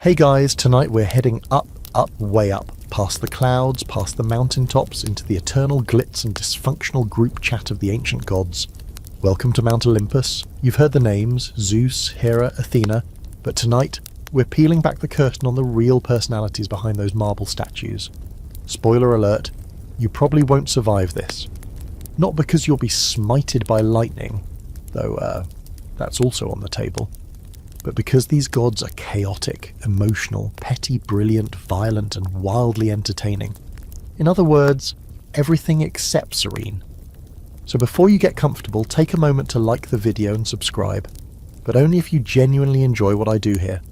Hey guys, tonight we're heading up, way up, past the clouds, past the mountaintops, into the eternal glitz and dysfunctional group chat of the ancient gods. Welcome to Mount Olympus. You've heard the names, Zeus, Hera, Athena, but tonight we're peeling back the curtain on the real personalities behind those marble statues. Spoiler alert, you probably won't survive this. Not because you'll be smited by lightning, though that's also on the table, but because these gods are chaotic, emotional, petty, brilliant, violent, and wildly entertaining. In other words, everything except serene. So before you get comfortable, take a moment to like the video and subscribe, but only if you genuinely enjoy what I do here.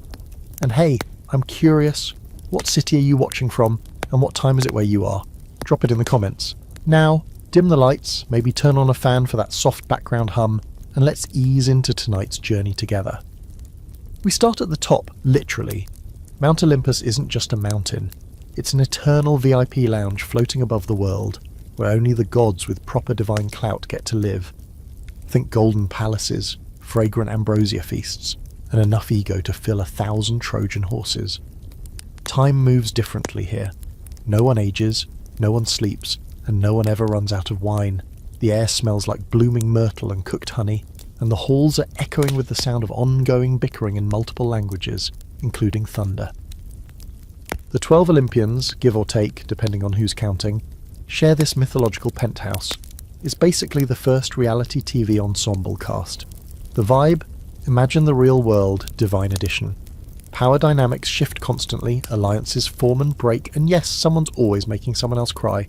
And hey, I'm curious, what city are you watching from, and what time is it where you are? Drop it in the comments. Now, dim the lights, maybe turn on a fan for that soft background hum, and let's ease into tonight's journey together. We start at the top, literally. Mount Olympus isn't just a mountain. It's an eternal VIP lounge floating above the world, where only the gods with proper divine clout get to live. Think golden palaces, fragrant ambrosia feasts, and enough ego to fill 1,000 Trojan horses. Time moves differently here. No one ages, no one sleeps, and no one ever runs out of wine. The air smells like blooming myrtle and cooked honey, and the halls are echoing with the sound of ongoing bickering in multiple languages, including thunder. The 12 Olympians, give or take, depending on who's counting, share this mythological penthouse. It's basically the first reality TV ensemble cast. The vibe? Imagine the real world, Divine Edition. Power dynamics shift constantly, alliances form and break, and yes, someone's always making someone else cry.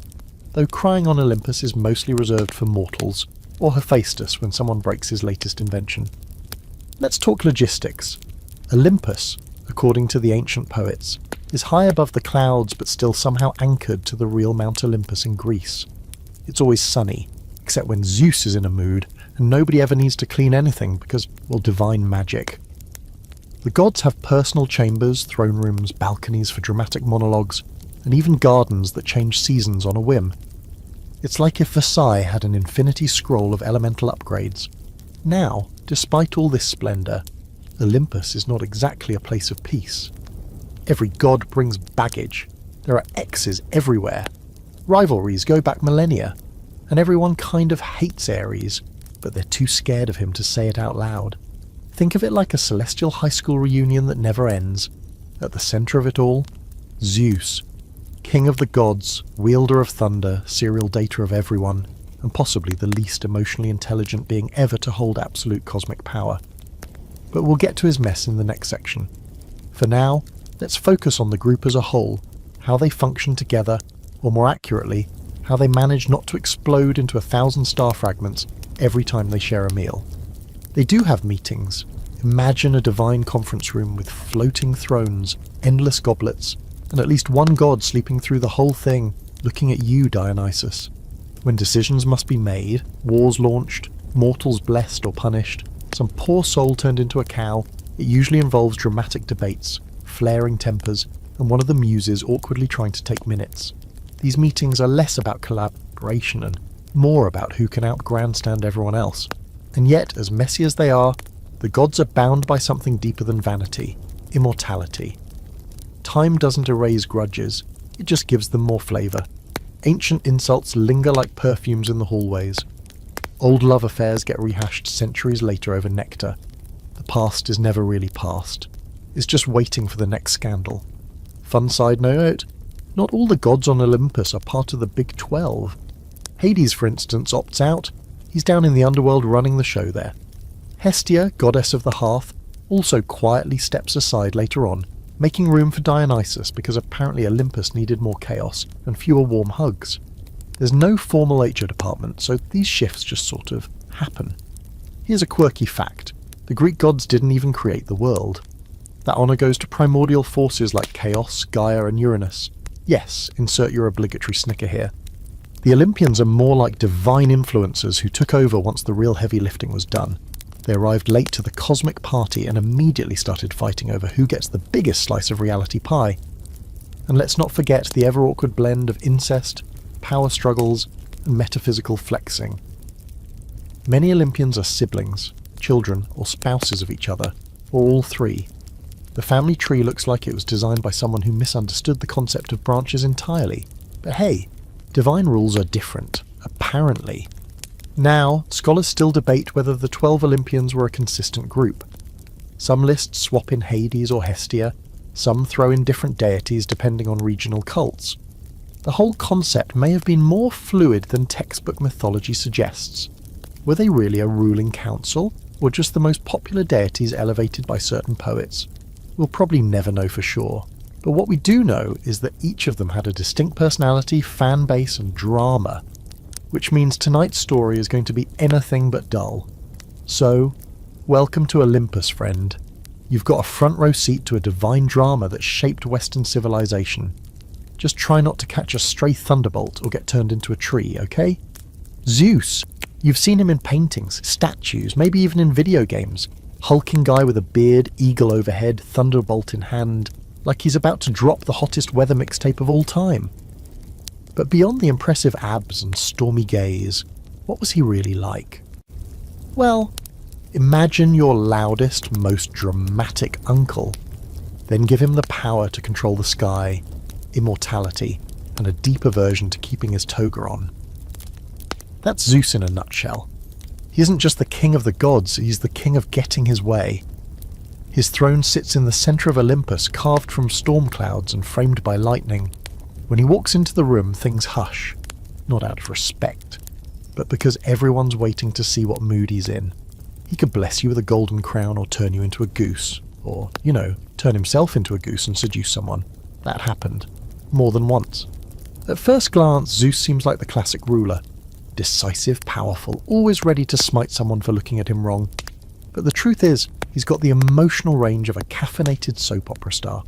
Though crying on Olympus is mostly reserved for mortals, or Hephaestus when someone breaks his latest invention. Let's talk logistics. Olympus, according to the ancient poets, is high above the clouds but still somehow anchored to the real Mount Olympus in Greece. It's always sunny, except when Zeus is in a mood, and nobody ever needs to clean anything because, well, divine magic. The gods have personal chambers, throne rooms, balconies for dramatic monologues, and even gardens that change seasons on a whim. It's like if Versailles had an infinity scroll of elemental upgrades. Now, despite all this splendour, Olympus is not exactly a place of peace. Every god brings baggage. There are X's everywhere. Rivalries go back millennia, and everyone kind of hates Ares, but they're too scared of him to say it out loud. Think of it like a celestial high school reunion that never ends. At the centre of it all, Zeus, king of the gods, wielder of thunder, serial data of everyone, and possibly the least emotionally intelligent being ever to hold absolute cosmic power. But we'll get to his mess in the next section. For now, let's focus on the group as a whole, how they function together, or more accurately, how they manage not to explode into 1,000 star fragments every time they share a meal. They do have meetings. Imagine a divine conference room with floating thrones, endless goblets, and at least one god sleeping through the whole thing, looking at you, Dionysus. When decisions must be made, wars launched, mortals blessed or punished, some poor soul turned into a cow, it usually involves dramatic debates, flaring tempers, and one of the muses awkwardly trying to take minutes. These meetings are less about collaboration and more about who can out-grandstand everyone else. And yet, as messy as they are, the gods are bound by something deeper than vanity, immortality. Time doesn't erase grudges, it just gives them more flavour. Ancient insults linger like perfumes in the hallways. Old love affairs get rehashed centuries later over nectar. The past is never really past. It's just waiting for the next scandal. Fun side note, not all the gods on Olympus are part of the Big 12. Hades, for instance, opts out. He's down in the underworld running the show there. Hestia, goddess of the hearth, also quietly steps aside later on, making room for Dionysus because apparently Olympus needed more chaos and fewer warm hugs. There's no formal HR department, so these shifts just sort of happen. Here's a quirky fact. The Greek gods didn't even create the world. That honour goes to primordial forces like Chaos, Gaia and Uranus. Yes, insert your obligatory snicker here. The Olympians are more like divine influencers who took over once the real heavy lifting was done. They arrived late to the cosmic party and immediately started fighting over who gets the biggest slice of reality pie. And let's not forget the ever-awkward blend of incest, power struggles, and metaphysical flexing. Many Olympians are siblings, children, or spouses of each other, or all three. The family tree looks like it was designed by someone who misunderstood the concept of branches entirely. But hey, divine rules are different, apparently. Now, scholars still debate whether the 12 Olympians were a consistent group. Some lists swap in Hades or Hestia, some throw in different deities depending on regional cults. The whole concept may have been more fluid than textbook mythology suggests. Were they really a ruling council, or just the most popular deities elevated by certain poets? We'll probably never know for sure. But what we do know is that each of them had a distinct personality, fan base, and drama, which means tonight's story is going to be anything but dull. So, welcome to Olympus, friend. You've got a front row seat to a divine drama that shaped Western civilization. Just try not to catch a stray thunderbolt or get turned into a tree, okay? Zeus! You've seen him in paintings, statues, maybe even in video games. Hulking guy with a beard, eagle overhead, thunderbolt in hand, like he's about to drop the hottest weather mixtape of all time. But beyond the impressive abs and stormy gaze, what was he really like? Well, imagine your loudest, most dramatic uncle. Then give him the power to control the sky, immortality, and a deep aversion to keeping his toga on. That's Zeus in a nutshell. He isn't just the king of the gods, he's the king of getting his way. His throne sits in the centre of Olympus, carved from storm clouds and framed by lightning. When he walks into the room, things hush, not out of respect, but because everyone's waiting to see what mood he's in. He could bless you with a golden crown or turn you into a goose, or, turn himself into a goose and seduce someone. That happened. More than once. At first glance, Zeus seems like the classic ruler. Decisive, powerful, always ready to smite someone for looking at him wrong. But the truth is, he's got the emotional range of a caffeinated soap opera star.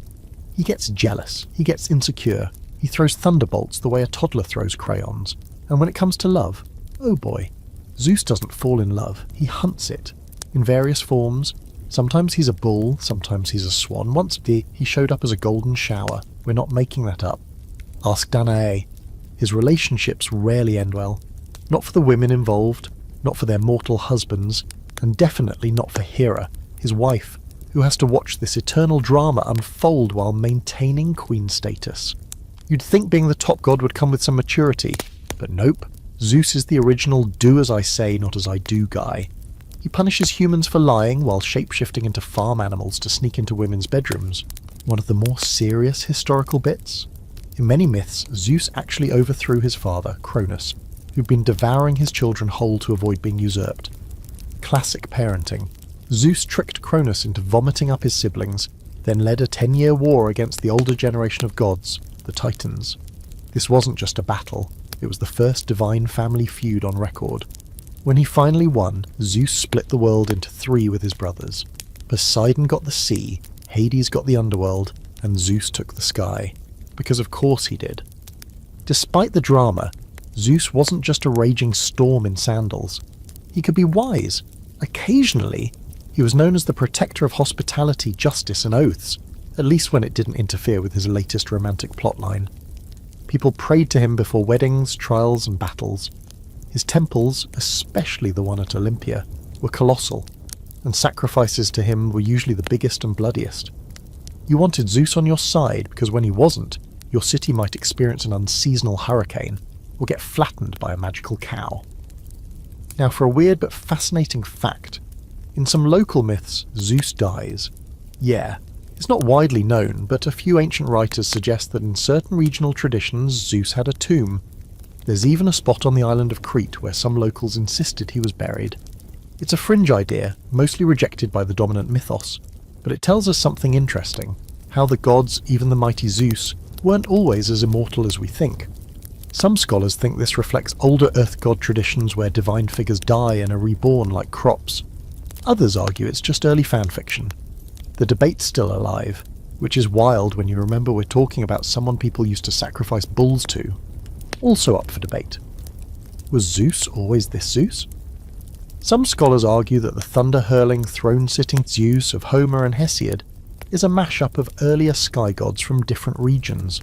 He gets jealous, he gets insecure, he throws thunderbolts the way a toddler throws crayons. And when it comes to love, oh boy, Zeus doesn't fall in love, he hunts it. In various forms. Sometimes he's a bull, sometimes he's a swan. Once he showed up as a golden shower. We're not making that up. Ask Danae. His relationships rarely end well. Not for the women involved, not for their mortal husbands, and definitely not for Hera, his wife, who has to watch this eternal drama unfold while maintaining queen status. You'd think being the top god would come with some maturity, but nope. Zeus is the original do as I say, not as I do guy. He punishes humans for lying while shape-shifting into farm animals to sneak into women's bedrooms. One of the more serious historical bits? In many myths, Zeus actually overthrew his father, Cronus, who'd been devouring his children whole to avoid being usurped. Classic parenting. Zeus tricked Cronus into vomiting up his siblings, then led a 10-year war against the older generation of gods, the Titans. This wasn't just a battle, it was the first divine family feud on record. When he finally won, Zeus split the world into 3 with his brothers. Poseidon got the sea, Hades got the underworld, and Zeus took the sky. Because of course he did. Despite the drama, Zeus wasn't just a raging storm in sandals. He could be wise. Occasionally, he was known as the protector of hospitality, justice, and oaths, at least when it didn't interfere with his latest romantic plotline. People prayed to him before weddings, trials, and battles. His temples, especially the one at Olympia, were colossal, and sacrifices to him were usually the biggest and bloodiest. You wanted Zeus on your side because when he wasn't, your city might experience an unseasonal hurricane, or get flattened by a magical cow. Now for a weird but fascinating fact, in some local myths, Zeus dies. Yeah, it's not widely known, but a few ancient writers suggest that in certain regional traditions, Zeus had a tomb. There's even a spot on the island of Crete where some locals insisted he was buried. It's a fringe idea, mostly rejected by the dominant mythos, but it tells us something interesting, how the gods, even the mighty Zeus, weren't always as immortal as we think. Some scholars think this reflects older earth god traditions where divine figures die and are reborn like crops. Others argue it's just early fanfiction. The debate's still alive, which is wild when you remember we're talking about someone people used to sacrifice bulls to. Also up for debate. Was Zeus always this Zeus? Some scholars argue that the thunder-hurling, throne-sitting Zeus of Homer and Hesiod is a mashup of earlier sky gods from different regions.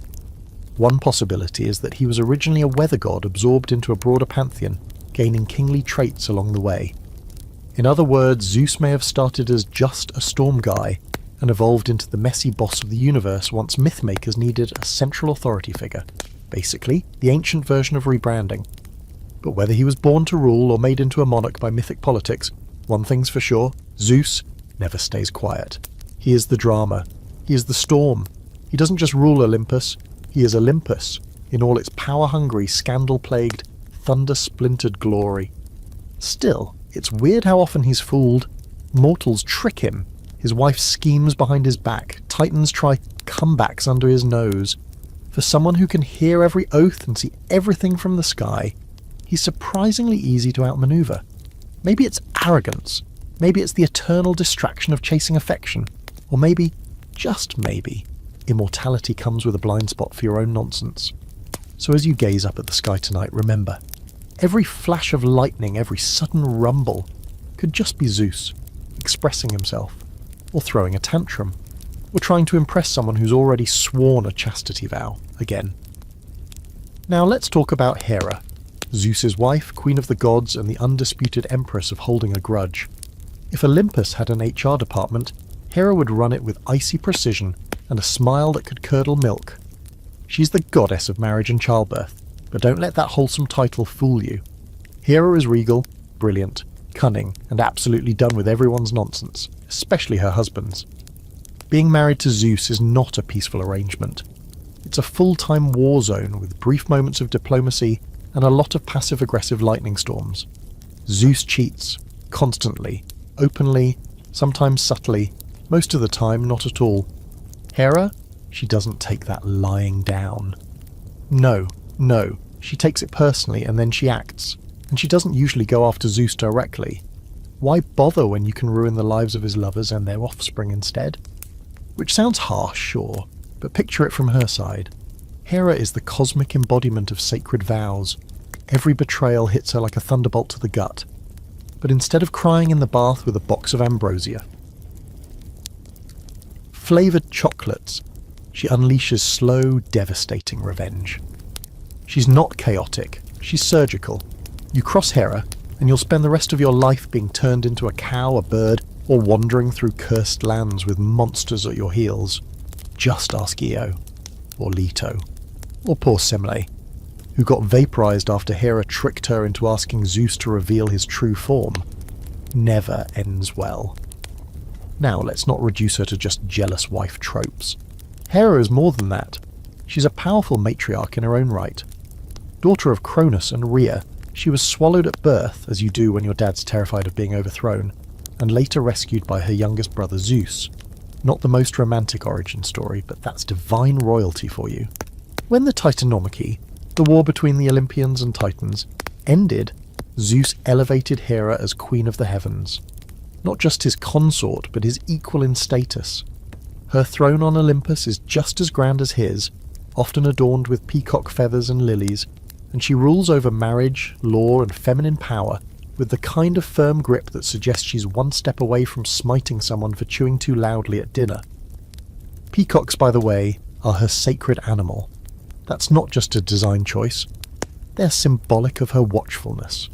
One possibility is that he was originally a weather god absorbed into a broader pantheon, gaining kingly traits along the way. In other words, Zeus may have started as just a storm guy, and evolved into the messy boss of the universe once mythmakers needed a central authority figure. Basically, the ancient version of rebranding. But whether he was born to rule or made into a monarch by mythic politics, one thing's for sure, Zeus never stays quiet. He is the drama. He is the storm. He doesn't just rule Olympus, he is Olympus, in all its power-hungry, scandal-plagued, thunder-splintered glory. Still, it's weird how often he's fooled. Mortals trick him. His wife schemes behind his back. Titans try comebacks under his nose. For someone who can hear every oath and see everything from the sky, he's surprisingly easy to outmaneuver. Maybe it's arrogance. Maybe it's the eternal distraction of chasing affection. Or maybe, just maybe, immortality comes with a blind spot for your own nonsense. So as you gaze up at the sky tonight, remember, every flash of lightning, every sudden rumble, could just be Zeus, expressing himself, or throwing a tantrum, or trying to impress someone who's already sworn a chastity vow again. Now let's talk about Hera, Zeus's wife, queen of the gods, and the undisputed empress of holding a grudge. If Olympus had an HR department, Hera would run it with icy precision and a smile that could curdle milk. She's the goddess of marriage and childbirth, but don't let that wholesome title fool you. Hera is regal, brilliant, cunning, and absolutely done with everyone's nonsense, especially her husband's. Being married to Zeus is not a peaceful arrangement. It's a full-time war zone with brief moments of diplomacy and a lot of passive-aggressive lightning storms. Zeus cheats, constantly, openly, sometimes subtly, most of the time not at all. Hera? She doesn't take that lying down. No, she takes it personally and then she acts. And she doesn't usually go after Zeus directly. Why bother when you can ruin the lives of his lovers and their offspring instead? Which sounds harsh, sure, but picture it from her side. Hera is the cosmic embodiment of sacred vows. Every betrayal hits her like a thunderbolt to the gut. But instead of crying in the bath with a box of ambrosia, flavoured chocolates, she unleashes slow, devastating revenge. She's not chaotic, she's surgical. You cross Hera, and you'll spend the rest of your life being turned into a cow, a bird, or wandering through cursed lands with monsters at your heels. Just ask Io, or Leto, or poor Semele, who got vaporized after Hera tricked her into asking Zeus to reveal his true form. Never ends well. Now let's not reduce her to just jealous wife tropes. Hera is more than that. She's a powerful matriarch in her own right. Daughter of Cronus and Rhea, she was swallowed at birth, as you do when your dad's terrified of being overthrown, and later rescued by her youngest brother Zeus. Not the most romantic origin story, but that's divine royalty for you. When the Titanomachy, the war between the Olympians and Titans, ended, Zeus elevated Hera as queen of the heavens. Not just his consort, but his equal in status. Her throne on Olympus is just as grand as his, often adorned with peacock feathers and lilies, and she rules over marriage, law, and feminine power with the kind of firm grip that suggests she's one step away from smiting someone for chewing too loudly at dinner. Peacocks, by the way, are her sacred animal. That's not just a design choice. They're symbolic of her watchfulness.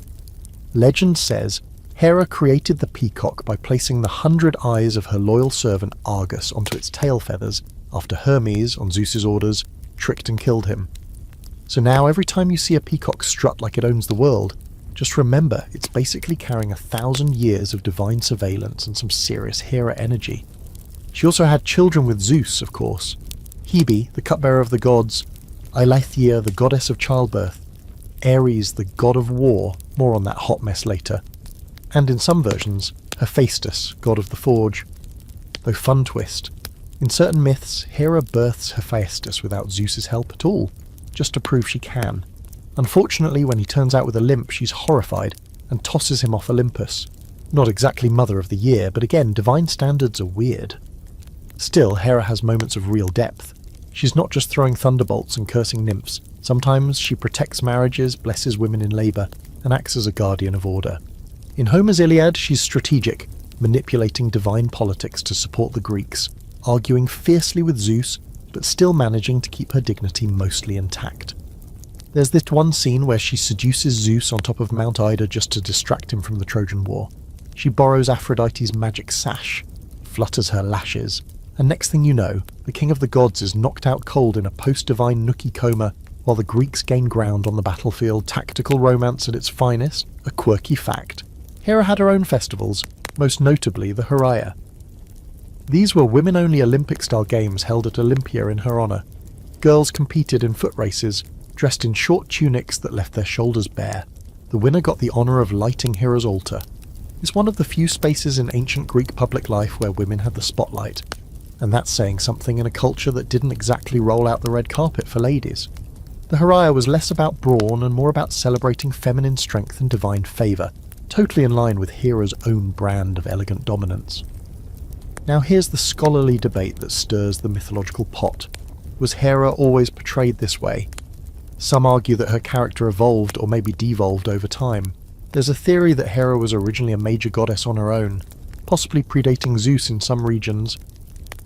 Legend says Hera created the peacock by placing the 100 eyes of her loyal servant Argus onto its tail feathers after Hermes, on Zeus's orders, tricked and killed him. So now every time you see a peacock strut like it owns the world, just remember it's basically carrying 1,000 years of divine surveillance and some serious Hera energy. She also had children with Zeus, of course. Hebe, the cupbearer of the gods, Eileithyia, the goddess of childbirth, Ares, the god of war, more on that hot mess later, and in some versions, Hephaestus, god of the forge. Though fun twist, in certain myths, Hera births Hephaestus without Zeus's help at all, just to prove she can. Unfortunately, when he turns out with a limp, she's horrified and tosses him off Olympus. Not exactly Mother of the Year, but again, divine standards are weird. Still, Hera has moments of real depth. She's not just throwing thunderbolts and cursing nymphs. Sometimes she protects marriages, blesses women in labour, and acts as a guardian of order. In Homer's Iliad, she's strategic, manipulating divine politics to support the Greeks, arguing fiercely with Zeus, but still managing to keep her dignity mostly intact. There's this one scene where she seduces Zeus on top of Mount Ida just to distract him from the Trojan War. She borrows Aphrodite's magic sash, flutters her lashes, and next thing you know, the king of the gods is knocked out cold in a post-divine nookie coma, while the Greeks gain ground on the battlefield. Tactical romance at its finest, a quirky fact. Hera had her own festivals, most notably the Heraia. These were women-only Olympic-style games held at Olympia in her honour. Girls competed in foot races, dressed in short tunics that left their shoulders bare. The winner got the honour of lighting Hera's altar. It's one of the few spaces in ancient Greek public life where women had the spotlight, and that's saying something in a culture that didn't exactly roll out the red carpet for ladies. The Heraia was less about brawn and more about celebrating feminine strength and divine favour, totally in line with Hera's own brand of elegant dominance. Now here's the scholarly debate that stirs the mythological pot. Was Hera always portrayed this way? Some argue that her character evolved or maybe devolved over time. There's a theory that Hera was originally a major goddess on her own, possibly predating Zeus in some regions.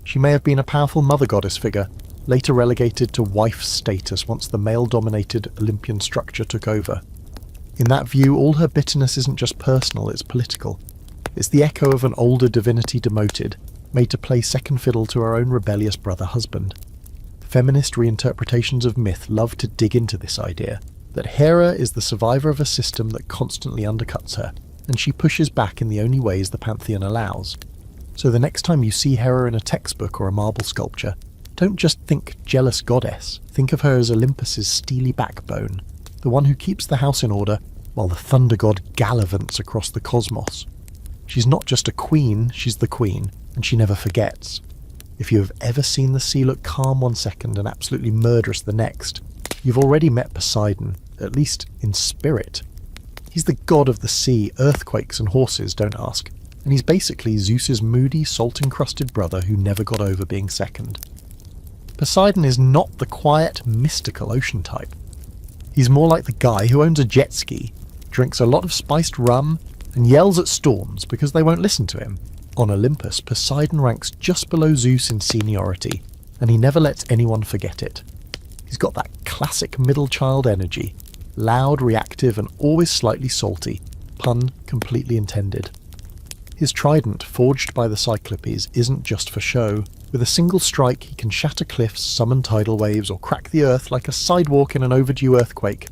She may have been a powerful mother goddess figure, later relegated to wife status once the male-dominated Olympian structure took over. In that view, all her bitterness isn't just personal, it's political. It's the echo of an older divinity demoted, made to play second fiddle to her own rebellious brother-husband. Feminist reinterpretations of myth love to dig into this idea, that Hera is the survivor of a system that constantly undercuts her, and she pushes back in the only ways the pantheon allows. So the next time you see Hera in a textbook or a marble sculpture, don't just think jealous goddess, think of her as Olympus's steely backbone, the one who keeps the house in order while the thunder god gallivants across the cosmos. She's not just a queen, she's the queen, and she never forgets. If you have ever seen the sea look calm one second and absolutely murderous the next, you've already met Poseidon, at least in spirit. He's the god of the sea, earthquakes and horses, don't ask, and he's basically Zeus's moody, salt-encrusted brother who never got over being second. Poseidon is not the quiet, mystical ocean type. He's more like the guy who owns a jet ski, drinks a lot of spiced rum, and yells at storms because they won't listen to him. On Olympus, Poseidon ranks just below Zeus in seniority, and he never lets anyone forget it. He's got that classic middle child energy, loud, reactive, and always slightly salty, pun completely intended. His trident, forged by the Cyclopes, isn't just for show. With a single strike, he can shatter cliffs, summon tidal waves, or crack the earth like a sidewalk in an overdue earthquake.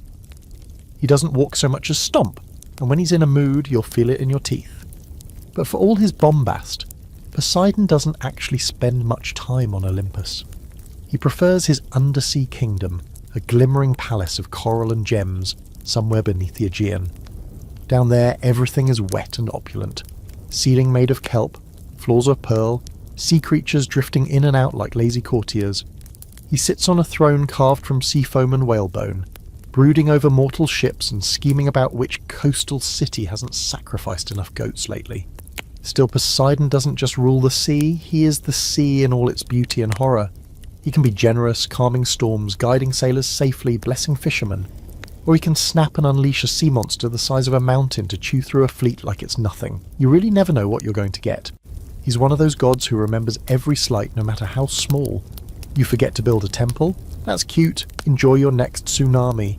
He doesn't walk so much as stomp, and when he's in a mood, you'll feel it in your teeth. But for all his bombast, Poseidon doesn't actually spend much time on Olympus. He prefers his undersea kingdom, a glimmering palace of coral and gems, somewhere beneath the Aegean. Down there, everything is wet and opulent. Ceiling made of kelp, floors of pearl, sea creatures drifting in and out like lazy courtiers. He sits on a throne carved from sea foam and whalebone, brooding over mortal ships and scheming about which coastal city hasn't sacrificed enough goats lately. Still, Poseidon doesn't just rule the sea, he is the sea in all its beauty and horror. He can be generous, calming storms, guiding sailors safely, blessing fishermen. Or he can snap and unleash a sea monster the size of a mountain to chew through a fleet like it's nothing. You really never know what you're going to get. He's one of those gods who remembers every slight no matter how small. You forget to build a temple? That's cute, enjoy your next tsunami.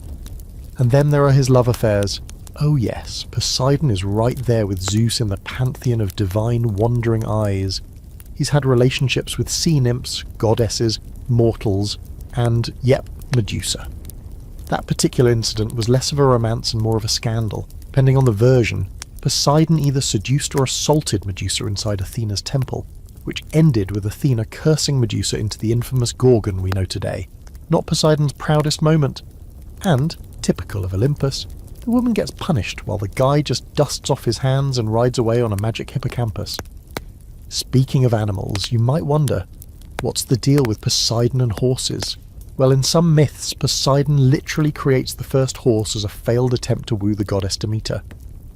And then there are his love affairs. Oh yes, Poseidon is right there with Zeus in the pantheon of divine wandering eyes. He's had relationships with sea nymphs, goddesses, mortals, and, yep, Medusa. That particular incident was less of a romance and more of a scandal. Depending on the version, Poseidon either seduced or assaulted Medusa inside Athena's temple, which ended with Athena cursing Medusa into the infamous Gorgon we know today. Not Poseidon's proudest moment. And, typical of Olympus, the woman gets punished while the guy just dusts off his hands and rides away on a magic hippocampus. Speaking of animals, you might wonder, what's the deal with Poseidon and horses? Well, in some myths, Poseidon literally creates the first horse as a failed attempt to woo the goddess Demeter.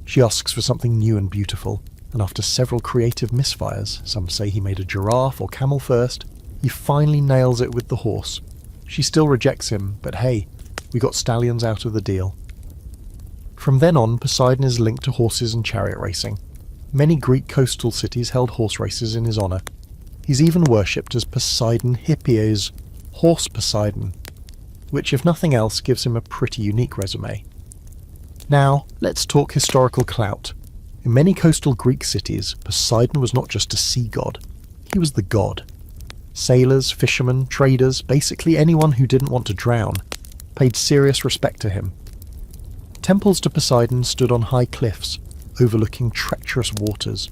She asks for something new and beautiful, and after several creative misfires, some say he made a giraffe or camel first, he finally nails it with the horse. She still rejects him, but hey, we got stallions out of the deal. From then on, Poseidon is linked to horses and chariot racing. Many Greek coastal cities held horse races in his honour. He's even worshipped as Poseidon Hippias, Horse Poseidon, which if nothing else gives him a pretty unique resume. Now, let's talk historical clout. In many coastal Greek cities, Poseidon was not just a sea god, he was the god. Sailors, fishermen, traders, basically anyone who didn't want to drown, paid serious respect to him. Temples to Poseidon stood on high cliffs, overlooking treacherous waters.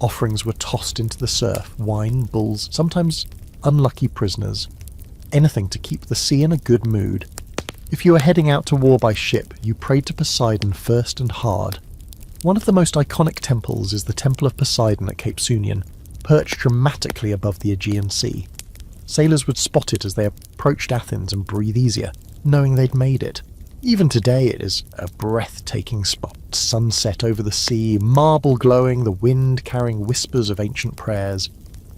Offerings were tossed into the surf, wine, bulls, sometimes unlucky prisoners. Anything to keep the sea in a good mood. If you were heading out to war by ship, you prayed to Poseidon first and hard. One of the most iconic temples is the Temple of Poseidon at Cape Sunion, perched dramatically above the Aegean Sea. Sailors would spot it as they approached Athens and breathe easier, knowing they'd made it. Even today it is a breathtaking spot, sunset over the sea, marble glowing, the wind carrying whispers of ancient prayers.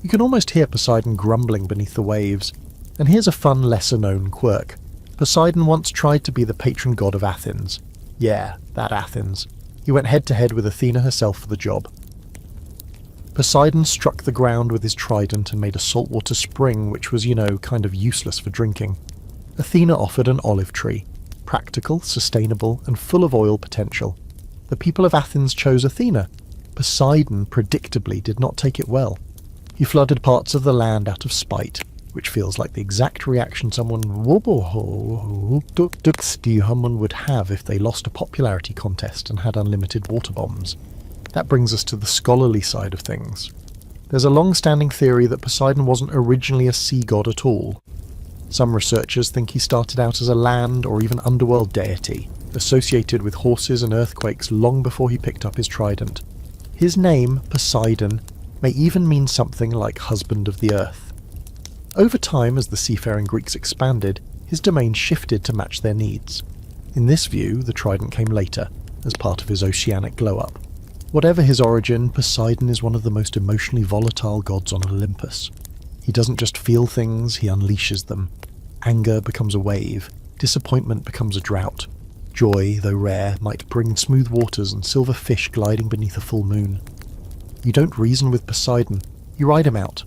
You can almost hear Poseidon grumbling beneath the waves. And here's a fun lesser-known quirk. Poseidon once tried to be the patron god of Athens. Yeah, that Athens. He went head-to-head with Athena herself for the job. Poseidon struck the ground with his trident and made a saltwater spring which was, kind of useless for drinking. Athena offered an olive tree. Practical, sustainable, and full of oil potential. The people of Athens chose Athena. Poseidon, predictably, did not take it well. He flooded parts of the land out of spite, which feels like the exact reaction someone would have if they lost a popularity contest and had unlimited water bombs. That brings us to the scholarly side of things. There's a long-standing theory that Poseidon wasn't originally a sea god at all. Some researchers think he started out as a land or even underworld deity, associated with horses and earthquakes long before he picked up his trident. His name, Poseidon, may even mean something like husband of the earth. Over time, as the seafaring Greeks expanded, his domain shifted to match their needs. In this view, the trident came later, as part of his oceanic glow-up. Whatever his origin, Poseidon is one of the most emotionally volatile gods on Olympus. He doesn't just feel things, he unleashes them. Anger becomes a wave, disappointment becomes a drought. Joy, though rare, might bring smooth waters and silver fish gliding beneath a full moon. You don't reason with Poseidon, you ride him out.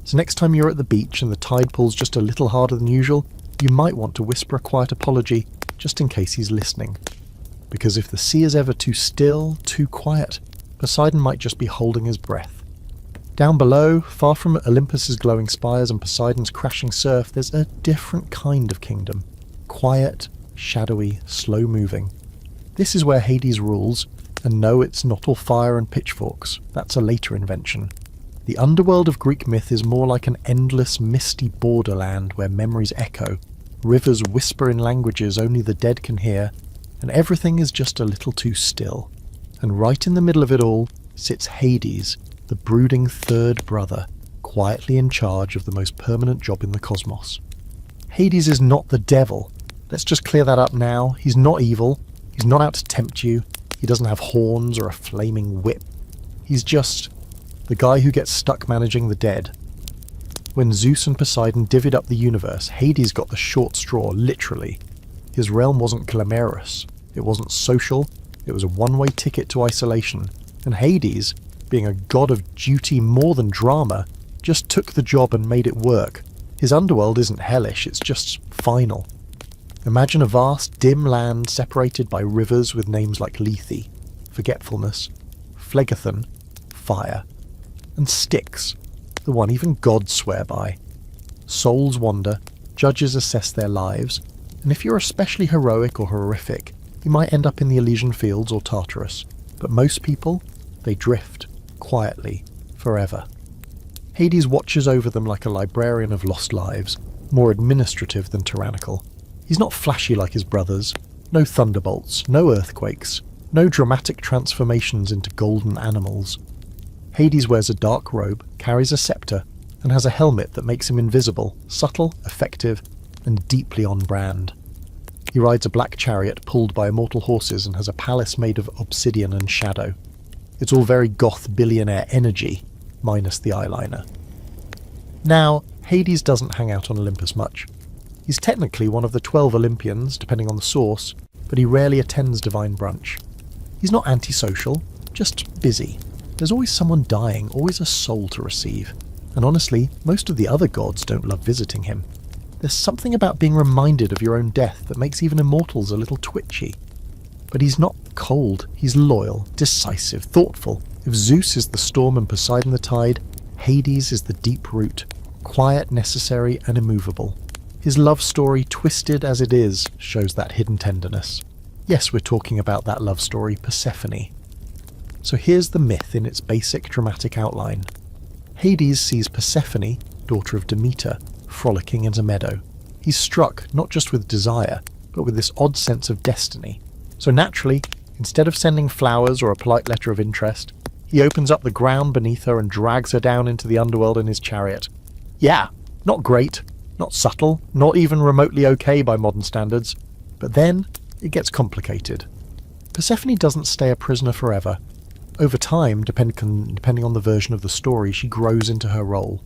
So next time you're at the beach and the tide pulls just a little harder than usual, you might want to whisper a quiet apology, just in case he's listening. Because if the sea is ever too still, too quiet, Poseidon might just be holding his breath. Down below, far from Olympus's glowing spires and Poseidon's crashing surf, there's a different kind of kingdom. Quiet, shadowy, slow-moving. This is where Hades rules, and no, it's not all fire and pitchforks. That's a later invention. The underworld of Greek myth is more like an endless, misty borderland where memories echo, rivers whisper in languages only the dead can hear, and everything is just a little too still. And right in the middle of it all sits Hades, the brooding third brother, quietly in charge of the most permanent job in the cosmos. Hades is not the devil. Let's just clear that up now. He's not evil. He's not out to tempt you. He doesn't have horns or a flaming whip. He's just the guy who gets stuck managing the dead. When Zeus and Poseidon divvied up the universe, Hades got the short straw, literally. His realm wasn't glamorous. It wasn't social. It was a one-way ticket to isolation. And Hades, being a god of duty more than drama, just took the job and made it work. His underworld isn't hellish, it's just final. Imagine a vast, dim land separated by rivers with names like Lethe, forgetfulness, Phlegethon, fire, and Styx, the one even gods swear by. Souls wander, judges assess their lives, and if you're especially heroic or horrific, you might end up in the Elysian Fields or Tartarus. But most people, they drift, quietly, forever. Hades watches over them like a librarian of lost lives, more administrative than tyrannical. He's not flashy like his brothers. No thunderbolts, no earthquakes, no dramatic transformations into golden animals. Hades wears a dark robe, carries a scepter, and has a helmet that makes him invisible, subtle, effective, and deeply on brand. He rides a black chariot pulled by immortal horses and has a palace made of obsidian and shadow. It's all very goth billionaire energy, minus the eyeliner. Now, Hades doesn't hang out on Olympus much. He's technically one of the 12 Olympians, depending on the source, but he rarely attends divine brunch. He's not antisocial, just busy. There's always someone dying, always a soul to receive. And honestly, most of the other gods don't love visiting him. There's something about being reminded of your own death that makes even immortals a little twitchy. But he's not not cold, he's loyal, decisive, thoughtful. If Zeus is the storm and Poseidon the tide, Hades is the deep root, quiet, necessary, and immovable. His love story, twisted as it is, shows that hidden tenderness. Yes, we're talking about that love story, Persephone. So here's the myth in its basic dramatic outline. Hades sees Persephone, daughter of Demeter, frolicking in a meadow. He's struck not just with desire, but with this odd sense of destiny. So naturally, instead of sending flowers or a polite letter of interest, he opens up the ground beneath her and drags her down into the underworld in his chariot. Yeah, not great, not subtle, not even remotely okay by modern standards. But then, it gets complicated. Persephone doesn't stay a prisoner forever. Over time, depending on the version of the story, she grows into her role,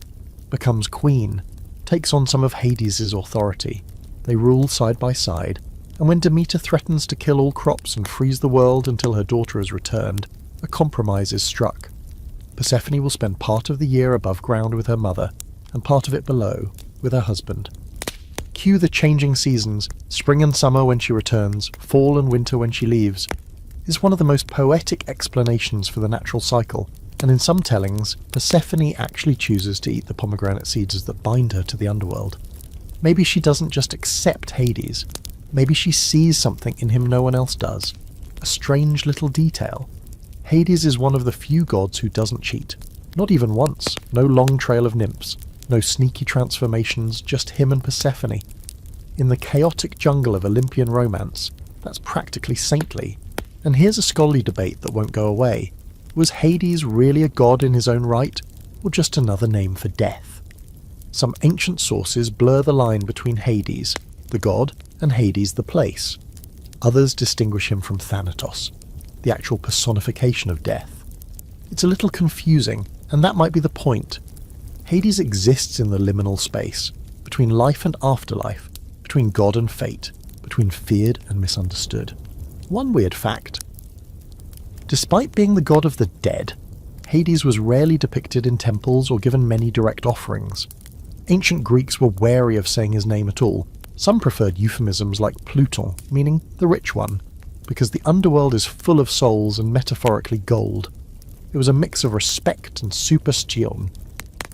becomes queen, takes on some of Hades' authority. They rule side by side, and when Demeter threatens to kill all crops and freeze the world until her daughter has returned, a compromise is struck. Persephone will spend part of the year above ground with her mother, and part of it below, with her husband. Cue the changing seasons, spring and summer when she returns, fall and winter when she leaves. It's one of the most poetic explanations for the natural cycle, and in some tellings, Persephone actually chooses to eat the pomegranate seeds that bind her to the underworld. Maybe she doesn't just accept Hades, maybe she sees something in him no one else does. A strange little detail. Hades is one of the few gods who doesn't cheat. Not even once. No long trail of nymphs. No sneaky transformations, just him and Persephone. In the chaotic jungle of Olympian romance, that's practically saintly. And here's a scholarly debate that won't go away. Was Hades really a god in his own right, or just another name for death? Some ancient sources blur the line between Hades, the god, and Hades, the place. Others distinguish him from Thanatos, the actual personification of death. It's a little confusing, and that might be the point. Hades exists in the liminal space, between life and afterlife, between God and fate, between feared and misunderstood. One weird fact. Despite being the god of the dead, Hades was rarely depicted in temples or given many direct offerings. Ancient Greeks were wary of saying his name at all. Some preferred euphemisms like Pluton, meaning the rich one, because the underworld is full of souls and metaphorically gold. It was a mix of respect and superstition.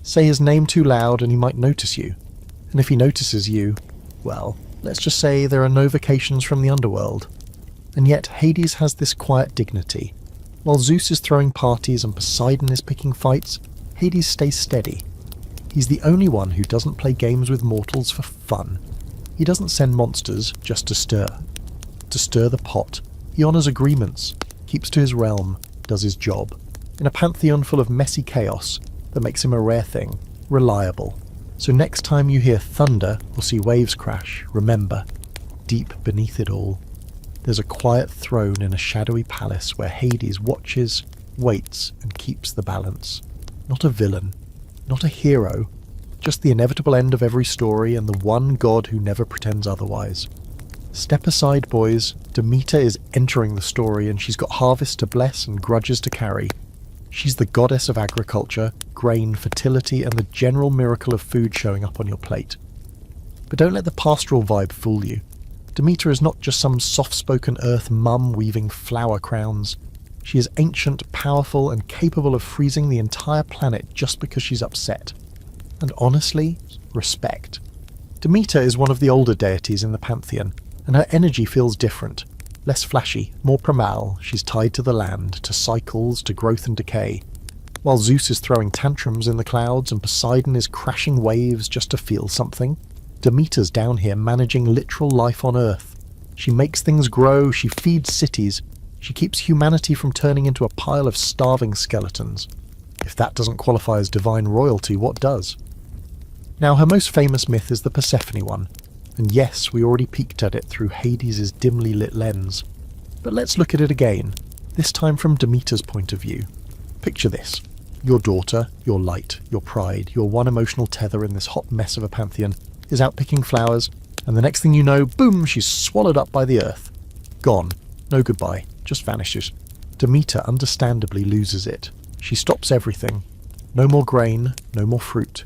Say his name too loud and he might notice you. And if he notices you, well, let's just say there are no vacations from the underworld. And yet Hades has this quiet dignity. While Zeus is throwing parties and Poseidon is picking fights, Hades stays steady. He's the only one who doesn't play games with mortals for fun. He doesn't send monsters just to stir the pot. He honours agreements, keeps to his realm, does his job. In a pantheon full of messy chaos that makes him a rare thing, reliable. So next time you hear thunder or see waves crash, remember, deep beneath it all, there's a quiet throne in a shadowy palace where Hades watches, waits, and keeps the balance. Not a villain, not a hero, just the inevitable end of every story and the one god who never pretends otherwise. Step aside, boys. Demeter is entering the story and she's got harvest to bless and grudges to carry. She's the goddess of agriculture, grain, fertility, and the general miracle of food showing up on your plate. But don't let the pastoral vibe fool you. Demeter is not just some soft-spoken earth mum weaving flower crowns. She is ancient, powerful, and capable of freezing the entire planet just because she's upset. And honestly, respect. Demeter is one of the older deities in the pantheon, and her energy feels different. Less flashy, more primal. She's tied to the land, to cycles, to growth and decay. While Zeus is throwing tantrums in the clouds and Poseidon is crashing waves just to feel something, Demeter's down here managing literal life on Earth. She makes things grow, she feeds cities, she keeps humanity from turning into a pile of starving skeletons. If that doesn't qualify as divine royalty, what does? Now, her most famous myth is the Persephone one, and yes, we already peeked at it through Hades' dimly lit lens. But let's look at it again, this time from Demeter's point of view. Picture this. Your daughter, your light, your pride, your one emotional tether in this hot mess of a pantheon, is out picking flowers, and the next thing you know, boom, she's swallowed up by the earth. Gone. No goodbye. Just vanishes. Demeter understandably loses it. She stops everything. No more grain, no more fruit.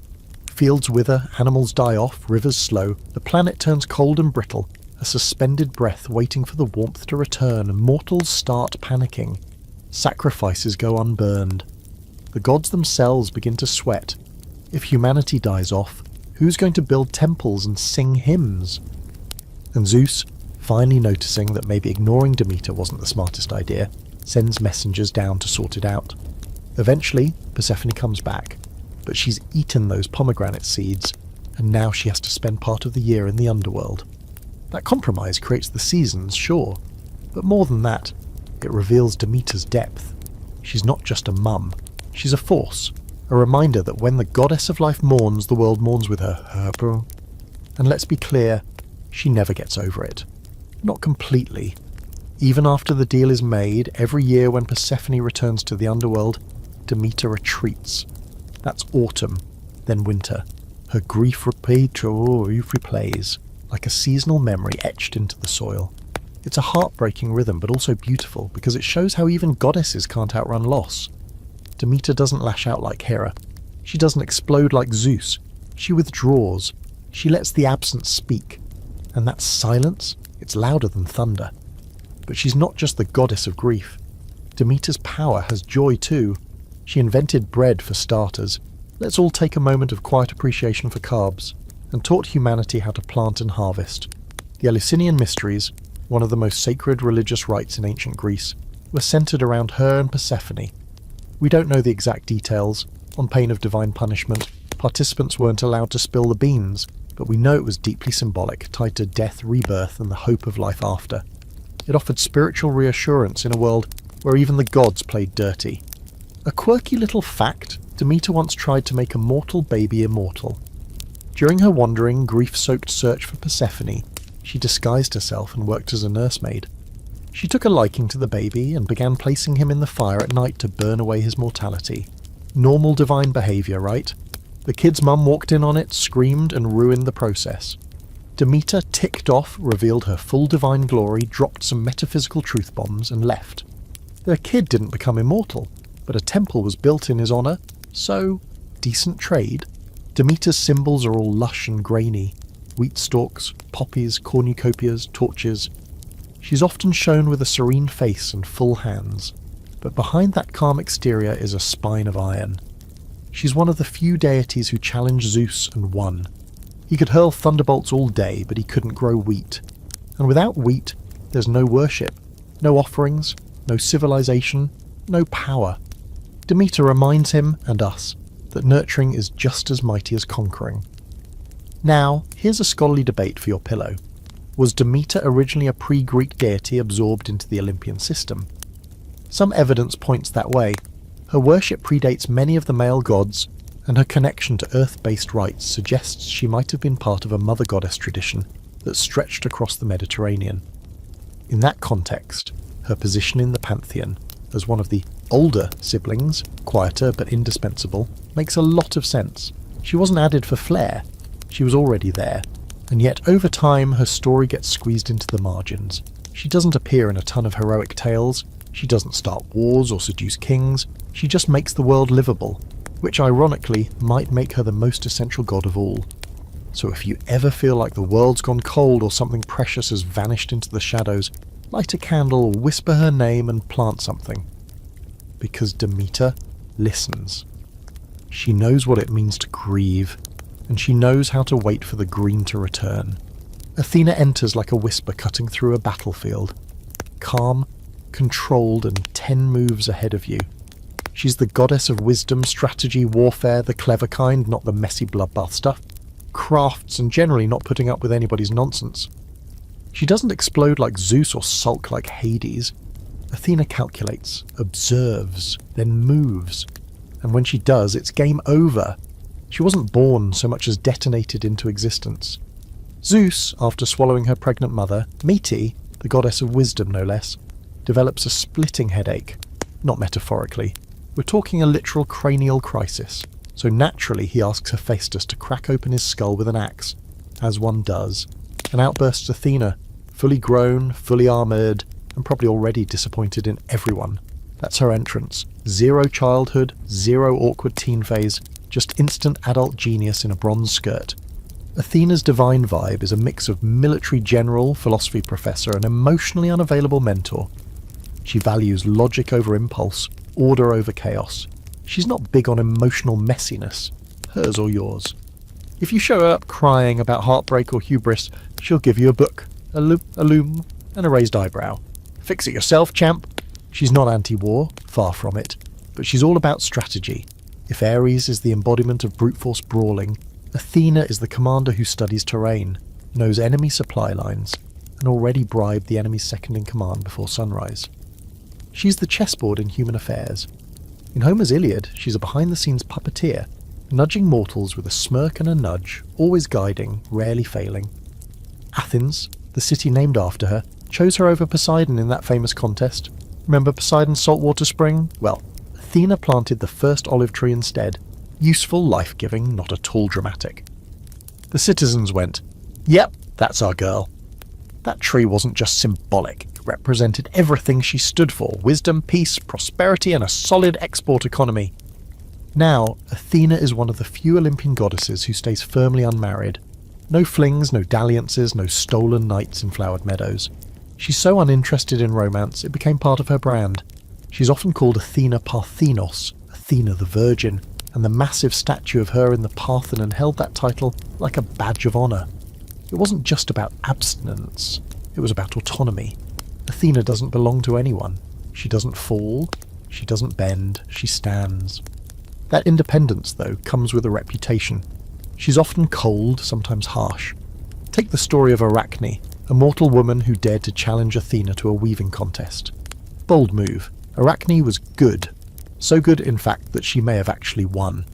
Fields wither, animals die off, rivers slow, the planet turns cold and brittle, a suspended breath waiting for the warmth to return, mortals start panicking. Sacrifices go unburned. The gods themselves begin to sweat. If humanity dies off, who's going to build temples and sing hymns? And Zeus, finally noticing that maybe ignoring Demeter wasn't the smartest idea, sends messengers down to sort it out. Eventually, Persephone comes back, but she's eaten those pomegranate seeds, and now she has to spend part of the year in the underworld. That compromise creates the seasons, sure, but more than that, it reveals Demeter's depth. She's not just a mum, she's a force, a reminder that when the goddess of life mourns, the world mourns with her. And let's be clear, she never gets over it. Not completely. Even after the deal is made, every year when Persephone returns to the underworld, Demeter retreats. That's autumn, then winter. Her grief replays, like a seasonal memory etched into the soil. It's a heartbreaking rhythm, but also beautiful, because it shows how even goddesses can't outrun loss. Demeter doesn't lash out like Hera. She doesn't explode like Zeus. She withdraws. She lets the absence speak. And that silence, it's louder than thunder. But she's not just the goddess of grief. Demeter's power has joy too. She invented bread for starters. Let's all take a moment of quiet appreciation for carbs, and taught humanity how to plant and harvest. The Eleusinian Mysteries, one of the most sacred religious rites in ancient Greece, were centered around her and Persephone. We don't know the exact details. On pain of divine punishment, participants weren't allowed to spill the beans, but we know it was deeply symbolic, tied to death, rebirth, and the hope of life after. It offered spiritual reassurance in a world where even the gods played dirty. A quirky little fact, Demeter once tried to make a mortal baby immortal. During her wandering, grief-soaked search for Persephone, she disguised herself and worked as a nursemaid. She took a liking to the baby and began placing him in the fire at night to burn away his mortality. Normal divine behaviour, right? The kid's mum walked in on it, screamed, and ruined the process. Demeter ticked off, revealed her full divine glory, dropped some metaphysical truth bombs, and left. Their kid didn't become immortal, but a temple was built in his honour, so decent trade. Demeter's symbols are all lush and grainy. Wheat stalks, poppies, cornucopias, torches. She's often shown with a serene face and full hands, but behind that calm exterior is a spine of iron. She's one of the few deities who challenged Zeus and won. He could hurl thunderbolts all day, but he couldn't grow wheat. And without wheat, there's no worship, no offerings, no civilization, no power. Demeter reminds him, and us, that nurturing is just as mighty as conquering. Now, here's a scholarly debate for your pillow. Was Demeter originally a pre-Greek deity absorbed into the Olympian system? Some evidence points that way. Her worship predates many of the male gods, and her connection to earth-based rites suggests she might have been part of a mother goddess tradition that stretched across the Mediterranean. In that context, her position in the pantheon, as one of the older siblings, quieter but indispensable, makes a lot of sense. She wasn't added for flair, she was already there, and yet over time her story gets squeezed into the margins. She doesn't appear in a ton of heroic tales, she doesn't start wars or seduce kings, she just makes the world livable, which ironically might make her the most essential god of all. So if you ever feel like the world's gone cold or something precious has vanished into the shadows, light a candle, whisper her name and plant something. Because Demeter listens. She knows what it means to grieve, and she knows how to wait for the green to return. Athena enters like a whisper cutting through a battlefield. Calm, controlled, and 10 moves ahead of you. She's the goddess of wisdom, strategy, warfare, the clever kind, not the messy bloodbath stuff. Crafts, and generally not putting up with anybody's nonsense. She doesn't explode like Zeus or sulk like Hades. Athena calculates, observes, then moves. And when she does, it's game over. She wasn't born so much as detonated into existence. Zeus, after swallowing her pregnant mother, Mete, the goddess of wisdom no less, develops a splitting headache. Not metaphorically. We're talking a literal cranial crisis. So naturally he asks Hephaestus to crack open his skull with an axe, as one does. And out bursts Athena, fully grown, fully armoured, and probably already disappointed in everyone. That's her entrance. 0 childhood, 0 awkward teen phase, just instant adult genius in a bronze skirt. Athena's divine vibe is a mix of military general, philosophy professor, and emotionally unavailable mentor. She values logic over impulse, order over chaos. She's not big on emotional messiness, hers or yours. If you show her up crying about heartbreak or hubris, she'll give you a book, a loom, and a raised eyebrow. Fix it yourself, champ. She's not anti-war, far from it, but she's all about strategy. If Ares is the embodiment of brute force brawling, Athena is the commander who studies terrain, knows enemy supply lines, and already bribed the enemy's second-in-command before sunrise. She's the chessboard in human affairs. In Homer's Iliad, she's a behind-the-scenes puppeteer, nudging mortals with a smirk and a nudge, always guiding, rarely failing. Athens, the city named after her, chose her over Poseidon in that famous contest. Remember Poseidon's saltwater spring? Well, Athena planted the first olive tree instead. Useful, life-giving, not at all dramatic. The citizens went, "Yep, that's our girl." That tree wasn't just symbolic, it represented everything she stood for: wisdom, peace, prosperity, and a solid export economy. Now, Athena is one of the few Olympian goddesses who stays firmly unmarried. No flings, no dalliances, no stolen nights in flowered meadows. She's so uninterested in romance, it became part of her brand. She's often called Athena Parthenos, Athena the Virgin, and the massive statue of her in the Parthenon held that title like a badge of honour. It wasn't just about abstinence, it was about autonomy. Athena doesn't belong to anyone. She doesn't fall, she doesn't bend, she stands. That independence, though, comes with a reputation. She's often cold, sometimes harsh. Take the story of Arachne, a mortal woman who dared to challenge Athena to a weaving contest. Bold move. Arachne was good. So good, in fact, that she may have actually won.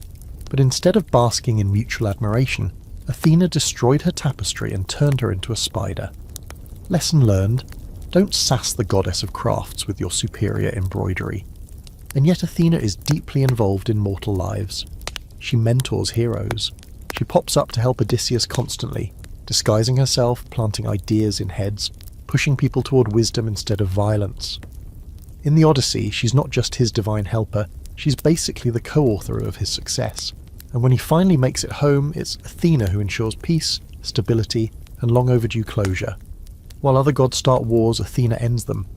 But instead of basking in mutual admiration, Athena destroyed her tapestry and turned her into a spider. Lesson learned: don't sass the goddess of crafts with your superior embroidery. And yet Athena is deeply involved in mortal lives. She mentors heroes. She pops up to help Odysseus constantly, disguising herself, planting ideas in heads, pushing people toward wisdom instead of violence. In the Odyssey, she's not just his divine helper, she's basically the co-author of his success. And when he finally makes it home, it's Athena who ensures peace, stability, and long overdue closure. While other gods start wars, Athena ends them.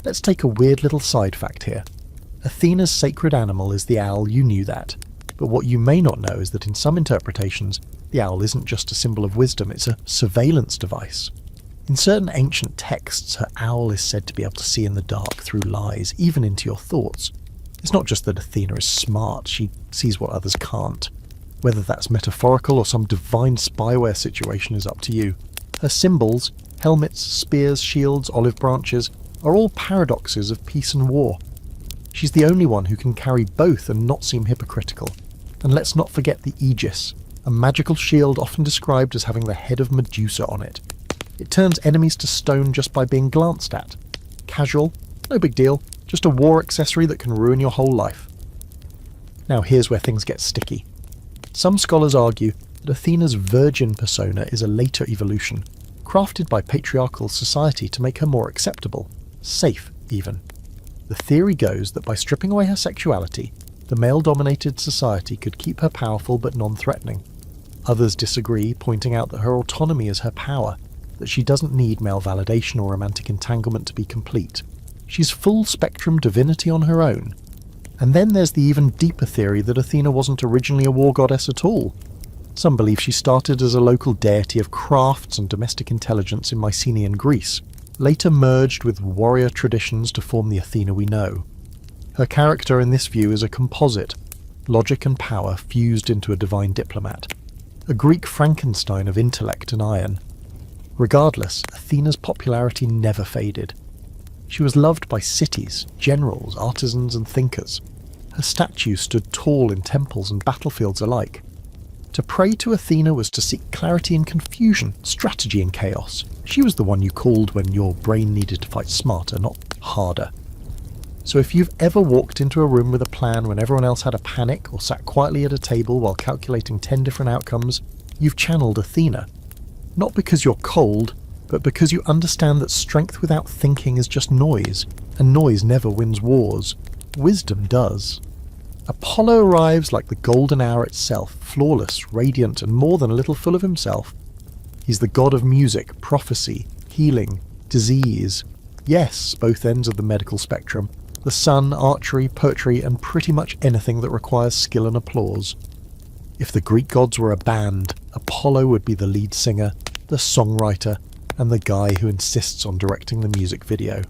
Let's take a weird little side fact here. Athena's sacred animal is the owl, you knew that. But what you may not know is that in some interpretations, the owl isn't just a symbol of wisdom, it's a surveillance device. In certain ancient texts, her owl is said to be able to see in the dark through lies, even into your thoughts. It's not just that Athena is smart, she sees what others can't. Whether that's metaphorical or some divine spyware situation is up to you. Her symbols, helmets, spears, shields, olive branches, are all paradoxes of peace and war. She's the only one who can carry both and not seem hypocritical. And let's not forget the Aegis, a magical shield often described as having the head of Medusa on it. It turns enemies to stone just by being glanced at. Casual, no big deal, just a war accessory that can ruin your whole life. Now here's where things get sticky. Some scholars argue that Athena's virgin persona is a later evolution, crafted by patriarchal society to make her more acceptable, safe even. The theory goes that by stripping away her sexuality, the male-dominated society could keep her powerful but non-threatening. Others disagree, pointing out that her autonomy is her power, that she doesn't need male validation or romantic entanglement to be complete. She's full-spectrum divinity on her own. And then there's the even deeper theory that Athena wasn't originally a war goddess at all. Some believe she started as a local deity of crafts and domestic intelligence in Mycenaean Greece, later merged with warrior traditions to form the Athena we know. Her character in this view is a composite, logic and power fused into a divine diplomat, a Greek Frankenstein of intellect and iron. Regardless, Athena's popularity never faded. She was loved by cities, generals, artisans and thinkers. Her statue stood tall in temples and battlefields alike. To pray to Athena was to seek clarity in confusion, strategy in chaos. She was the one you called when your brain needed to fight smarter, not harder. So if you've ever walked into a room with a plan when everyone else had a panic, or sat quietly at a table while calculating 10 different outcomes, you've channeled Athena. Not because you're cold, but because you understand that strength without thinking is just noise, and noise never wins wars. Wisdom does. Apollo arrives like the golden hour itself, flawless, radiant, and more than a little full of himself. He's the god of music, prophecy, healing, disease. Yes, both ends of the medical spectrum. The sun, archery, poetry, and pretty much anything that requires skill and applause. If the Greek gods were a band, Apollo would be the lead singer, the songwriter, and the guy who insists on directing the music video.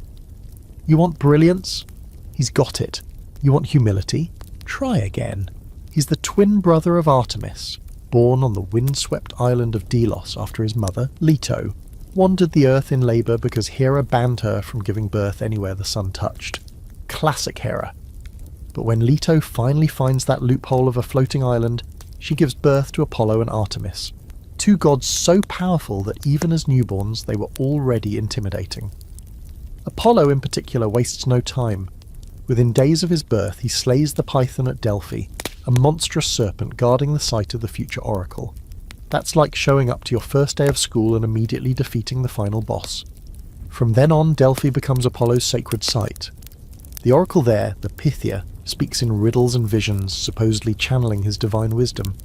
You want brilliance? He's got it. You want humility? Try again. He's the twin brother of Artemis, born on the windswept island of Delos after his mother, Leto, wandered the earth in labour because Hera banned her from giving birth anywhere the sun touched. Classic Hera. But when Leto finally finds that loophole of a floating island, she gives birth to Apollo and Artemis, two gods so powerful that even as newborns they were already intimidating. Apollo in particular wastes no time. Within days of his birth he slays the Python at Delphi, a monstrous serpent guarding the site of the future oracle. That's like showing up to your first day of school and immediately defeating the final boss. From then on, Delphi becomes Apollo's sacred site. The oracle there, the Pythia, speaks in riddles and visions, supposedly channeling his divine wisdom.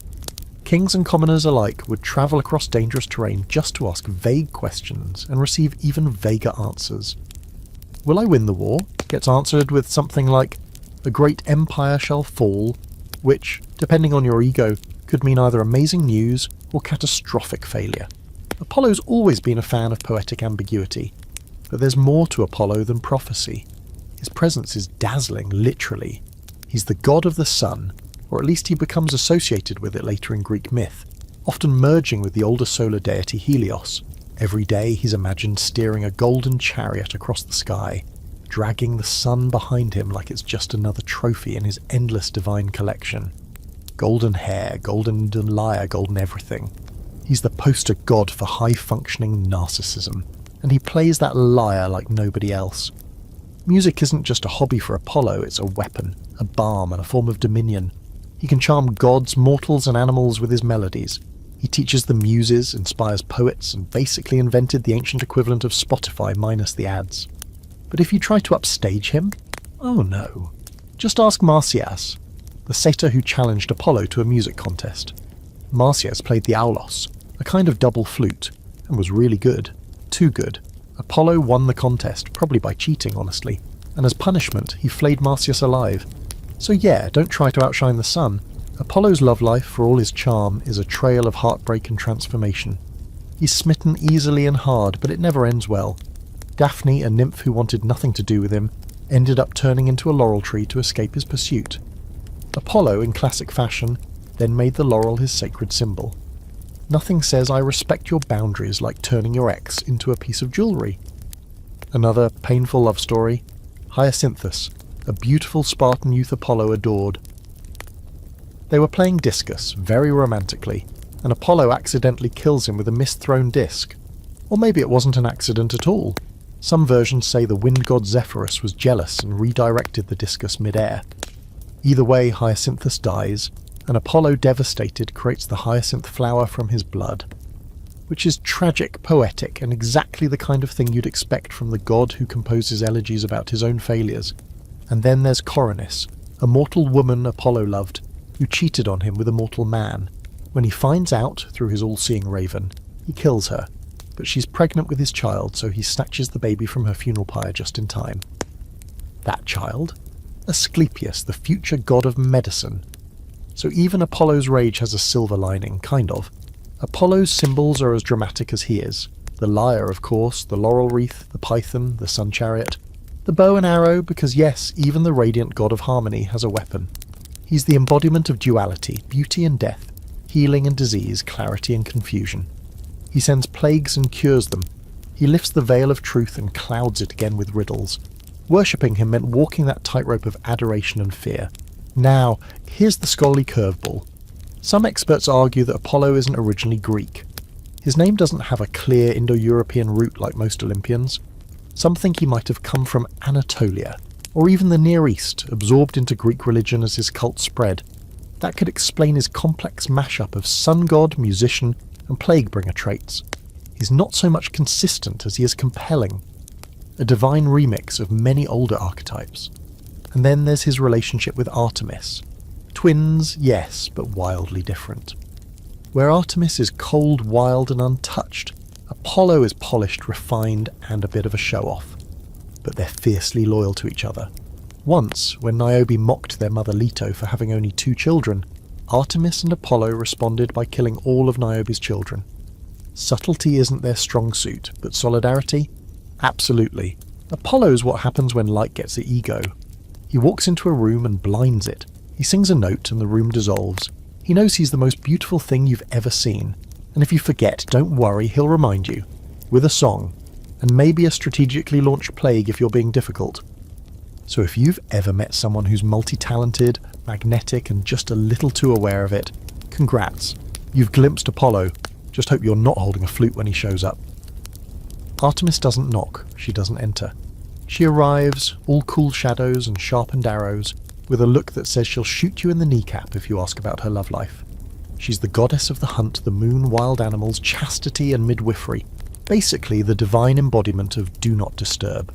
Kings and commoners alike would travel across dangerous terrain just to ask vague questions and receive even vaguer answers. Will I win the war? Gets answered with something like, a great empire shall fall, which, depending on your ego, could mean either amazing news or catastrophic failure. Apollo's always been a fan of poetic ambiguity, but there's more to Apollo than prophecy. His presence is dazzling, literally. He's the god of the sun, or at least he becomes associated with it later in Greek myth, often merging with the older solar deity Helios. Every day he's imagined steering a golden chariot across the sky, dragging the sun behind him like it's just another trophy in his endless divine collection. Golden hair, golden lyre, golden everything. He's the poster god for high-functioning narcissism, and he plays that lyre like nobody else. Music isn't just a hobby for Apollo, it's a weapon, a balm, and a form of dominion. He can charm gods, mortals, and animals with his melodies. He teaches the muses, inspires poets, and basically invented the ancient equivalent of Spotify minus the ads. But if you try to upstage him, oh no. Just ask Marsyas, the satyr who challenged Apollo to a music contest. Marsyas played the aulos, a kind of double flute, and was really good. Too good. Apollo won the contest, probably by cheating, honestly, and as punishment he flayed Marsyas alive. So yeah, don't try to outshine the sun. Apollo's love life, for all his charm, is a trail of heartbreak and transformation. He's smitten easily and hard, but it never ends well. Daphne, a nymph who wanted nothing to do with him, ended up turning into a laurel tree to escape his pursuit. Apollo, in classic fashion, then made the laurel his sacred symbol. Nothing says I respect your boundaries like turning your ex into a piece of jewellery. Another painful love story, Hyacinthus, a beautiful Spartan youth Apollo adored. They were playing discus, very romantically, and Apollo accidentally kills him with a misthrown disc. Or maybe it wasn't an accident at all. Some versions say the wind god Zephyrus was jealous and redirected the discus mid-air. Either way, Hyacinthus dies, and Apollo, devastated, creates the hyacinth flower from his blood. Which is tragic, poetic, and exactly the kind of thing you'd expect from the god who composes elegies about his own failures. And then there's Coronis, a mortal woman Apollo loved, who cheated on him with a mortal man. When he finds out, through his all-seeing raven, he kills her, but she's pregnant with his child, so he snatches the baby from her funeral pyre just in time. That child? Asclepius, the future god of medicine. So even Apollo's rage has a silver lining, kind of. Apollo's symbols are as dramatic as he is. The lyre, of course, the laurel wreath, the python, the sun chariot. The bow and arrow, because yes, even the radiant god of harmony has a weapon. He's the embodiment of duality, beauty and death, healing and disease, clarity and confusion. He sends plagues and cures them. He lifts the veil of truth and clouds it again with riddles. Worshipping him meant walking that tightrope of adoration and fear. Now, here's the scholarly curveball. Some experts argue that Apollo isn't originally Greek. His name doesn't have a clear Indo-European root like most Olympians. Some think he might have come from Anatolia, or even the Near East, absorbed into Greek religion as his cult spread. That could explain his complex mashup of sun god, musician, and plague-bringer traits. He's not so much consistent as he is compelling. A divine remix of many older archetypes. And then there's his relationship with Artemis, Twins, yes, but wildly different. Where Artemis is cold, wild and untouched, Apollo is polished, refined and a bit of a show-off. But they're fiercely loyal to each other. Once, when Niobe mocked their mother Leto for having only 2 children, Artemis and Apollo responded by killing all of Niobe's children. Subtlety isn't their strong suit, but solidarity? Absolutely. Apollo's what happens when light gets the ego. He walks into a room and blinds it. He sings a note and the room dissolves. He knows he's the most beautiful thing you've ever seen. And if you forget, don't worry, he'll remind you. With a song. And maybe a strategically launched plague if you're being difficult. So if you've ever met someone who's multi-talented, magnetic and just a little too aware of it, congrats. You've glimpsed Apollo. Just hope you're not holding a flute when he shows up. Artemis doesn't knock, she doesn't enter. She arrives, all cool shadows and sharpened arrows, with a look that says she'll shoot you in the kneecap if you ask about her love life. She's the goddess of the hunt, the moon, wild animals, chastity and midwifery. Basically the divine embodiment of do not disturb.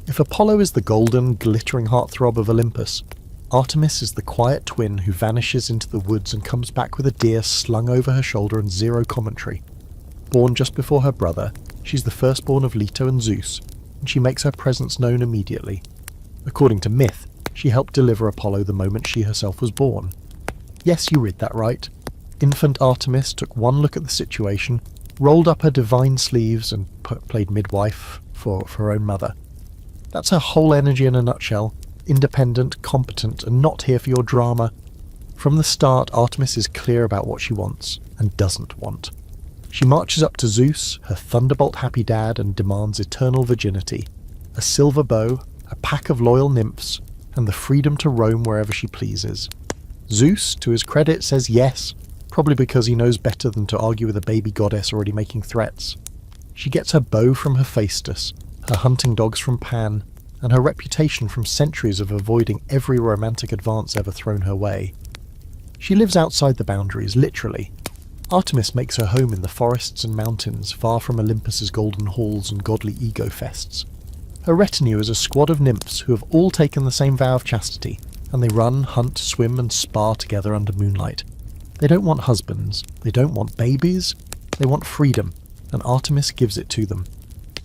If Apollo is the golden, glittering heartthrob of Olympus, Artemis is the quiet twin who vanishes into the woods and comes back with a deer slung over her shoulder and zero commentary. Born just before her brother, she's the firstborn of Leto and Zeus, and she makes her presence known immediately. According to myth, she helped deliver Apollo the moment she herself was born. Yes, you read that right. Infant Artemis took one look at the situation, rolled up her divine sleeves and played midwife for her own mother. That's her whole energy in a nutshell. Independent, competent, and not here for your drama. From the start, Artemis is clear about what she wants, and doesn't want. She marches up to Zeus, her thunderbolt-happy dad, and demands eternal virginity, a silver bow, a pack of loyal nymphs, and the freedom to roam wherever she pleases. Zeus, to his credit, says yes, probably because he knows better than to argue with a baby goddess already making threats. She gets her bow from Hephaestus, her hunting dogs from Pan, and her reputation from centuries of avoiding every romantic advance ever thrown her way. She lives outside the boundaries, literally. Artemis makes her home in the forests and mountains, far from Olympus's golden halls and godly ego fests. Her retinue is a squad of nymphs who have all taken the same vow of chastity, and they run, hunt, swim and spar together under moonlight. They don't want husbands, they don't want babies, they want freedom, and Artemis gives it to them.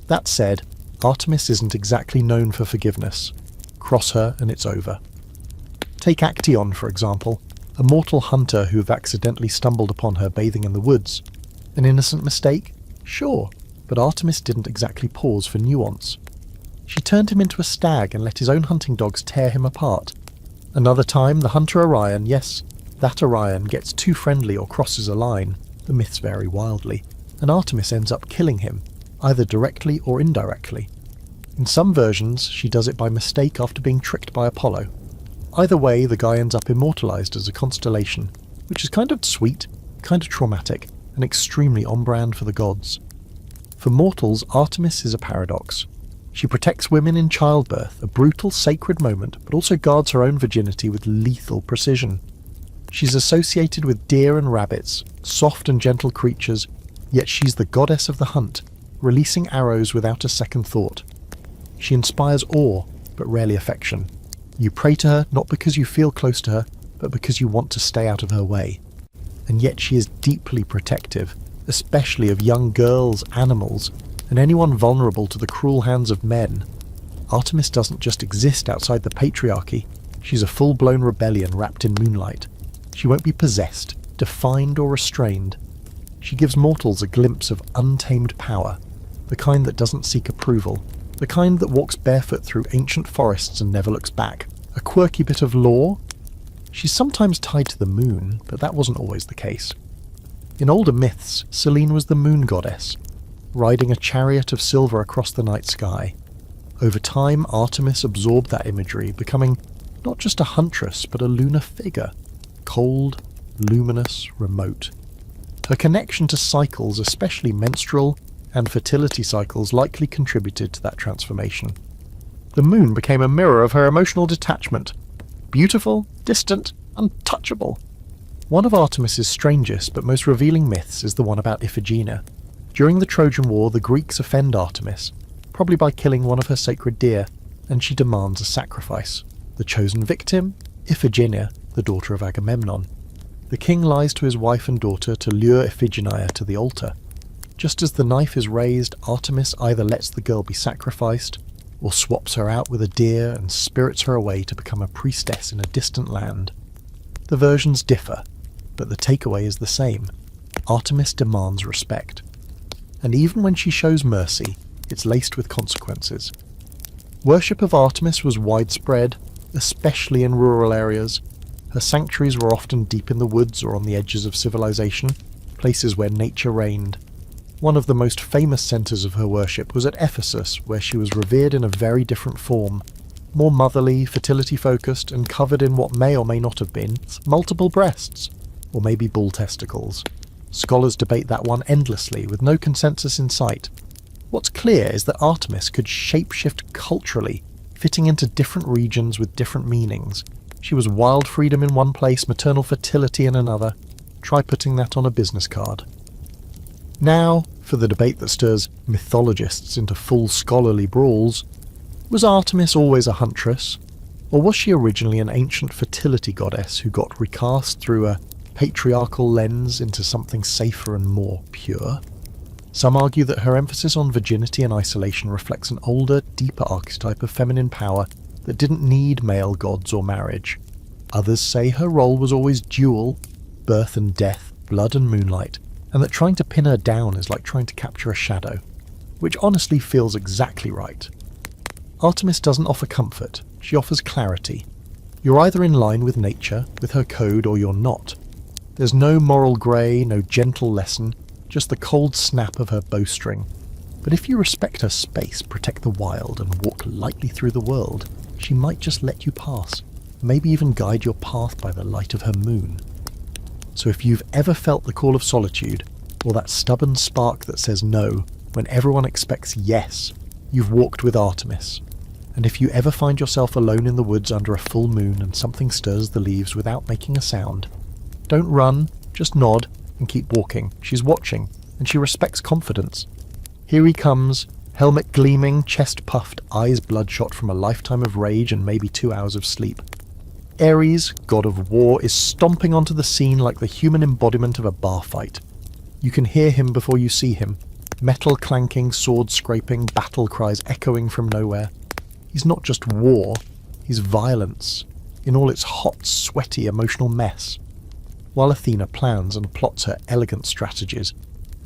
That said, Artemis isn't exactly known for forgiveness. Cross her and it's over. Take Actaeon, for example, a mortal hunter who have accidentally stumbled upon her bathing in the woods. An innocent mistake? Sure, but Artemis didn't exactly pause for nuance. She turned him into a stag and let his own hunting dogs tear him apart. Another time, the hunter Orion, yes, that Orion, gets too friendly or crosses a line, the myths vary wildly, and Artemis ends up killing him, either directly or indirectly. In some versions, she does it by mistake after being tricked by Apollo. Either way, the guy ends up immortalized as a constellation, which is kind of sweet, kind of traumatic, and extremely on-brand for the gods. For mortals, Artemis is a paradox. She protects women in childbirth, a brutal, sacred moment, but also guards her own virginity with lethal precision. She's associated with deer and rabbits, soft and gentle creatures, yet she's the goddess of the hunt, releasing arrows without a second thought. She inspires awe, but rarely affection. You pray to her not because you feel close to her, but because you want to stay out of her way. And yet she is deeply protective, especially of young girls, animals, and anyone vulnerable to the cruel hands of men. Artemis doesn't just exist outside the patriarchy, she's a full-blown rebellion wrapped in moonlight. She won't be possessed, defined or restrained. She gives mortals a glimpse of untamed power, the kind that doesn't seek approval, the kind that walks barefoot through ancient forests and never looks back. A quirky bit of lore? She's sometimes tied to the moon, but that wasn't always the case. In older myths, Selene was the moon goddess, riding a chariot of silver across the night sky. Over time, Artemis absorbed that imagery, becoming not just a huntress, but a lunar figure. Cold, luminous, remote. Her connection to cycles, especially menstrual and fertility cycles, likely contributed to that transformation. The moon became a mirror of her emotional detachment. Beautiful, distant, untouchable. One of Artemis's strangest but most revealing myths is the one about Iphigenia. During the Trojan War, the Greeks offend Artemis, probably by killing one of her sacred deer, and she demands a sacrifice. The chosen victim? Iphigenia, the daughter of Agamemnon. The king lies to his wife and daughter to lure Iphigenia to the altar. Just as the knife is raised, Artemis either lets the girl be sacrificed, or swaps her out with a deer and spirits her away to become a priestess in a distant land. The versions differ, but the takeaway is the same. Artemis demands respect. And even when she shows mercy, it's laced with consequences. Worship of Artemis was widespread, especially in rural areas. Her sanctuaries were often deep in the woods or on the edges of civilization, places where nature reigned. One of the most famous centres of her worship was at Ephesus, where she was revered in a very different form, more motherly, fertility-focused, and covered in what may or may not have been multiple breasts, or maybe bull testicles. Scholars debate that one endlessly, with no consensus in sight. What's clear is that Artemis could shapeshift culturally, fitting into different regions with different meanings. She was wild freedom in one place, maternal fertility in another. Try putting that on a business card. Now, for the debate that stirs mythologists into full scholarly brawls. Was Artemis always a huntress? Or was she originally an ancient fertility goddess who got recast through a patriarchal lens into something safer and more pure? Some argue that her emphasis on virginity and isolation reflects an older, deeper archetype of feminine power that didn't need male gods or marriage. Others say her role was always dual, birth and death, blood and moonlight, and that trying to pin her down is like trying to capture a shadow, which honestly feels exactly right. Artemis doesn't offer comfort, she offers clarity. You're either in line with nature, with her code, or you're not. There's no moral grey, no gentle lesson, just the cold snap of her bowstring. But if you respect her space, protect the wild, and walk lightly through the world, she might just let you pass, maybe even guide your path by the light of her moon. So if you've ever felt the call of solitude, or that stubborn spark that says no when everyone expects yes, you've walked with Artemis. And if you ever find yourself alone in the woods under a full moon and something stirs the leaves without making a sound, don't run, just nod and keep walking. She's watching, and she respects confidence. Here he comes, helmet gleaming, chest puffed, eyes bloodshot from a lifetime of rage and maybe 2 hours of sleep. Ares, god of war, is stomping onto the scene like the human embodiment of a bar fight. You can hear him before you see him. Metal clanking, sword scraping, battle cries echoing from nowhere. He's not just war, he's violence, in all its hot, sweaty, emotional mess. While Athena plans and plots her elegant strategies,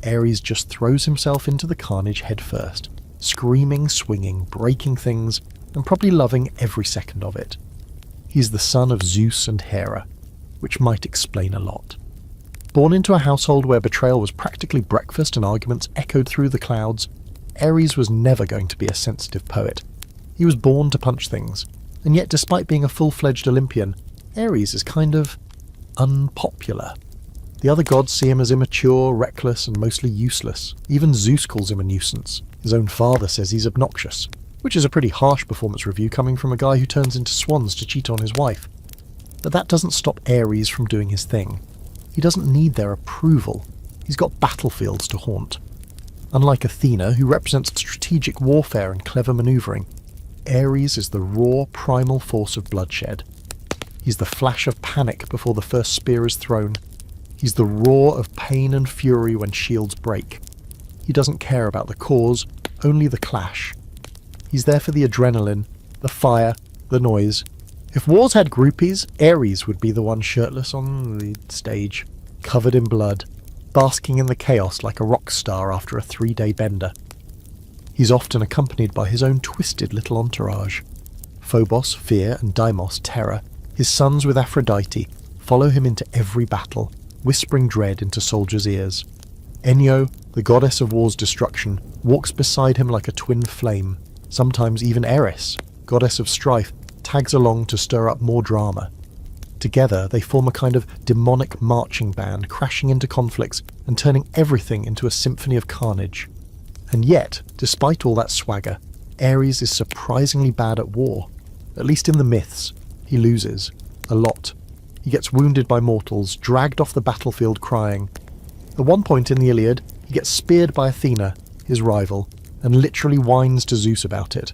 Ares just throws himself into the carnage headfirst, screaming, swinging, breaking things, and probably loving every second of it. He's the son of Zeus and Hera, which might explain a lot. Born into a household where betrayal was practically breakfast and arguments echoed through the clouds, Ares was never going to be a sensitive poet. He was born to punch things, and yet despite being a full-fledged Olympian, Ares is kind of unpopular. The other gods see him as immature, reckless, and mostly useless. Even Zeus calls him a nuisance. His own father says he's obnoxious, which is a pretty harsh performance review coming from a guy who turns into swans to cheat on his wife. But that doesn't stop Ares from doing his thing. He doesn't need their approval. He's got battlefields to haunt. Unlike Athena, who represents strategic warfare and clever maneuvering, Ares is the raw, primal force of bloodshed. He's the flash of panic before the first spear is thrown. He's the roar of pain and fury when shields break. He doesn't care about the cause, only the clash. He's there for the adrenaline, the fire, the noise. If wars had groupies, Ares would be the one shirtless on the stage, covered in blood, basking in the chaos like a rock star after a 3-day bender. He's often accompanied by his own twisted little entourage. Phobos, fear, and Deimos, terror, his sons with Aphrodite, follow him into every battle, whispering dread into soldiers' ears. Enyo, the goddess of war's destruction, walks beside him like a twin flame. Sometimes even Eris, goddess of strife, tags along to stir up more drama. Together they form a kind of demonic marching band, crashing into conflicts and turning everything into a symphony of carnage. And yet, despite all that swagger, Ares is surprisingly bad at war. At least in the myths, he loses. A lot. He gets wounded by mortals, dragged off the battlefield crying. At one point in the Iliad, he gets speared by Athena, his rival, and literally whines to Zeus about it.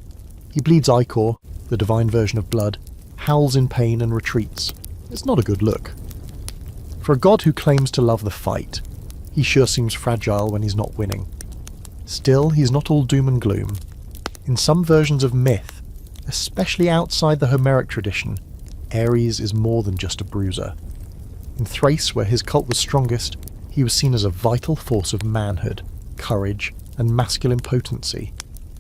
He bleeds ichor, the divine version of blood, howls in pain and retreats. It's not a good look. For a god who claims to love the fight, he sure seems fragile when he's not winning. Still, he's not all doom and gloom. In some versions of myth, especially outside the Homeric tradition, Ares is more than just a bruiser. In Thrace, where his cult was strongest, he was seen as a vital force of manhood, courage, and masculine potency.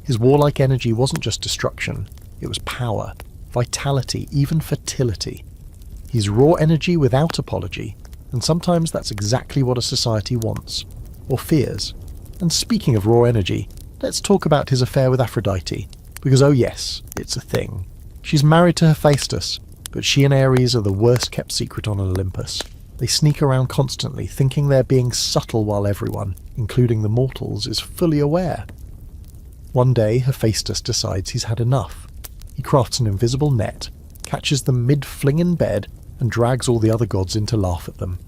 His warlike energy wasn't just destruction, it was power, vitality, even fertility. He's raw energy without apology, and sometimes that's exactly what a society wants, or fears. And speaking of raw energy, let's talk about his affair with Aphrodite, because oh yes, it's a thing. She's married to Hephaestus, but she and Ares are the worst kept secret on Olympus. They sneak around constantly, thinking they're being subtle while everyone, including the mortals, is fully aware. One day, Hephaestus decides he's had enough. He crafts an invisible net, catches them mid-fling in bed, and drags all the other gods in to laugh at them.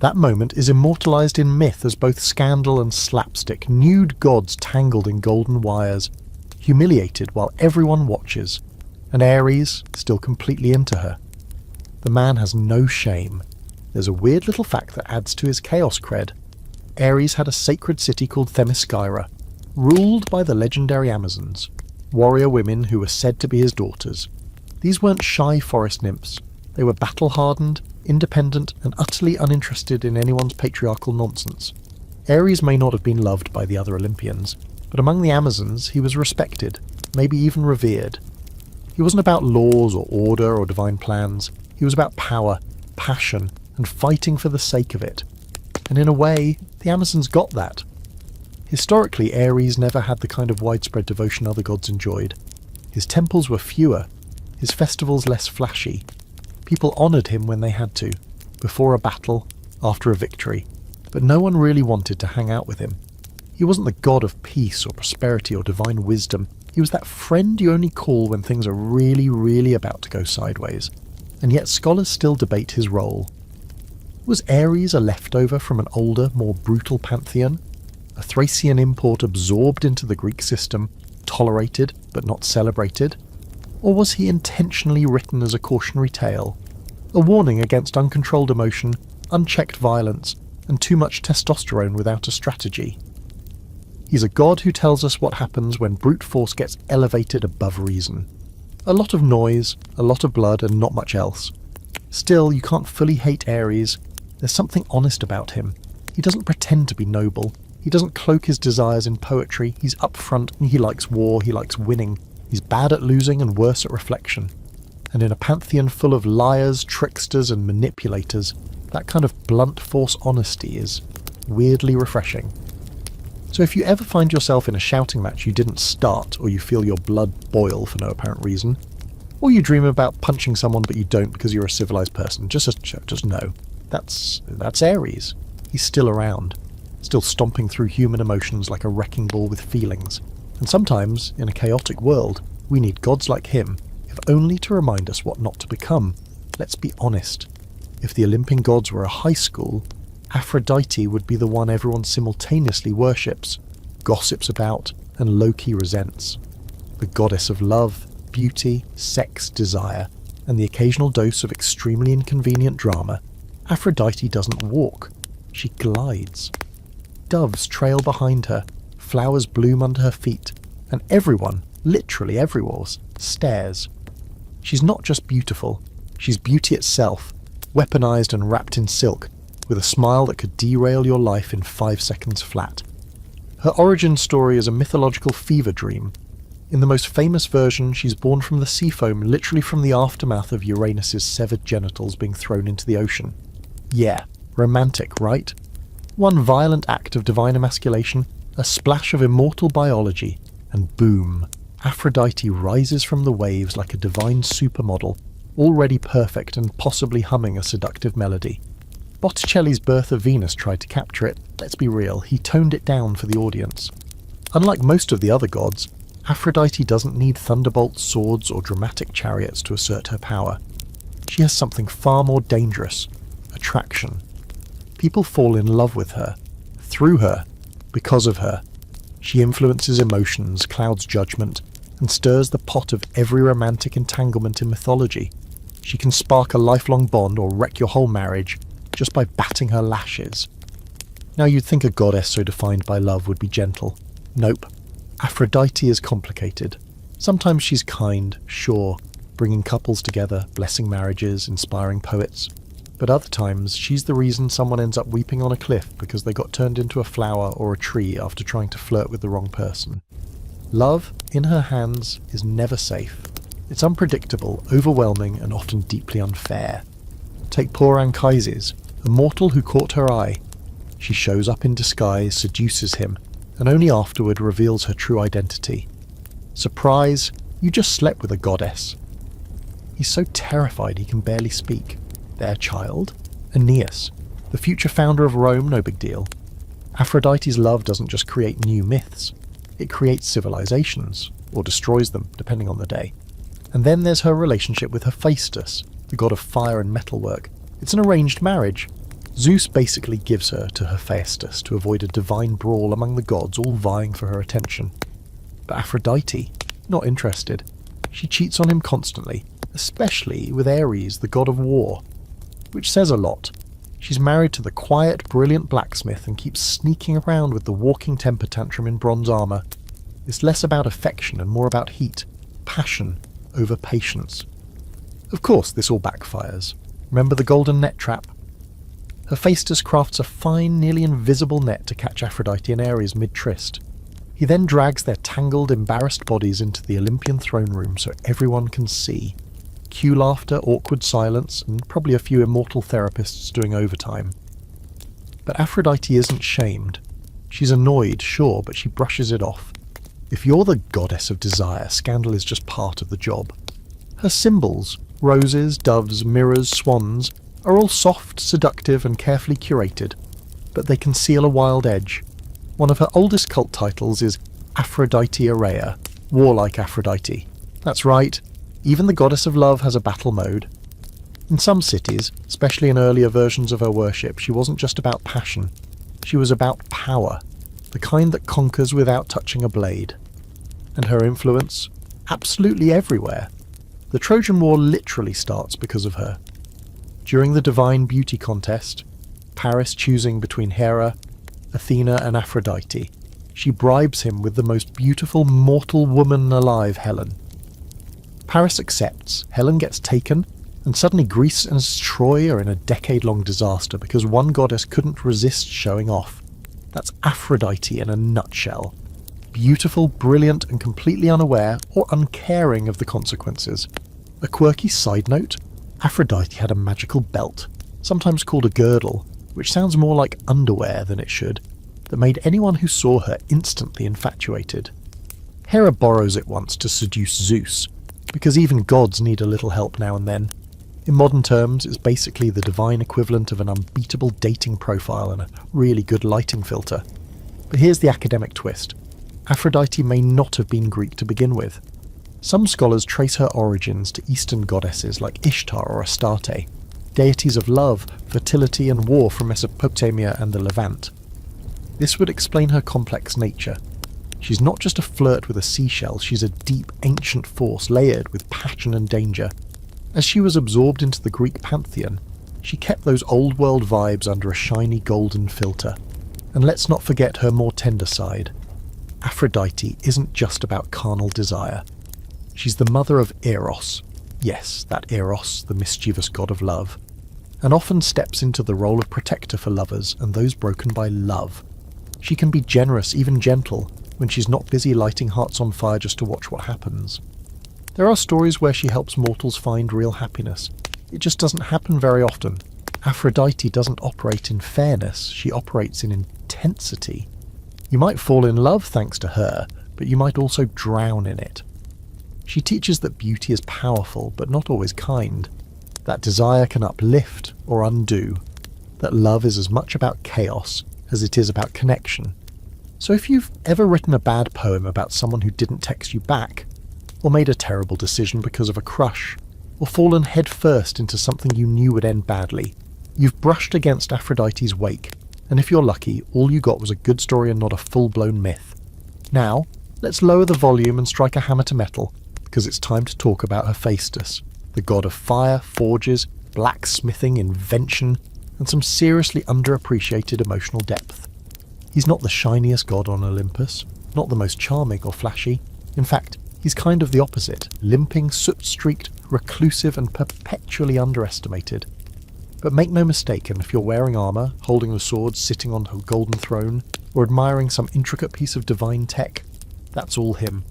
That moment is immortalised in myth as both scandal and slapstick, nude gods tangled in golden wires, humiliated while everyone watches, and Ares still completely into her. The man has no shame. There's a weird little fact that adds to his chaos cred. Ares had a sacred city called Themyscira, ruled by the legendary Amazons, warrior women who were said to be his daughters. These weren't shy forest nymphs. They were battle-hardened, independent, and utterly uninterested in anyone's patriarchal nonsense. Ares may not have been loved by the other Olympians, but among the Amazons he was respected, maybe even revered. He wasn't about laws or order or divine plans. He was about power, passion, and fighting for the sake of it. And in a way, the Amazons got that. Historically, Ares never had the kind of widespread devotion other gods enjoyed. His temples were fewer, his festivals less flashy. People honoured him when they had to, before a battle, after a victory, but no one really wanted to hang out with him. He wasn't the god of peace or prosperity or divine wisdom. He was that friend you only call when things are really, really about to go sideways. And yet scholars still debate his role. Was Ares a leftover from an older, more brutal pantheon? A Thracian import absorbed into the Greek system, tolerated but not celebrated? Or was he intentionally written as a cautionary tale? A warning against uncontrolled emotion, unchecked violence, and too much testosterone without a strategy? He's a god who tells us what happens when brute force gets elevated above reason. A lot of noise, a lot of blood, and not much else. Still, you can't fully hate Ares. There's something honest about him. He doesn't pretend to be noble. He doesn't cloak his desires in poetry. He's upfront, and he likes war, he likes winning. He's bad at losing and worse at reflection. And in a pantheon full of liars, tricksters, and manipulators, that kind of blunt force honesty is weirdly refreshing. So if you ever find yourself in a shouting match you didn't start, or you feel your blood boil for no apparent reason, or you dream about punching someone but you don't because you're a civilized person, just know, that's Ares. He's still around, still stomping through human emotions like a wrecking ball with feelings. And sometimes, in a chaotic world, we need gods like him, if only to remind us what not to become. Let's be honest. If the Olympian gods were a high school, Aphrodite would be the one everyone simultaneously worships, gossips about, and low-key resents. The goddess of love, beauty, sex, desire, and the occasional dose of extremely inconvenient drama, Aphrodite doesn't walk. She glides. Doves trail behind her, flowers bloom under her feet, and everyone, literally everyone, stares. She's not just beautiful, she's beauty itself, weaponized and wrapped in silk, with a smile that could derail your life in 5 seconds flat. Her origin story is a mythological fever dream. In the most famous version, she's born from the sea foam, literally from the aftermath of Uranus's severed genitals being thrown into the ocean. Yeah, romantic, right? One violent act of divine emasculation, a splash of immortal biology, and boom, Aphrodite rises from the waves like a divine supermodel, already perfect and possibly humming a seductive melody. Botticelli's Birth of Venus tried to capture it. Let's be real, he toned it down for the audience. Unlike most of the other gods, Aphrodite doesn't need thunderbolts, swords, or dramatic chariots to assert her power. She has something far more dangerous: attraction. People fall in love with her, through her, because of her. She influences emotions, clouds judgment, and stirs the pot of every romantic entanglement in mythology. She can spark a lifelong bond or wreck your whole marriage just by batting her lashes. Now you'd think a goddess so defined by love would be gentle. Nope. Aphrodite is complicated. Sometimes she's kind, sure, bringing couples together, blessing marriages, inspiring poets. But other times, she's the reason someone ends up weeping on a cliff because they got turned into a flower or a tree after trying to flirt with the wrong person. Love, in her hands, is never safe. It's unpredictable, overwhelming, and often deeply unfair. Take poor Anchises, a mortal who caught her eye. She shows up in disguise, seduces him, and only afterward reveals her true identity. Surprise, you just slept with a goddess. He's so terrified he can barely speak. Their child? Aeneas, the future founder of Rome, no big deal. Aphrodite's love doesn't just create new myths. It creates civilizations, or destroys them, depending on the day. And then there's her relationship with Hephaestus, the god of fire and metalwork. It's an arranged marriage. Zeus basically gives her to Hephaestus to avoid a divine brawl among the gods all vying for her attention. But Aphrodite, not interested. She cheats on him constantly, especially with Ares, the god of war. Which says a lot. She's married to the quiet, brilliant blacksmith and keeps sneaking around with the walking temper tantrum in bronze armour. It's less about affection and more about heat, passion, over patience. Of course, this all backfires. Remember the golden net trap? Hephaestus crafts a fine, nearly invisible net to catch Aphrodite and Ares mid-tryst. He then drags their tangled, embarrassed bodies into the Olympian throne room so everyone can see. Cue laughter, awkward silence, and probably a few immortal therapists doing overtime. But Aphrodite isn't shamed. She's annoyed, sure, but she brushes it off. If you're the goddess of desire, scandal is just part of the job. Her symbols, roses, doves, mirrors, swans, are all soft, seductive, and carefully curated, but they conceal a wild edge. One of her oldest cult titles is Aphrodite Aurea, warlike Aphrodite. That's right, even the goddess of love has a battle mode. In some cities, especially in earlier versions of her worship, she wasn't just about passion. She was about power, the kind that conquers without touching a blade. And her influence? Absolutely everywhere. The Trojan War literally starts because of her. During the Divine Beauty Contest, Paris choosing between Hera, Athena and Aphrodite, she bribes him with the most beautiful mortal woman alive, Helen. Paris accepts, Helen gets taken, and suddenly Greece and Troy are in a decade-long disaster because one goddess couldn't resist showing off. That's Aphrodite in a nutshell. Beautiful, brilliant, and completely unaware or uncaring of the consequences. A quirky side note, Aphrodite had a magical belt, sometimes called a girdle, which sounds more like underwear than it should, that made anyone who saw her instantly infatuated. Hera borrows it once to seduce Zeus, because even gods need a little help now and then. In modern terms, it's basically the divine equivalent of an unbeatable dating profile and a really good lighting filter. But here's the academic twist. Aphrodite may not have been Greek to begin with. Some scholars trace her origins to Eastern goddesses like Ishtar or Astarte, deities of love, fertility and war from Mesopotamia and the Levant. This would explain her complex nature. She's not just a flirt with a seashell, she's a deep, ancient force layered with passion and danger. As she was absorbed into the Greek pantheon, she kept those old world vibes under a shiny golden filter. And let's not forget her more tender side. Aphrodite isn't just about carnal desire. She's the mother of Eros. Yes, that Eros, the mischievous god of love. And often steps into the role of protector for lovers and those broken by love. She can be generous, even gentle, when she's not busy lighting hearts on fire just to watch what happens. There are stories where she helps mortals find real happiness. It just doesn't happen very often. Aphrodite doesn't operate in fairness, she operates in intensity. You might fall in love thanks to her, but you might also drown in it. She teaches that beauty is powerful, but not always kind. That desire can uplift or undo. That love is as much about chaos as it is about connection. So if you've ever written a bad poem about someone who didn't text you back, or made a terrible decision because of a crush, or fallen headfirst into something you knew would end badly, you've brushed against Aphrodite's wake, and if you're lucky, all you got was a good story and not a full-blown myth. Now, let's lower the volume and strike a hammer to metal, because it's time to talk about Hephaestus, the god of fire, forges, blacksmithing, invention, and some seriously underappreciated emotional depth. He's not the shiniest god on Olympus, not the most charming or flashy. In fact, he's kind of the opposite, limping, soot-streaked, reclusive, and perpetually underestimated. But make no mistake, and if you're wearing armour, holding the sword, sitting on a golden throne, or admiring some intricate piece of divine tech, that's all him.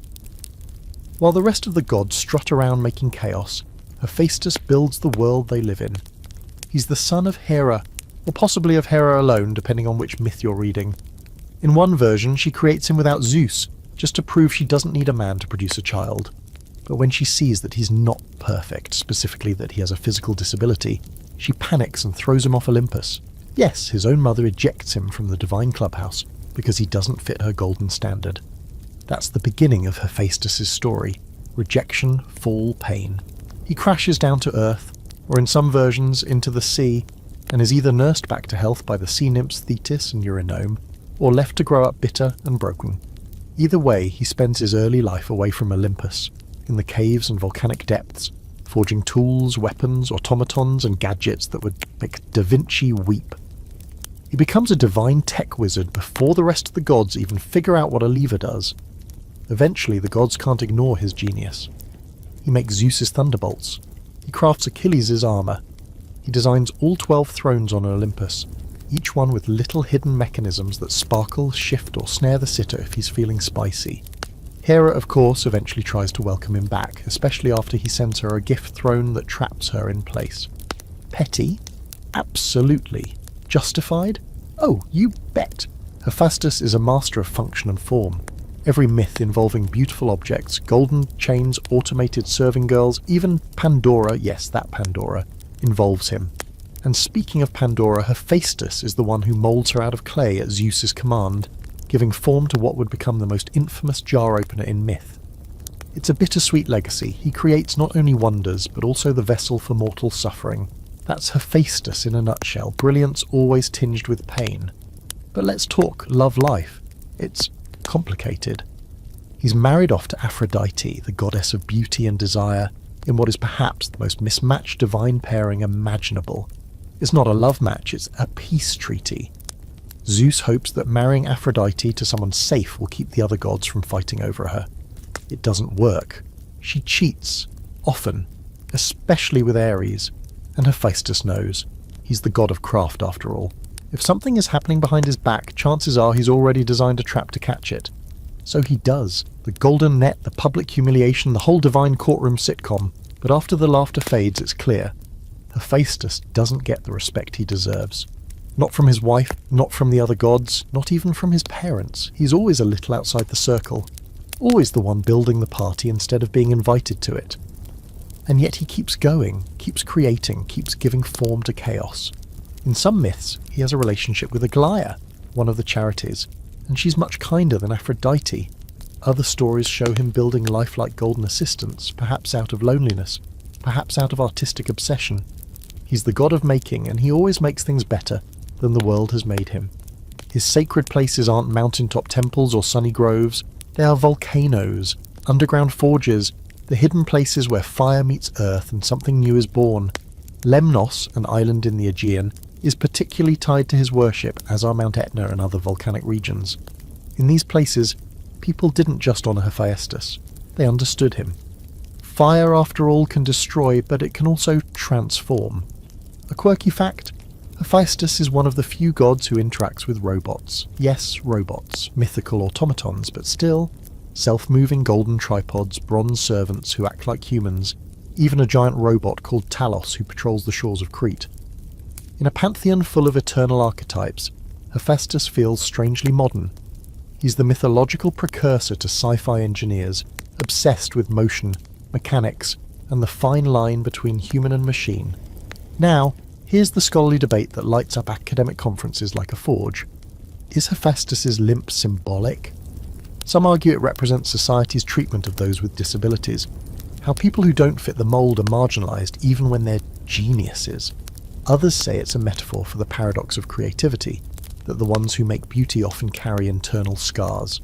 While the rest of the gods strut around making chaos, Hephaestus builds the world they live in. He's the son of Hera, or possibly of Hera alone, depending on which myth you're reading. In one version, she creates him without Zeus, just to prove she doesn't need a man to produce a child. But when she sees that he's not perfect, specifically that he has a physical disability, she panics and throws him off Olympus. Yes, his own mother ejects him from the divine clubhouse because he doesn't fit her golden standard. That's the beginning of Hephaestus' story. Rejection, fall, pain. He crashes down to earth, or in some versions into the sea, and is either nursed back to health by the sea nymphs Thetis and Eurynome, or left to grow up bitter and broken. Either way, he spends his early life away from Olympus, in the caves and volcanic depths, forging tools, weapons, automatons, and gadgets that would make Da Vinci weep. He becomes a divine tech wizard before the rest of the gods even figure out what a lever does. Eventually, the gods can't ignore his genius. He makes Zeus's thunderbolts. He crafts Achilles' armour. He designs all 12 thrones on Olympus, each one with little hidden mechanisms that sparkle, shift, or snare the sitter if he's feeling spicy. Hera, of course, eventually tries to welcome him back, especially after he sends her a gift throne that traps her in place. Petty? Absolutely. Justified? Oh, you bet. Hephaestus is a master of function and form. Every myth involving beautiful objects, golden chains, automated serving girls, even Pandora, yes, that Pandora, involves him. And speaking of Pandora, Hephaestus is the one who moulds her out of clay at Zeus's command, giving form to what would become the most infamous jar opener in myth. It's a bittersweet legacy. He creates not only wonders, but also the vessel for mortal suffering. That's Hephaestus in a nutshell, brilliance always tinged with pain. But let's talk love life. It's complicated. He's married off to Aphrodite, the goddess of beauty and desire, in what is perhaps the most mismatched divine pairing imaginable. It's not a love match, it's a peace treaty. Zeus hopes that marrying Aphrodite to someone safe will keep the other gods from fighting over her. It doesn't work. She cheats, often, especially with Ares, and Hephaestus knows. He's the god of craft after all. If something is happening behind his back, chances are he's already designed a trap to catch it. So he does. The golden net, the public humiliation, the whole divine courtroom sitcom. But after the laughter fades, it's clear. Hephaestus doesn't get the respect he deserves. Not from his wife, not from the other gods, not even from his parents. He's always a little outside the circle. Always the one building the party instead of being invited to it. And yet he keeps going, keeps creating, keeps giving form to chaos. In some myths, he has a relationship with Aglaia, one of the charities, and she's much kinder than Aphrodite. Other stories show him building lifelike golden assistants, perhaps out of loneliness, perhaps out of artistic obsession. He's the god of making, and he always makes things better than the world has made him. His sacred places aren't mountaintop temples or sunny groves, they are volcanoes, underground forges, the hidden places where fire meets earth and something new is born. Lemnos, an island in the Aegean, is particularly tied to his worship, as are Mount Etna and other volcanic regions. In these places, people didn't just honour Hephaestus, they understood him. Fire, after all, can destroy, but it can also transform. A quirky fact: Hephaestus is one of the few gods who interacts with robots. Yes, robots, mythical automatons, but still, self-moving golden tripods, bronze servants who act like humans, even a giant robot called Talos who patrols the shores of Crete. In a pantheon full of eternal archetypes, Hephaestus feels strangely modern. He's the mythological precursor to sci-fi engineers, obsessed with motion, mechanics, and the fine line between human and machine. Now, here's the scholarly debate that lights up academic conferences like a forge. Is Hephaestus' limp symbolic? Some argue it represents society's treatment of those with disabilities, how people who don't fit the mould are marginalised even when they're geniuses. Others say it's a metaphor for the paradox of creativity, that the ones who make beauty often carry internal scars.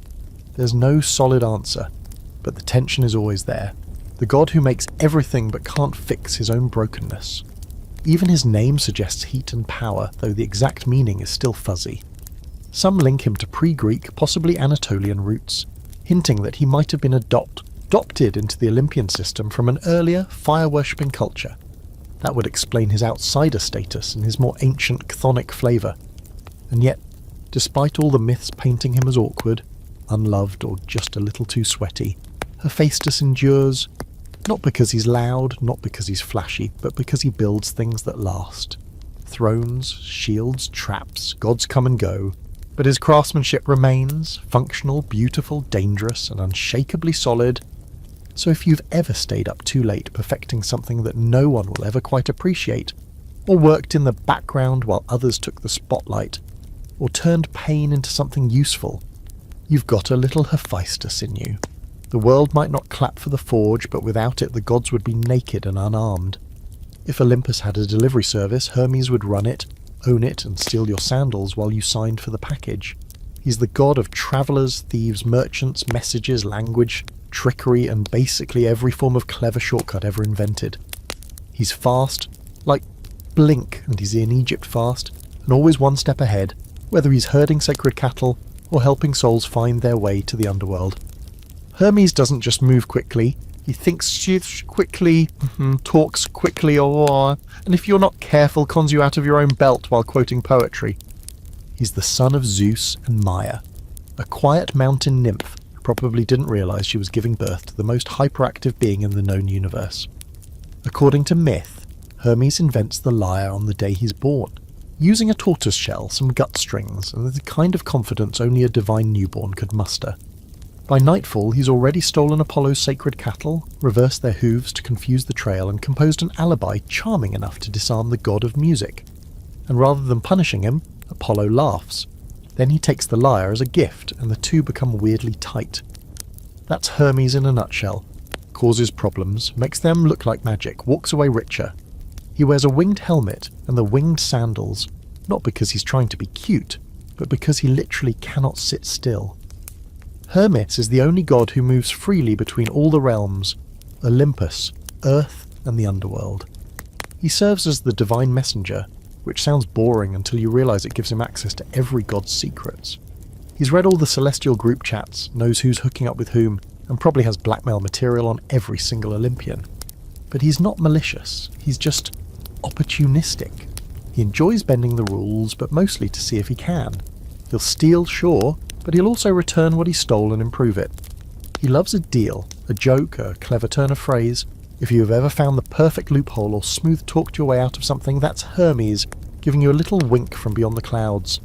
There's no solid answer, but the tension is always there. the god who makes everything but can't fix his own brokenness. Even his name suggests heat and power, though the exact meaning is still fuzzy. Some link him to pre-Greek, possibly Anatolian roots, hinting that he might have been adopted into the Olympian system from an earlier, fire-worshipping culture. That would explain his outsider status and his more ancient chthonic flavour. And yet, despite all the myths painting him as awkward, unloved, or just a little too sweaty, Hephaestus endures, not because he's loud, not because he's flashy, but because he builds things that last. Thrones, shields, traps, gods come and go, but his craftsmanship remains functional, beautiful, dangerous, and unshakably solid. So if you've ever stayed up too late perfecting something that no one will ever quite appreciate, or worked in the background while others took the spotlight, or turned pain into something useful, you've got a little Hephaestus in you. The world might not clap for the forge, but without it the gods would be naked and unarmed. If Olympus had a delivery service, Hermes would run it, own it, and steal your sandals while you signed for the package. He's the god of travellers, thieves, merchants, messages, language, trickery, and basically every form of clever shortcut ever invented. He's fast, like blink and he's in Egypt fast, and always one step ahead, whether he's herding sacred cattle or helping souls find their way to the underworld. Hermes doesn't just move quickly, he thinks quickly, talks quickly, and if you're not careful, cons you out of your own belt while quoting poetry. He's the son of Zeus and Maia, a quiet mountain nymph who probably didn't realise she was giving birth to the most hyperactive being in the known universe. According to myth, Hermes invents the lyre on the day he's born, using a tortoise shell, some gut strings, and the kind of confidence only a divine newborn could muster. By nightfall, he's already stolen Apollo's sacred cattle, reversed their hooves to confuse the trail, and composed an alibi charming enough to disarm the god of music. And rather than punishing him, Apollo laughs. Then he takes the lyre as a gift, and the two become weirdly tight. That's Hermes in a nutshell. Causes problems, makes them look like magic, walks away richer. He wears a winged helmet and the winged sandals, not because he's trying to be cute, but because he literally cannot sit still. Hermes is the only god who moves freely between all the realms, Olympus, Earth, and the underworld. He serves as the divine messenger, which sounds boring until you realise it gives him access to every god's secrets. He's read all the celestial group chats, knows who's hooking up with whom, and probably has blackmail material on every single Olympian. But he's not malicious, he's just opportunistic. He enjoys bending the rules, but mostly to see if he can. He'll steal, sure, but he'll also return what he stole and improve it. He loves a deal, a joke, a clever turn of phrase. If you have ever found the perfect loophole or smooth-talked your way out of something, that's Hermes, giving you a little wink from beyond the clouds.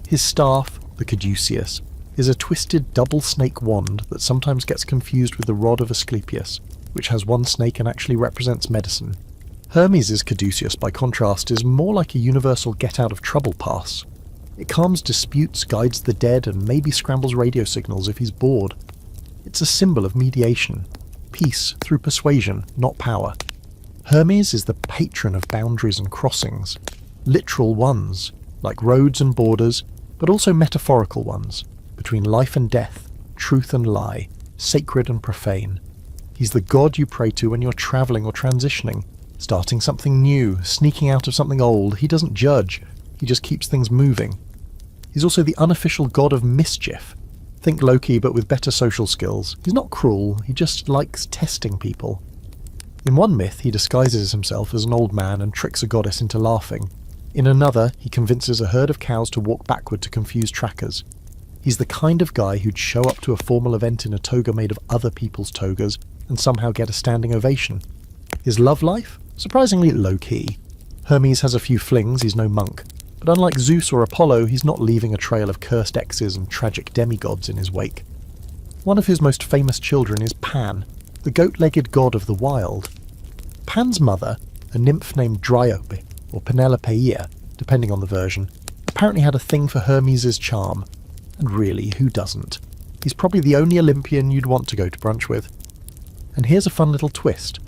His staff, the caduceus, is a twisted double snake wand that sometimes gets confused with the rod of Asclepius, which has one snake and actually represents medicine. Hermes' caduceus, by contrast, is more like a universal get-out-of-trouble pass. It calms disputes, guides the dead, and maybe scrambles radio signals if he's bored. It's a symbol of mediation. Peace through persuasion, not power. Hermes is the patron of boundaries and crossings. Literal ones, like roads and borders, but also metaphorical ones, between life and death, truth and lie, sacred and profane. He's the god you pray to when you're travelling or transitioning, starting something new, sneaking out of something old. He doesn't judge. He just keeps things moving. He's also the unofficial god of mischief. Think Loki, but with better social skills. He's not cruel, he just likes testing people. In one myth, he disguises himself as an old man and tricks a goddess into laughing. In another, he convinces a herd of cows to walk backward to confuse trackers. He's the kind of guy who'd show up to a formal event in a toga made of other people's togas and somehow get a standing ovation. His love life? Surprisingly low-key. Hermes has a few flings, he's no monk. But unlike Zeus or Apollo, he's not leaving a trail of cursed exes and tragic demigods in his wake. One of his most famous children is Pan, the goat-legged god of the wild. Pan's mother, a nymph named Dryope, or Penelopeia, depending on the version, apparently had a thing for Hermes' charm. And really, who doesn't? He's probably the only Olympian you'd want to go to brunch with. And here's a fun little twist.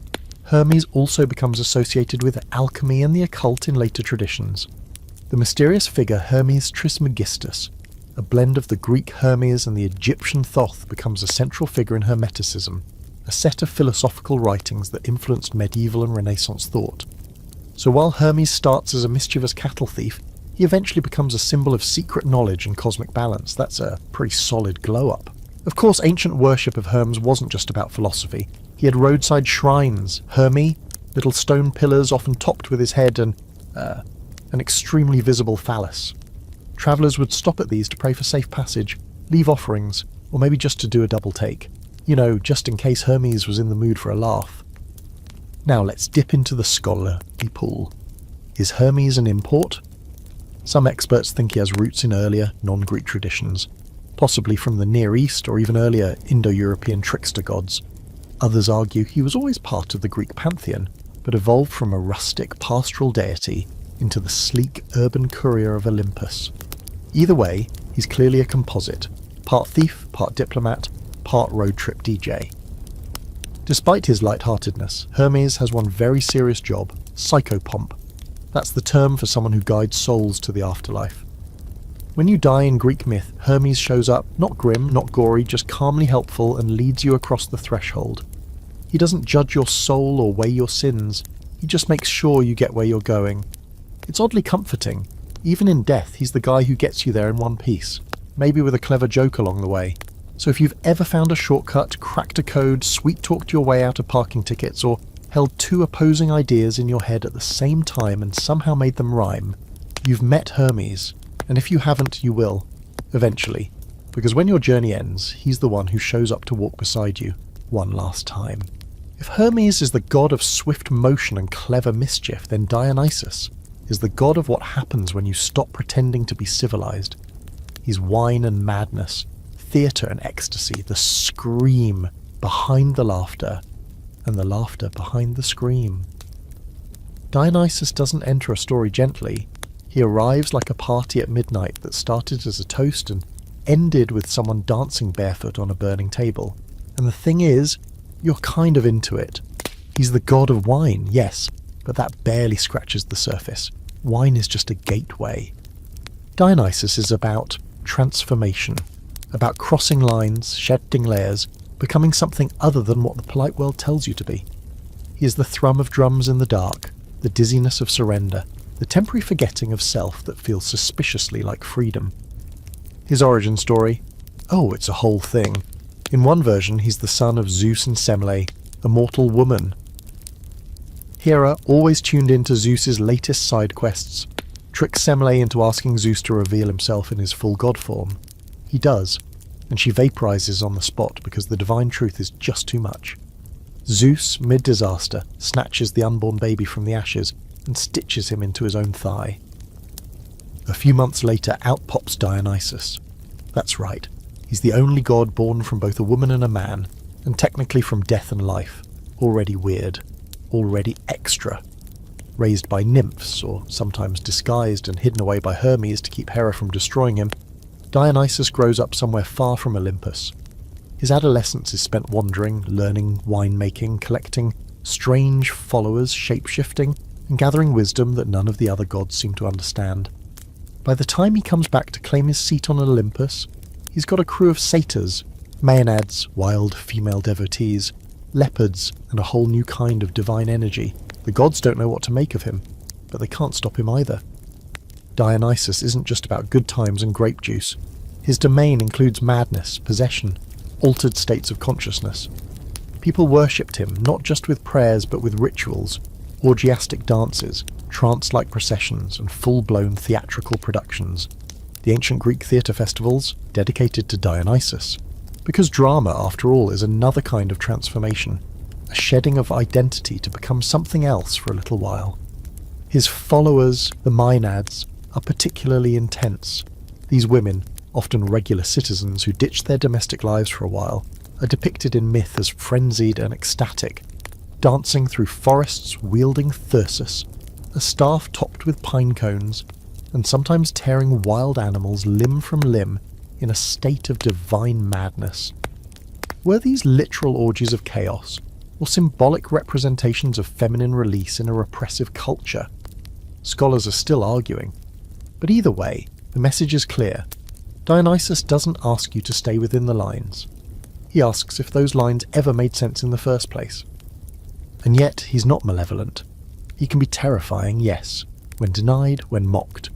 Hermes also becomes associated with alchemy and the occult in later traditions. The mysterious figure Hermes Trismegistus, a blend of the Greek Hermes and the Egyptian Thoth, becomes a central figure in Hermeticism. a set of philosophical writings that influenced medieval and Renaissance thought. So while Hermes starts as a mischievous cattle thief, he eventually becomes a symbol of secret knowledge and cosmic balance. That's a pretty solid glow-up. Of course, ancient worship of Hermes wasn't just about philosophy. He had roadside shrines, Hermes, little stone pillars often topped with his head, and an extremely visible phallus. Travellers would stop at these to pray for safe passage, leave offerings, or maybe just to do a double take. You know, just in case Hermes was in the mood for a laugh. Now let's dip into the scholarly pool. Is Hermes an import? Some experts think he has roots in earlier, non-Greek traditions, possibly from the Near East or even earlier Indo-European trickster gods. Others argue he was always part of the Greek pantheon, but evolved from a rustic pastoral deity into the sleek urban courier of Olympus. Either way, he's clearly a composite, part thief, part diplomat, part road trip DJ. Despite his lightheartedness, Hermes has one very serious job: psychopomp. That's the term for someone who guides souls to the afterlife. When you die in Greek myth, Hermes shows up, not grim, not gory, just calmly helpful, and leads you across the threshold. He doesn't judge your soul or weigh your sins, he just makes sure you get where you're going. It's oddly comforting. Even in death, he's the guy who gets you there in one piece, maybe with a clever joke along the way. So if you've ever found a shortcut, cracked a code, sweet-talked your way out of parking tickets, or held two opposing ideas in your head at the same time and somehow made them rhyme, you've met Hermes. And if you haven't, you will. Eventually. Because when your journey ends, he's the one who shows up to walk beside you one last time. If Hermes is the god of swift motion and clever mischief, then Dionysus is the god of what happens when you stop pretending to be civilized. He's wine and madness, theatre and ecstasy, the scream behind the laughter, and the laughter behind the scream. Dionysus doesn't enter a story gently. He arrives like a party at midnight that started as a toast and ended with someone dancing barefoot on a burning table. And the thing is, you're kind of into it. He's the god of wine, yes, but that barely scratches the surface. Wine is just a gateway. Dionysus is about transformation, about crossing lines, shedding layers, becoming something other than what the polite world tells you to be. He is the thrum of drums in the dark, the dizziness of surrender, the temporary forgetting of self that feels suspiciously like freedom. His origin story? Oh, it's a whole thing. In one version, he's the son of Zeus and Semele, a mortal woman. Hera, always tuned in to Zeus's latest side quests, tricks Semele into asking Zeus to reveal himself in his full god form. He does, and she vaporizes on the spot because the divine truth is just too much. Zeus, mid-disaster, snatches the unborn baby from the ashes and stitches him into his own thigh. A few months later, out pops Dionysus. That's right, he's the only god born from both a woman and a man, and technically from death and life. Already weird, already extra. Raised by nymphs, or sometimes disguised and hidden away by Hermes to keep Hera from destroying him, Dionysus grows up somewhere far from Olympus. His adolescence is spent wandering, learning, winemaking, collecting strange followers, shape-shifting, and gathering wisdom that none of the other gods seem to understand. By the time he comes back to claim his seat on Olympus, he's got a crew of satyrs, maenads, wild female devotees, leopards, and a whole new kind of divine energy. The gods don't know what to make of him, but they can't stop him either. Dionysus isn't just about good times and grape juice. His domain includes madness, possession, altered states of consciousness. People worshipped him not just with prayers but with rituals, orgiastic dances, trance-like processions, and full-blown theatrical productions. The ancient Greek theatre festivals dedicated to Dionysus. Because drama, after all, is another kind of transformation, a shedding of identity to become something else for a little while. His followers, the maenads, are particularly intense. These women, often regular citizens who ditch their domestic lives for a while, are depicted in myth as frenzied and ecstatic, dancing through forests wielding thyrsus, a staff topped with pine cones, and sometimes tearing wild animals limb from limb in a state of divine madness. Were these literal orgies of chaos, or symbolic representations of feminine release in a repressive culture? Scholars are still arguing. But either way, the message is clear. Dionysus doesn't ask you to stay within the lines. He asks if those lines ever made sense in the first place. And yet, he's not malevolent. He can be terrifying, yes, when denied, when mocked.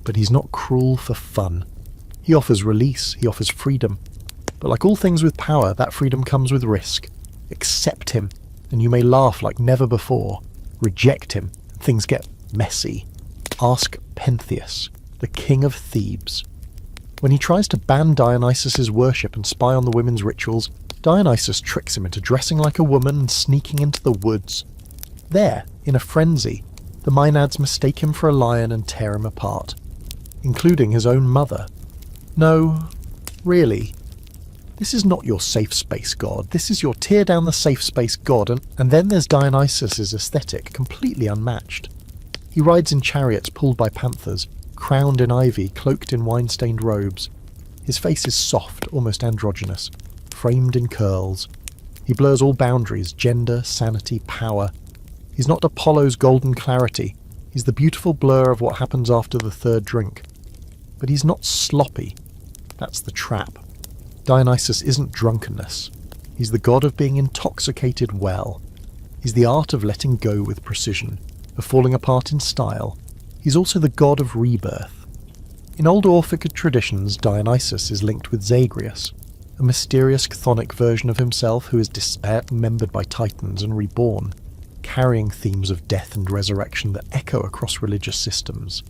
But he's not cruel for fun. He offers release, he offers freedom. But like all things with power, that freedom comes with risk. Accept him, and you may laugh like never before. Reject him, and things get messy. Ask Pentheus, the king of Thebes. When he tries to ban Dionysus's worship and spy on the women's rituals, Dionysus tricks him into dressing like a woman and sneaking into the woods. There, in a frenzy, the Maenads mistake him for a lion and tear him apart, including his own mother. No, really. This is not your safe space god. This is your tear down the safe space god, and then there's Dionysus's aesthetic, completely unmatched. He rides in chariots pulled by panthers, crowned in ivy, cloaked in wine-stained robes. His face is soft, almost androgynous, framed in curls. He blurs all boundaries, gender, sanity, power. He's not Apollo's golden clarity. He's the beautiful blur of what happens after the third drink. But he's not sloppy. That's the trap. Dionysus isn't drunkenness. He's the god of being intoxicated well. He's the art of letting go with precision, of falling apart in style. He's also the god of rebirth. In old Orphic traditions, Dionysus is linked with Zagreus, a mysterious chthonic version of himself who is dismembered by titans and reborn, carrying themes of death and resurrection that echo across religious systems.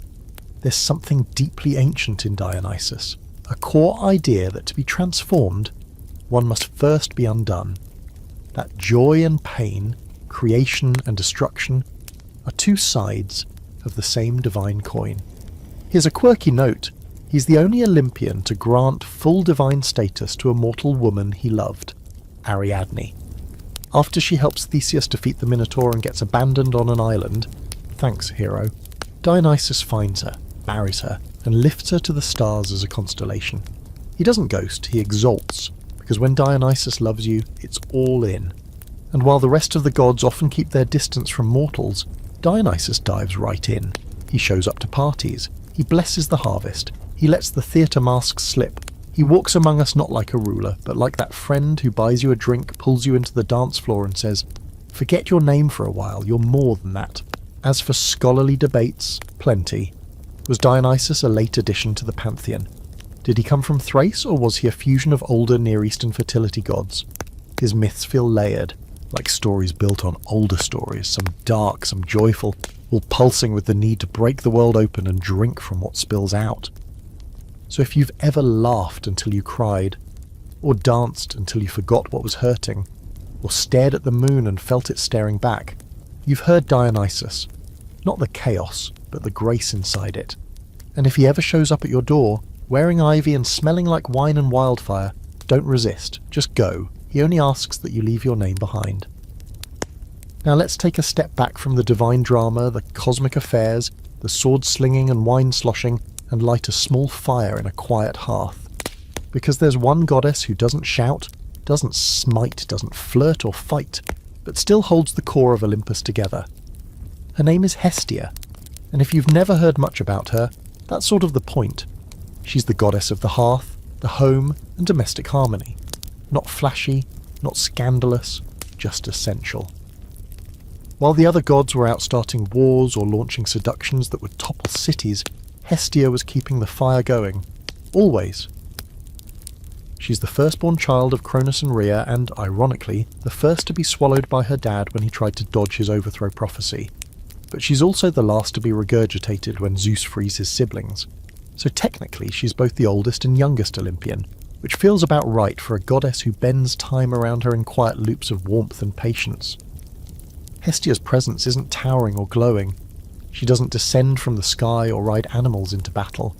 There's something deeply ancient in Dionysus, a core idea that to be transformed, one must first be undone. That joy and pain, creation and destruction, are two sides of the same divine coin. Here's a quirky note. He's the only Olympian to grant full divine status to a mortal woman he loved, Ariadne. After she helps Theseus defeat the Minotaur and gets abandoned on an island, thanks, hero, Dionysus finds her, marries her, and lifts her to the stars as a constellation. He doesn't ghost, he exalts, because when Dionysus loves you, it's all in. And while the rest of the gods often keep their distance from mortals, Dionysus dives right in. He shows up to parties, he blesses the harvest, he lets the theatre masks slip. He walks among us not like a ruler, but like that friend who buys you a drink, pulls you into the dance floor and says, "Forget your name for a while, you're more than that." As for scholarly debates, plenty. Was Dionysus a late addition to the pantheon? Did he come from Thrace, or was he a fusion of older Near Eastern fertility gods? His myths feel layered, like stories built on older stories, some dark, some joyful, all pulsing with the need to break the world open and drink from what spills out. So if you've ever laughed until you cried, or danced until you forgot what was hurting, or stared at the moon and felt it staring back, you've heard Dionysus. Not the chaos, but the grace inside it. And if he ever shows up at your door, wearing ivy and smelling like wine and wildfire, don't resist, just go. He only asks that you leave your name behind. Now let's take a step back from the divine drama, the cosmic affairs, the sword-slinging and wine-sloshing, and light a small fire in a quiet hearth. Because there's one goddess who doesn't shout, doesn't smite, doesn't flirt or fight, but still holds the core of Olympus together. Her name is Hestia, and if you've never heard much about her, that's sort of the point. She's the goddess of the hearth, the home, and domestic harmony. Not flashy, not scandalous, just essential. While the other gods were out starting wars or launching seductions that would topple cities, Hestia was keeping the fire going. Always. She's the firstborn child of Cronus and Rhea and, ironically, the first to be swallowed by her dad when he tried to dodge his overthrow prophecy. But she's also the last to be regurgitated when Zeus frees his siblings. So technically she's both the oldest and youngest Olympian, which feels about right for a goddess who bends time around her in quiet loops of warmth and patience. Hestia's presence isn't towering or glowing. She doesn't descend from the sky or ride animals into battle.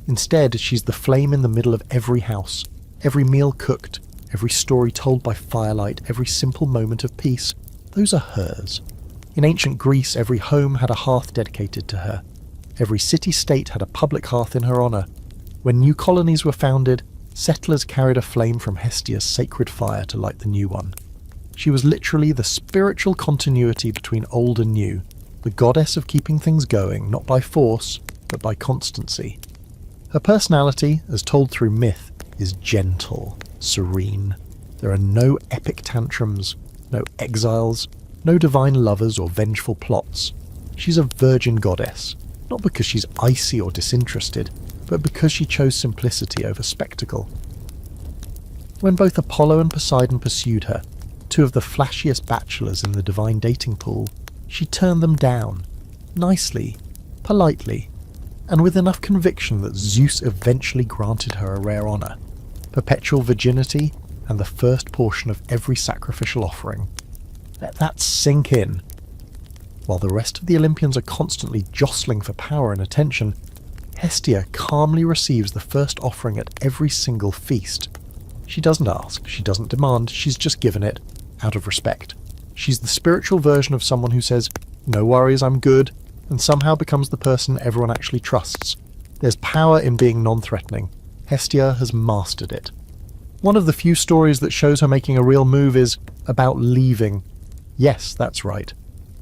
Instead, she's the flame in the middle of every house, every meal cooked, every story told by firelight, every simple moment of peace. Those are hers. In ancient Greece, every home had a hearth dedicated to her. Every city-state had a public hearth in her honour. When new colonies were founded, settlers carried a flame from Hestia's sacred fire to light the new one. She was literally the spiritual continuity between old and new, the goddess of keeping things going, not by force, but by constancy. Her personality, as told through myth, is gentle, serene. There are no epic tantrums, no exiles, no divine lovers or vengeful plots. She's a virgin goddess, not because she's icy or disinterested, but because she chose simplicity over spectacle. When both Apollo and Poseidon pursued her, two of the flashiest bachelors in the divine dating pool, she turned them down, nicely, politely, and with enough conviction that Zeus eventually granted her a rare honour, perpetual virginity and the first portion of every sacrificial offering. Let that sink in. While the rest of the Olympians are constantly jostling for power and attention, Hestia calmly receives the first offering at every single feast. She doesn't ask, she doesn't demand, she's just given it, out of respect. She's the spiritual version of someone who says, "No worries, I'm good," and somehow becomes the person everyone actually trusts. There's power in being non-threatening. Hestia has mastered it. One of the few stories that shows her making a real move is about leaving. Yes, that's right.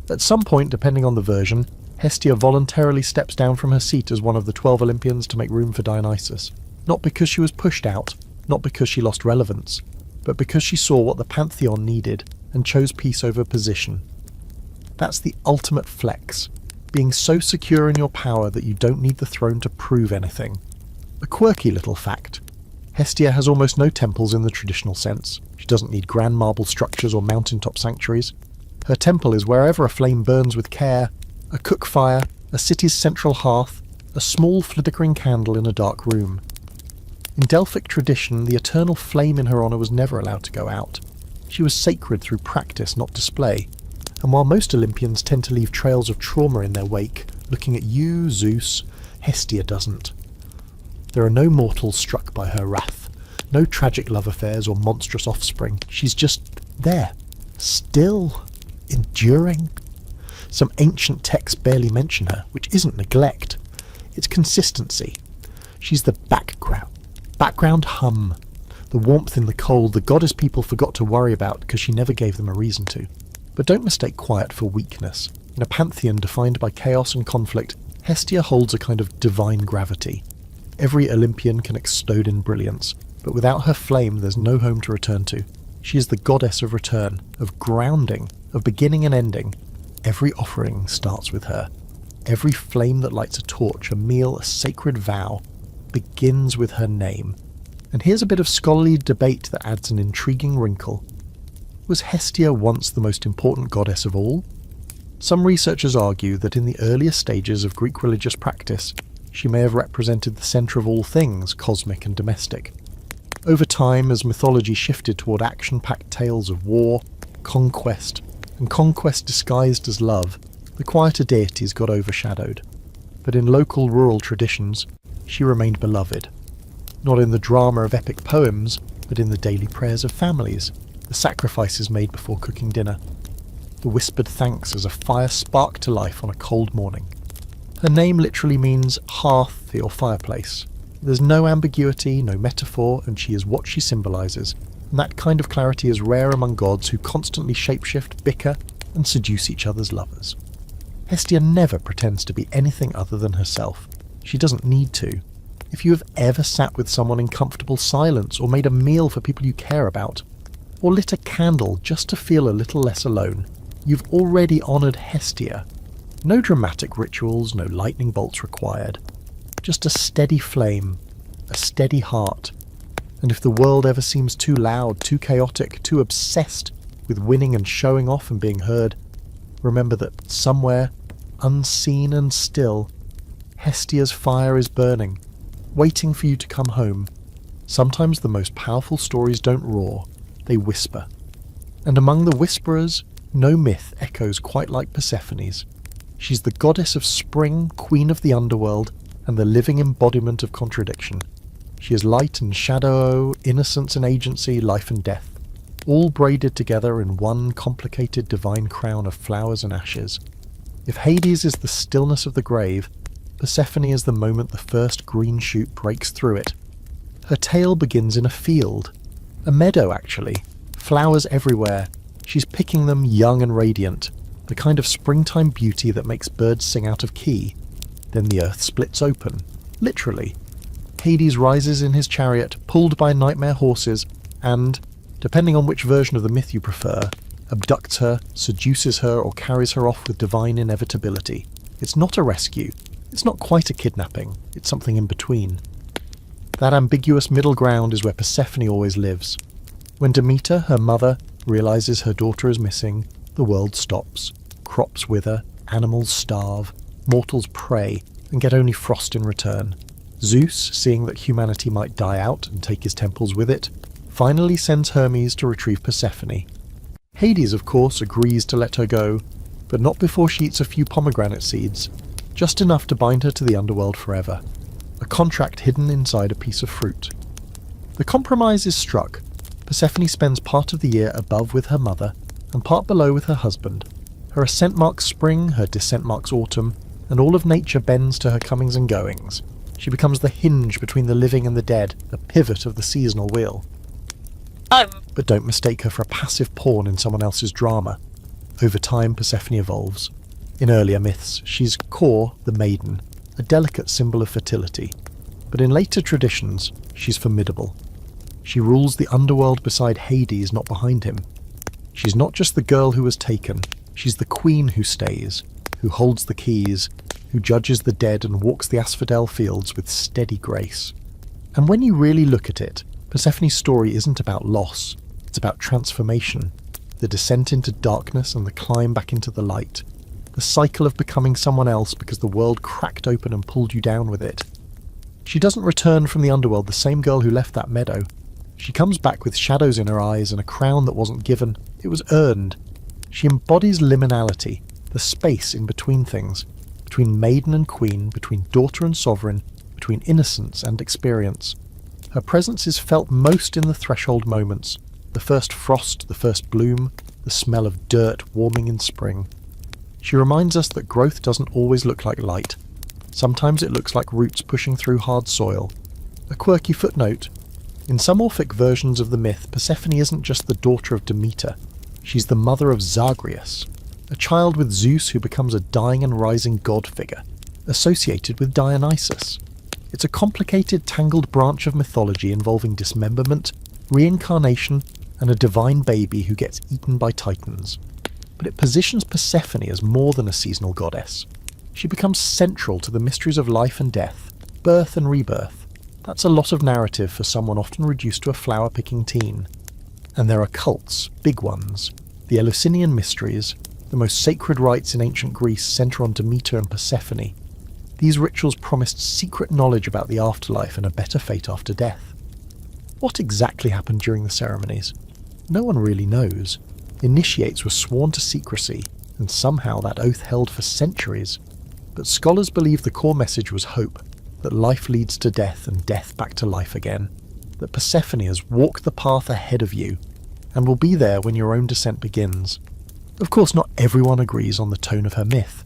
At some point, depending on the version, Hestia voluntarily steps down from her seat as one of the 12 Olympians to make room for Dionysus. Not because she was pushed out, not because she lost relevance, but because she saw what the Pantheon needed and chose peace over position. That's the ultimate flex, being so secure in your power that you don't need the throne to prove anything. A quirky little fact. Hestia has almost no temples in the traditional sense. She doesn't need grand marble structures or mountaintop sanctuaries. Her temple is wherever a flame burns with care, a cook fire, a city's central hearth, a small flickering candle in a dark room. In Delphic tradition, the eternal flame in her honour was never allowed to go out. She was sacred through practice, not display. And while most Olympians tend to leave trails of trauma in their wake, looking at you, Zeus, Hestia doesn't. There are no mortals struck by her wrath, no tragic love affairs or monstrous offspring. She's just there, still, enduring. Some ancient texts barely mention her, which isn't neglect. It's consistency. She's the background hum, the warmth in the cold the goddess people forgot to worry about because she never gave them a reason to. But don't mistake quiet for weakness. In a pantheon defined by chaos and conflict, Hestia holds a kind of divine gravity. Every Olympian can explode in brilliance, but without her flame there's no home to return to. She is the goddess of return, of grounding, of beginning and ending. Every offering starts with her. Every flame that lights a torch, a meal, a sacred vow, begins with her name. And here's a bit of scholarly debate that adds an intriguing wrinkle. Was Hestia once the most important goddess of all? Some researchers argue that in the earliest stages of Greek religious practice, she may have represented the centre of all things, cosmic and domestic. Over time, as mythology shifted toward action-packed tales of war, conquest, and conquest disguised as love, the quieter deities got overshadowed. But in local rural traditions, she remained beloved. Not in the drama of epic poems, but in the daily prayers of families, the sacrifices made before cooking dinner, the whispered thanks as a fire sparked to life on a cold morning. Her name literally means hearth or fireplace. There's no ambiguity, no metaphor, and she is what she symbolises, and that kind of clarity is rare among gods who constantly shapeshift, bicker, and seduce each other's lovers. Hestia never pretends to be anything other than herself. She doesn't need to. If you have ever sat with someone in comfortable silence, or made a meal for people you care about, or lit a candle just to feel a little less alone, you've already honoured Hestia. No dramatic rituals, no lightning bolts required. Just a steady flame, a steady heart. And if the world ever seems too loud, too chaotic, too obsessed with winning and showing off and being heard, remember that somewhere, unseen and still, Hestia's fire is burning, waiting for you to come home. Sometimes the most powerful stories don't roar, they whisper. And among the whisperers, no myth echoes quite like Persephone's. She's the goddess of spring, queen of the underworld, and the living embodiment of contradiction. She is light and shadow, innocence and agency, life and death, all braided together in one complicated divine crown of flowers and ashes. If Hades is the stillness of the grave, Persephone is the moment the first green shoot breaks through it. Her tale begins in a field. A meadow, actually. Flowers everywhere. She's picking them young and radiant, the kind of springtime beauty that makes birds sing out of key. Then the earth splits open. Literally. Hades rises in his chariot, pulled by nightmare horses, and, depending on which version of the myth you prefer, abducts her, seduces her, or carries her off with divine inevitability. It's not a rescue. It's not quite a kidnapping. It's something in between. That ambiguous middle ground is where Persephone always lives. When Demeter, her mother, realizes her daughter is missing, the world stops. Crops wither, animals starve, mortals pray, and get only frost in return. Zeus, seeing that humanity might die out and take his temples with it, finally sends Hermes to retrieve Persephone. Hades, of course, agrees to let her go, but not before she eats a few pomegranate seeds, just enough to bind her to the underworld forever. A contract hidden inside a piece of fruit. The compromise is struck. Persephone spends part of the year above with her mother, and part below with her husband. Her ascent marks spring, her descent marks autumn, and all of nature bends to her comings and goings. She becomes the hinge between the living and the dead, the pivot of the seasonal wheel. But don't mistake her for a passive pawn in someone else's drama. Over time, Persephone evolves. In earlier myths, she's Kore, the maiden, a delicate symbol of fertility. But in later traditions, she's formidable. She rules the underworld beside Hades, not behind him. She's not just the girl who was taken, she's the queen who stays, who holds the keys, who judges the dead and walks the asphodel fields with steady grace. And when you really look at it, Persephone's story isn't about loss, it's about transformation, the descent into darkness and the climb back into the light, the cycle of becoming someone else because the world cracked open and pulled you down with it. She doesn't return from the underworld the same girl who left that meadow. She comes back with shadows in her eyes and a crown that wasn't given, it was earned. She embodies liminality, the space in between things, between maiden and queen, between daughter and sovereign, between innocence and experience. Her presence is felt most in the threshold moments, the first frost, the first bloom, the smell of dirt warming in spring. She reminds us that growth doesn't always look like light. Sometimes it looks like roots pushing through hard soil. A quirky footnote: in some Orphic versions of the myth, Persephone isn't just the daughter of Demeter, she's the mother of Zagreus, a child with Zeus who becomes a dying and rising god figure, associated with Dionysus. It's a complicated, tangled branch of mythology involving dismemberment, reincarnation, and a divine baby who gets eaten by titans. But it positions Persephone as more than a seasonal goddess. She becomes central to the mysteries of life and death, birth and rebirth. That's a lot of narrative for someone often reduced to a flower-picking teen. And there are cults, big ones. The Eleusinian mysteries, the most sacred rites in ancient Greece, centre on Demeter and Persephone. These rituals promised secret knowledge about the afterlife and a better fate after death. What exactly happened during the ceremonies? No one really knows. Initiates were sworn to secrecy, and somehow that oath held for centuries. But scholars believe the core message was hope, that life leads to death and death back to life again, that Persephone has walked the path ahead of you, and will be there when your own descent begins. Of course, not everyone agrees on the tone of her myth.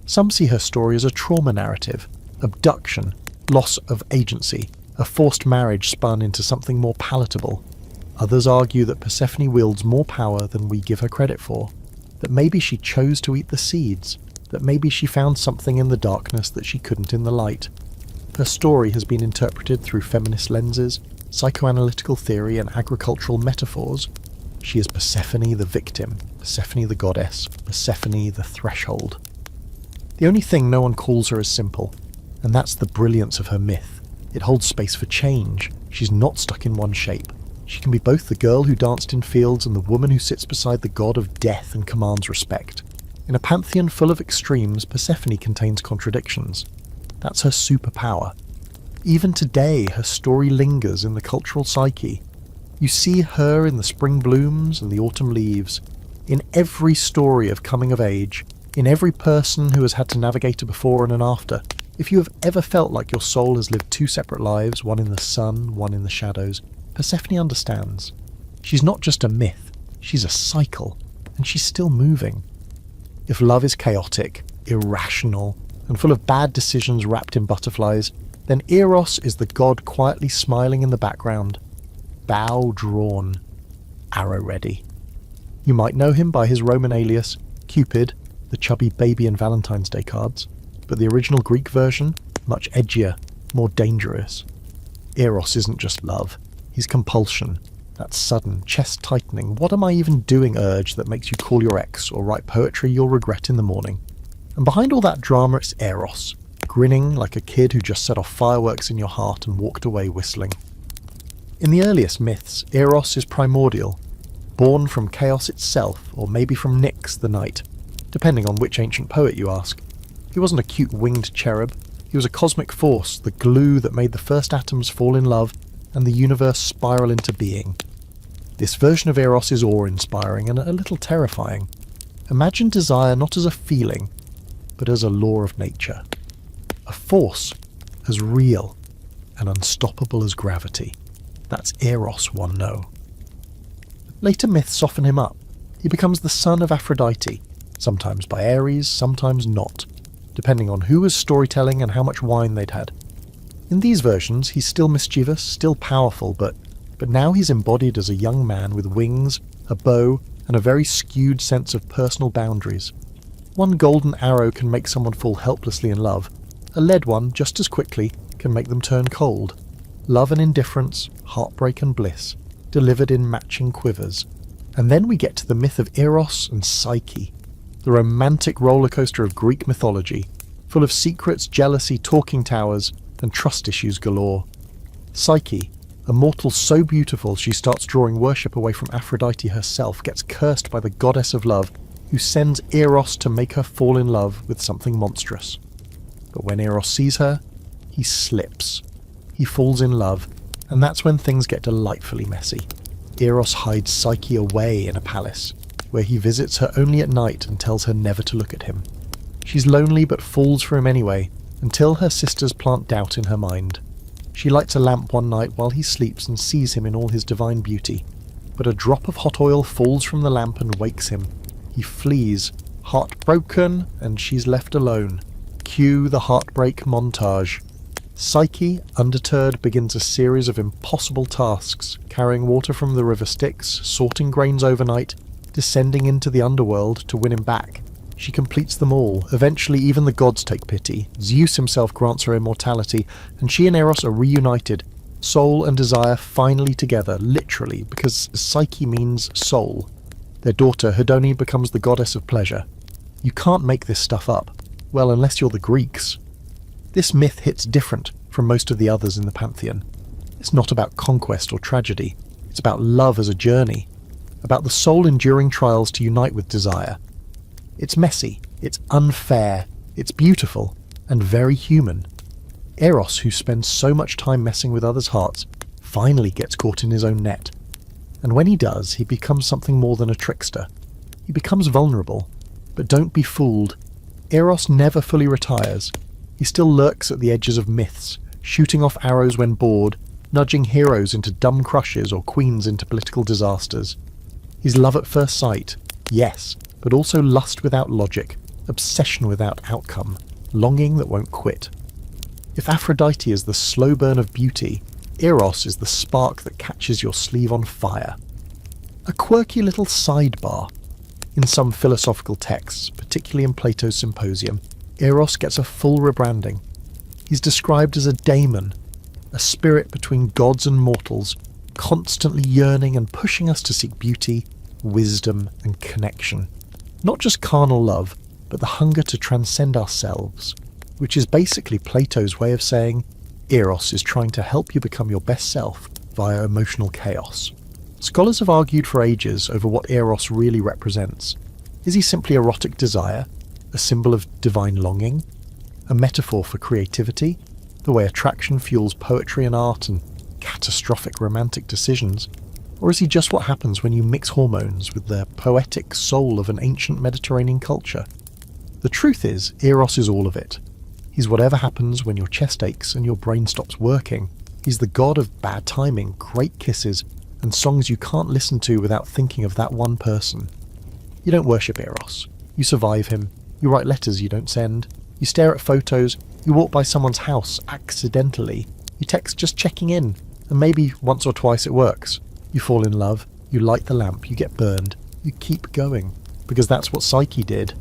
Some see her story as a trauma narrative, abduction, loss of agency, a forced marriage spun into something more palatable. Others argue that Persephone wields more power than we give her credit for, that maybe she chose to eat the seeds, that maybe she found something in the darkness that she couldn't in the light. Her story has been interpreted through feminist lenses, psychoanalytical theory and agricultural metaphors. She is Persephone the victim, Persephone the goddess, Persephone the threshold. The only thing no one calls her is simple, and that's the brilliance of her myth. It holds space for change. She's not stuck in one shape. She can be both the girl who danced in fields and the woman who sits beside the god of death and commands respect. In a pantheon full of extremes, Persephone contains contradictions. That's her superpower. Even today, her story lingers in the cultural psyche. You see her in the spring blooms and the autumn leaves, in every story of coming of age, in every person who has had to navigate a before and an after. If you have ever felt like your soul has lived two separate lives, one in the sun, one in the shadows, Persephone understands. She's not just a myth, she's a cycle, and she's still moving. If love is chaotic, irrational, and full of bad decisions wrapped in butterflies, then Eros is the god quietly smiling in the background, bow drawn, arrow ready. You might know him by his Roman alias, Cupid, the chubby baby and Valentine's Day cards, but the original Greek version, much edgier, more dangerous. Eros isn't just love, he's compulsion, That sudden, chest-tightening, what am I even doing urge that makes you call your ex or write poetry you'll regret in the morning. And behind all that drama, it's Eros, grinning like a kid who just set off fireworks in your heart and walked away whistling. In the earliest myths, Eros is primordial, born from chaos itself, or maybe from Nyx the night, depending on which ancient poet you ask. He wasn't a cute winged cherub, he was a cosmic force, the glue that made the first atoms fall in love and the universe spiral into being. This version of Eros is awe-inspiring and a little terrifying. Imagine desire not as a feeling, but as a law of nature. A force as real and unstoppable as gravity. That's Eros, one know. Later myths soften him up. He becomes the son of Aphrodite, sometimes by Ares, sometimes not, depending on who was storytelling and how much wine they'd had. In these versions, he's still mischievous, still powerful, but now he's embodied as a young man with wings, a bow, and a very skewed sense of personal boundaries. One golden arrow can make someone fall helplessly in love. A lead one, just as quickly, can make them turn cold. Love and indifference, heartbreak and bliss, delivered in matching quivers. And then we get to the myth of Eros and Psyche, the romantic rollercoaster of Greek mythology, full of secrets, jealousy, talking towers, and trust issues galore. Psyche, a mortal so beautiful she starts drawing worship away from Aphrodite herself, gets cursed by the goddess of love, who sends Eros to make her fall in love with something monstrous. But when Eros sees her, he slips. He falls in love, and that's when things get delightfully messy. Eros hides Psyche away in a palace, where he visits her only at night and tells her never to look at him. She's lonely but falls for him anyway, until her sisters plant doubt in her mind. She lights a lamp one night while he sleeps and sees him in all his divine beauty. But a drop of hot oil falls from the lamp and wakes him. He flees, heartbroken, and she's left alone. Cue the heartbreak montage. Psyche, undeterred, begins a series of impossible tasks, carrying water from the river Styx, sorting grains overnight, descending into the underworld to win him back. She completes them all. Eventually even the gods take pity. Zeus himself grants her immortality, and she and Eros are reunited. Soul and desire finally together, literally, because Psyche means soul. Their daughter, Hedone, becomes the goddess of pleasure. You can't make this stuff up. Well, unless you're the Greeks. This myth hits different from most of the others in the pantheon. It's not about conquest or tragedy. It's about love as a journey. About the soul enduring trials to unite with desire. It's messy, it's unfair, it's beautiful, and very human. Eros, who spends so much time messing with others' hearts, finally gets caught in his own net. And when he does, he becomes something more than a trickster. He becomes vulnerable. But don't be fooled. Eros never fully retires. He still lurks at the edges of myths, shooting off arrows when bored, nudging heroes into dumb crushes or queens into political disasters. He's love at first sight, yes, but also lust without logic, obsession without outcome, longing that won't quit. If Aphrodite is the slow burn of beauty, Eros is the spark that catches your sleeve on fire. A quirky little sidebar. In some philosophical texts, particularly in Plato's Symposium, Eros gets a full rebranding. He's described as a daemon, a spirit between gods and mortals, constantly yearning and pushing us to seek beauty, wisdom, and connection. Not just carnal love, but the hunger to transcend ourselves, which is basically Plato's way of saying Eros is trying to help you become your best self via emotional chaos. Scholars have argued for ages over what Eros really represents. Is he simply erotic desire, a symbol of divine longing, a metaphor for creativity, the way attraction fuels poetry and art and catastrophic romantic decisions? Or is he just what happens when you mix hormones with the poetic soul of an ancient Mediterranean culture? The truth is, Eros is all of it. He's whatever happens when your chest aches and your brain stops working. He's the god of bad timing, great kisses, and songs you can't listen to without thinking of that one person. You don't worship Eros. You survive him. You write letters you don't send. You stare at photos. You walk by someone's house accidentally. You text just checking in, and maybe once or twice it works. You fall in love, you light the lamp, you get burned, you keep going, because that's what Psyche did.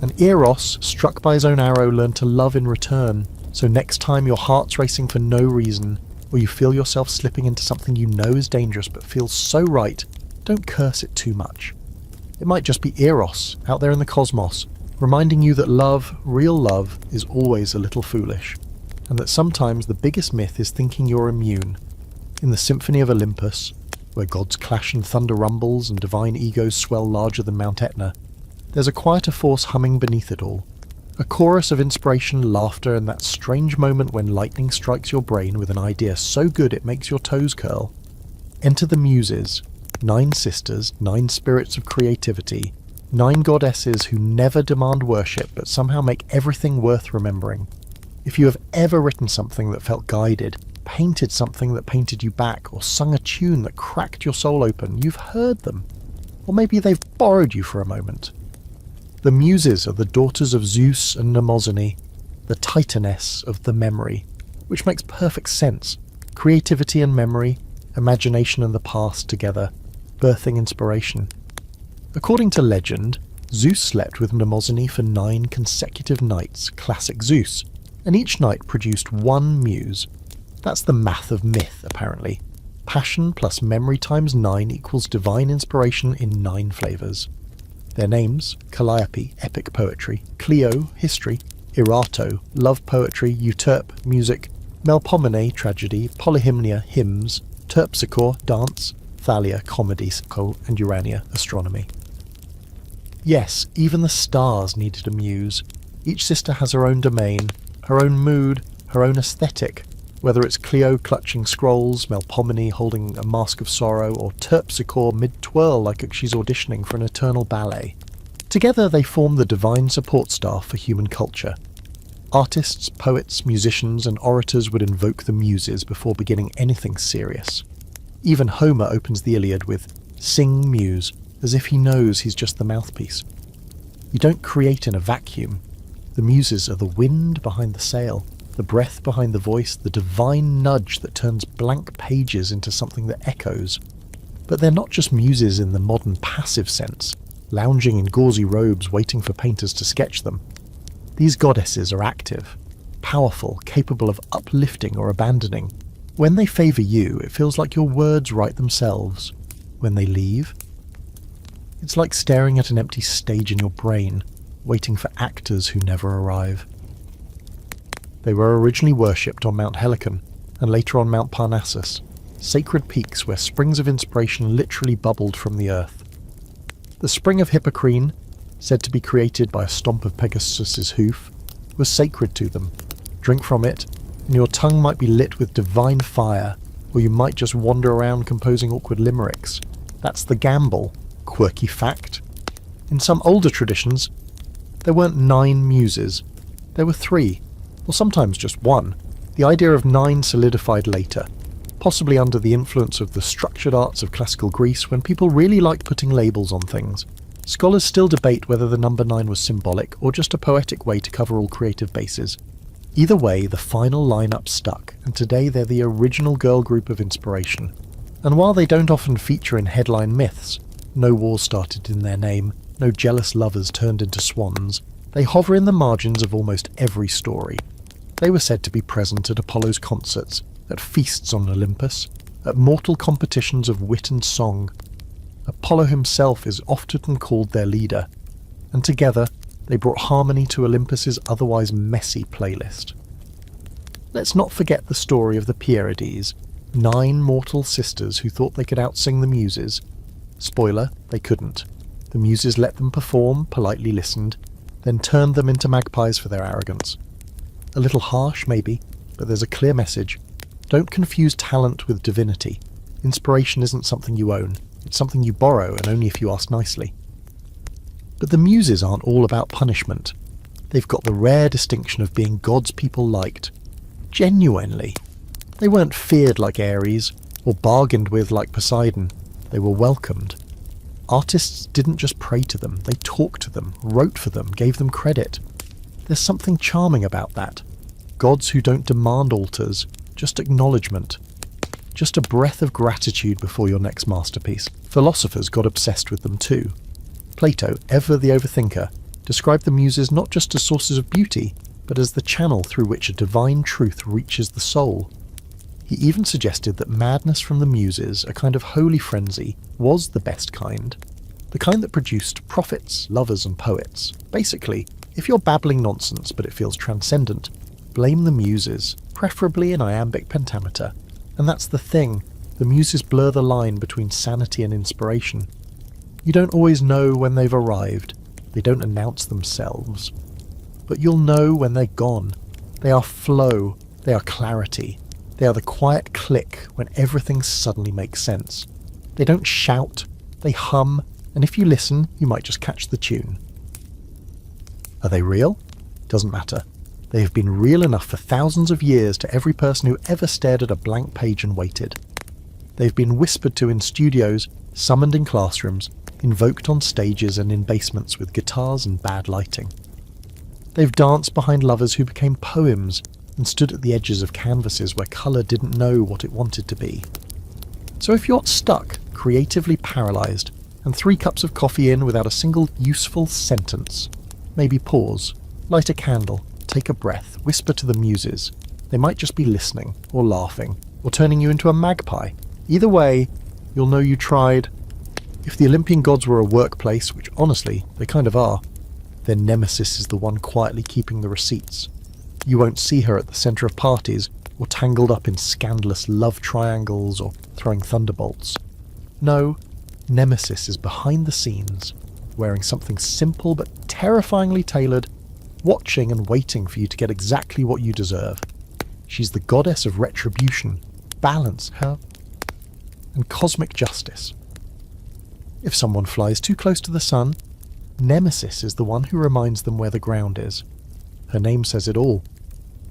And Eros, struck by his own arrow, learned to love in return, so next time your heart's racing for no reason, or you feel yourself slipping into something you know is dangerous but feels so right, don't curse it too much. It might just be Eros out there in the cosmos, reminding you that love, real love, is always a little foolish, and that sometimes the biggest myth is thinking you're immune. In the Symphony of Olympus, where gods clash and thunder rumbles and divine egos swell larger than Mount Etna, there's a quieter force humming beneath it all. A chorus of inspiration, laughter, and that strange moment when lightning strikes your brain with an idea so good it makes your toes curl. Enter the Muses, 9 sisters, 9 spirits of creativity, 9 goddesses who never demand worship but somehow make everything worth remembering. If you have ever written something that felt guided, painted something that painted you back, or sung a tune that cracked your soul open, you've heard them. Or maybe they've borrowed you for a moment. The Muses are the daughters of Zeus and Mnemosyne, the titaness of the memory, which makes perfect sense. Creativity and memory, imagination and the past together, birthing inspiration. According to legend, Zeus slept with Mnemosyne for 9 consecutive nights, classic Zeus, and each night produced 1 muse. That's the math of myth, apparently. Passion plus memory times 9 equals divine inspiration in 9 flavours. Their names: Calliope, epic poetry; Clio, history; Erato, love poetry; Euterpe, music; Melpomene, tragedy; Polyhymnia, hymns; Terpsichore, dance; Thalia, comedy; and Urania, astronomy. Yes, even the stars needed a muse. Each sister has her own domain, her own mood, her own aesthetic, whether it's Clio clutching scrolls, Melpomene holding a mask of sorrow, or Terpsichore mid-twirl like she's auditioning for an eternal ballet. Together they form the divine support staff for human culture. Artists, poets, musicians, and orators would invoke the Muses before beginning anything serious. Even Homer opens the Iliad with "Sing, Muse," as if he knows he's just the mouthpiece. You don't create in a vacuum. The Muses are the wind behind the sail, the breath behind the voice, the divine nudge that turns blank pages into something that echoes. But they're not just muses in the modern passive sense, lounging in gauzy robes waiting for painters to sketch them. These goddesses are active, powerful, capable of uplifting or abandoning. When they favour you, it feels like your words write themselves. When they leave, it's like staring at an empty stage in your brain, waiting for actors who never arrive. They were originally worshipped on Mount Helicon, and later on Mount Parnassus, sacred peaks where springs of inspiration literally bubbled from the earth. The spring of Hippocrene, said to be created by a stomp of Pegasus's hoof, was sacred to them. Drink from it, and your tongue might be lit with divine fire, or you might just wander around composing awkward limericks. That's the gamble. Quirky fact. In some older traditions, there weren't 9 muses. There were 3. Or sometimes just 1. The idea of 9 solidified later, possibly under the influence of the structured arts of classical Greece when people really liked putting labels on things. Scholars still debate whether the number 9 was symbolic or just a poetic way to cover all creative bases. Either way, the final lineup stuck, and today they're the original girl group of inspiration. And while they don't often feature in headline myths, no wars started in their name, no jealous lovers turned into swans, they hover in the margins of almost every story. They were said to be present at Apollo's concerts, at feasts on Olympus, at mortal competitions of wit and song. Apollo himself is often called their leader, and together they brought harmony to Olympus's otherwise messy playlist. Let's not forget the story of the Pierides, 9 mortal sisters who thought they could outsing the Muses. Spoiler, they couldn't. The Muses let them perform, politely listened, then turned them into magpies for their arrogance. A little harsh, maybe, but there's a clear message. Don't confuse talent with divinity. Inspiration isn't something you own. It's something you borrow, and only if you ask nicely. But the Muses aren't all about punishment. They've got the rare distinction of being gods people liked. Genuinely. They weren't feared like Ares, or bargained with like Poseidon. They were welcomed. Artists didn't just pray to them, they talked to them, wrote for them, gave them credit. There's something charming about that. Gods who don't demand altars, just acknowledgement. Just a breath of gratitude before your next masterpiece. Philosophers got obsessed with them too. Plato, ever the overthinker, described the Muses not just as sources of beauty, but as the channel through which a divine truth reaches the soul. He even suggested that madness from the muses, a kind of holy frenzy, was the best kind. The kind that produced prophets, lovers and poets. Basically, if you're babbling nonsense but it feels transcendent, blame the muses, preferably in iambic pentameter. And that's the thing, the muses blur the line between sanity and inspiration. You don't always know when they've arrived, they don't announce themselves. But you'll know when they're gone. They are flow, they are clarity, they are the quiet click when everything suddenly makes sense. They don't shout, they hum, and if you listen, you might just catch the tune. Are they real? Doesn't matter. They have been real enough for thousands of years to every person who ever stared at a blank page and waited. They've been whispered to in studios, summoned in classrooms, invoked on stages and in basements with guitars and bad lighting. They've danced behind lovers who became poems and stood at the edges of canvases where colour didn't know what it wanted to be. So if you're stuck, creatively paralysed, and 3 cups of coffee in without a single useful sentence, maybe pause, light a candle, take a breath, whisper to the muses. They might just be listening, or laughing, or turning you into a magpie. Either way, you'll know you tried. If the Olympian gods were a workplace, which honestly, they kind of are, then Nemesis is the one quietly keeping the receipts. You won't see her at the centre of parties, or tangled up in scandalous love triangles, or throwing thunderbolts. No, Nemesis is behind the scenes, wearing something simple but terrifyingly tailored, watching and waiting for you to get exactly what you deserve. She's the goddess of retribution, balance, and cosmic justice. If someone flies too close to the sun, Nemesis is the one who reminds them where the ground is. Her name says it all.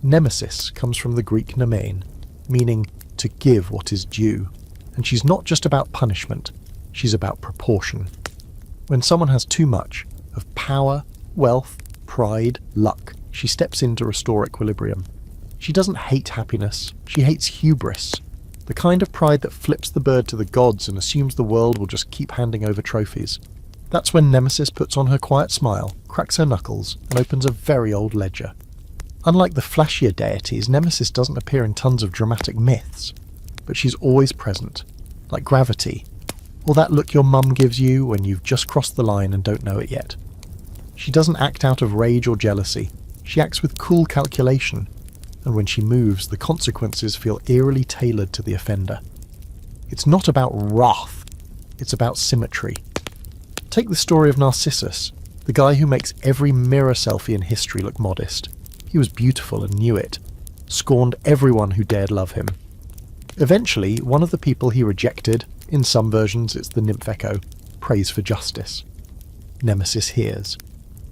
Nemesis comes from the Greek nemein, meaning to give what is due. And she's not just about punishment, she's about proportion. When someone has too much of power, wealth, pride, luck, she steps in to restore equilibrium. She doesn't hate happiness, she hates hubris. The kind of pride that flips the bird to the gods and assumes the world will just keep handing over trophies. That's when Nemesis puts on her quiet smile, cracks her knuckles, and opens a very old ledger. Unlike the flashier deities, Nemesis doesn't appear in tons of dramatic myths, but she's always present, like gravity, or that look your mum gives you when you've just crossed the line and don't know it yet. She doesn't act out of rage or jealousy, she acts with cool calculation, and when she moves, the consequences feel eerily tailored to the offender. It's not about wrath, it's about symmetry. Take the story of Narcissus, the guy who makes every mirror selfie in history look modest. He was beautiful and knew it, scorned everyone who dared love him. Eventually, one of the people he rejected, in some versions it's the nymph Echo, prays for justice. Nemesis hears.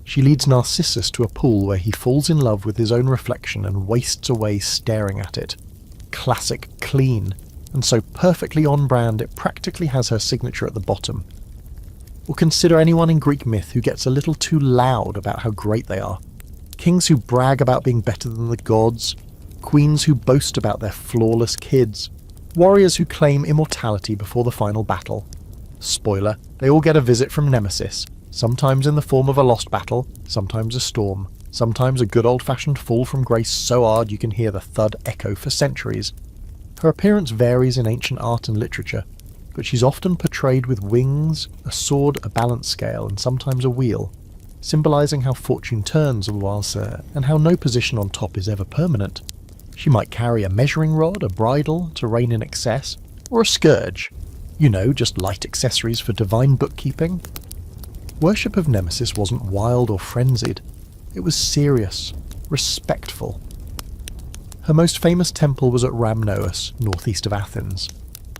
She leads Narcissus to a pool where he falls in love with his own reflection and wastes away staring at it. Classic clean, and so perfectly on brand it practically has her signature at the bottom. Or consider anyone in Greek myth who gets a little too loud about how great they are. Kings who brag about being better than the gods, queens who boast about their flawless kids, warriors who claim immortality before the final battle. Spoiler, they all get a visit from Nemesis, sometimes in the form of a lost battle, sometimes a storm, sometimes a good old-fashioned fall from grace so hard you can hear the thud echo for centuries. Her appearance varies in ancient art and literature, but she's often portrayed with wings, a sword, a balance scale, and sometimes a wheel, symbolising how fortune turns and how no position on top is ever permanent. She might carry a measuring rod, a bridle, to rein in excess, or a scourge. You know, just light accessories for divine bookkeeping. Worship of Nemesis wasn't wild or frenzied. It was serious, respectful. Her most famous temple was at Rhamnous, northeast of Athens.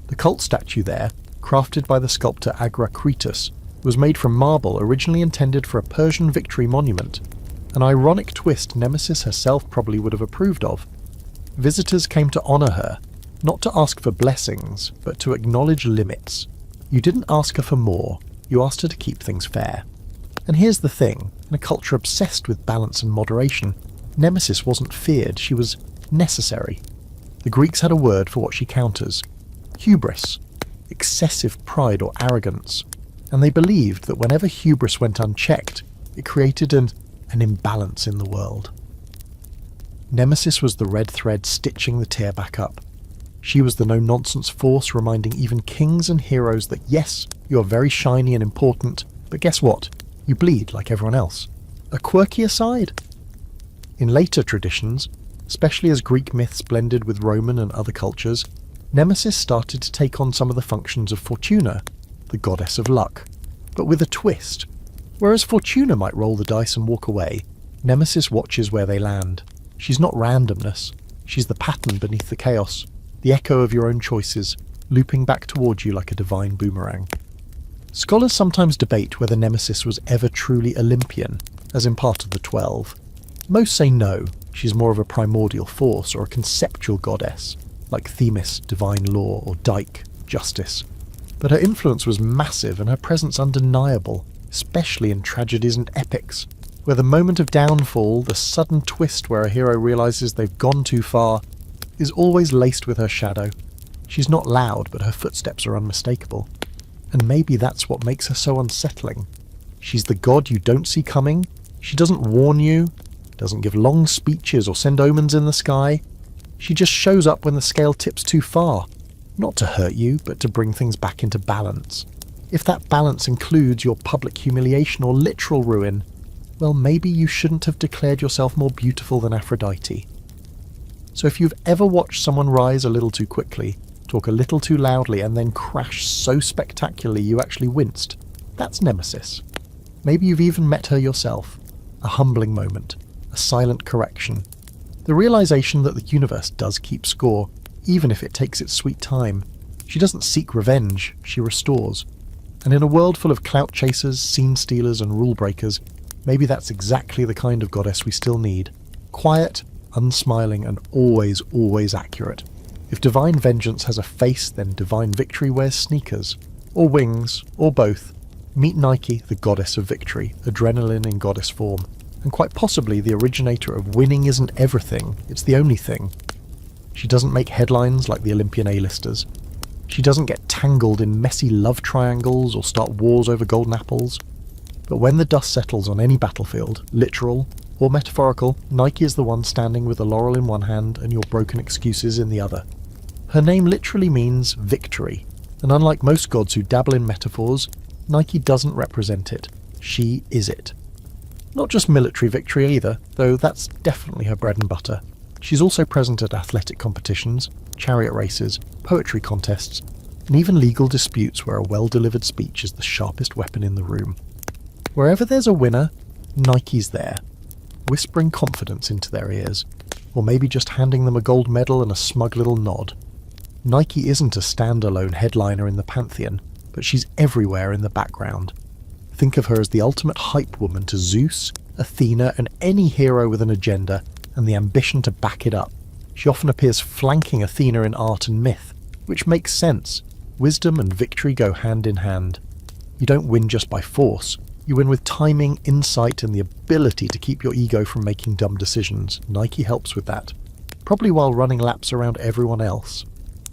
The cult statue there, crafted by the sculptor Agracretus, was made from marble originally intended for a Persian victory monument, an ironic twist Nemesis herself probably would have approved of. Visitors came to honour her, not to ask for blessings, but to acknowledge limits. You didn't ask her for more, you asked her to keep things fair. And here's the thing, in a culture obsessed with balance and moderation, Nemesis wasn't feared, she was necessary. The Greeks had a word for what she counters: hubris, excessive pride or arrogance, and they believed that whenever hubris went unchecked, it created an imbalance in the world. Nemesis was the red thread stitching the tear back up. She was the no-nonsense force reminding even kings and heroes that yes, you are very shiny and important, but guess what? You bleed like everyone else. A quirky aside. In later traditions, especially as Greek myths blended with Roman and other cultures, Nemesis started to take on some of the functions of Fortuna, the goddess of luck, but with a twist. Whereas Fortuna might roll the dice and walk away, Nemesis watches where they land. She's not randomness, she's the pattern beneath the chaos, the echo of your own choices, looping back toward you like a divine boomerang. Scholars sometimes debate whether Nemesis was ever truly Olympian, as in part of the 12. Most say no, she's more of a primordial force or a conceptual goddess, like Themis, divine law, or Dike, justice. But her influence was massive and her presence undeniable, especially in tragedies and epics, where the moment of downfall, the sudden twist where a hero realises they've gone too far, is always laced with her shadow. She's not loud, but her footsteps are unmistakable. And maybe that's what makes her so unsettling. She's the god you don't see coming, she doesn't warn you, doesn't give long speeches or send omens in the sky. She just shows up when the scale tips too far, not to hurt you, but to bring things back into balance. If that balance includes your public humiliation or literal ruin, well, maybe you shouldn't have declared yourself more beautiful than Aphrodite. So if you've ever watched someone rise a little too quickly, talk a little too loudly, and then crash so spectacularly you actually winced, that's Nemesis. Maybe you've even met her yourself. A humbling moment, a silent correction, the realization that the universe does keep score, even if it takes its sweet time. She doesn't seek revenge, she restores. And in a world full of clout chasers, scene stealers, and rule breakers, maybe that's exactly the kind of goddess we still need. Quiet, unsmiling, and always, always accurate. If divine vengeance has a face, then divine victory wears sneakers. Or wings, or both. Meet Nike, the goddess of victory, adrenaline in goddess form. And quite possibly the originator of winning isn't everything, it's the only thing. She doesn't make headlines like the Olympian A-listers. She doesn't get tangled in messy love triangles or start wars over golden apples. But when the dust settles on any battlefield, literal or metaphorical, Nike is the one standing with a laurel in one hand and your broken excuses in the other. Her name literally means victory, and unlike most gods who dabble in metaphors, Nike doesn't represent it. She is it. Not just military victory either, though that's definitely her bread and butter. She's also present at athletic competitions, chariot races, poetry contests, and even legal disputes where a well-delivered speech is the sharpest weapon in the room. Wherever there's a winner, Nike's there, whispering confidence into their ears, or maybe just handing them a gold medal and a smug little nod. Nike isn't a standalone headliner in the pantheon, but she's everywhere in the background. Think of her as the ultimate hype woman to Zeus, Athena, and any hero with an agenda and the ambition to back it up. She often appears flanking Athena in art and myth, which makes sense. Wisdom and victory go hand in hand. You don't win just by force. You win with timing, insight, and the ability to keep your ego from making dumb decisions. Nike helps with that. Probably while running laps around everyone else.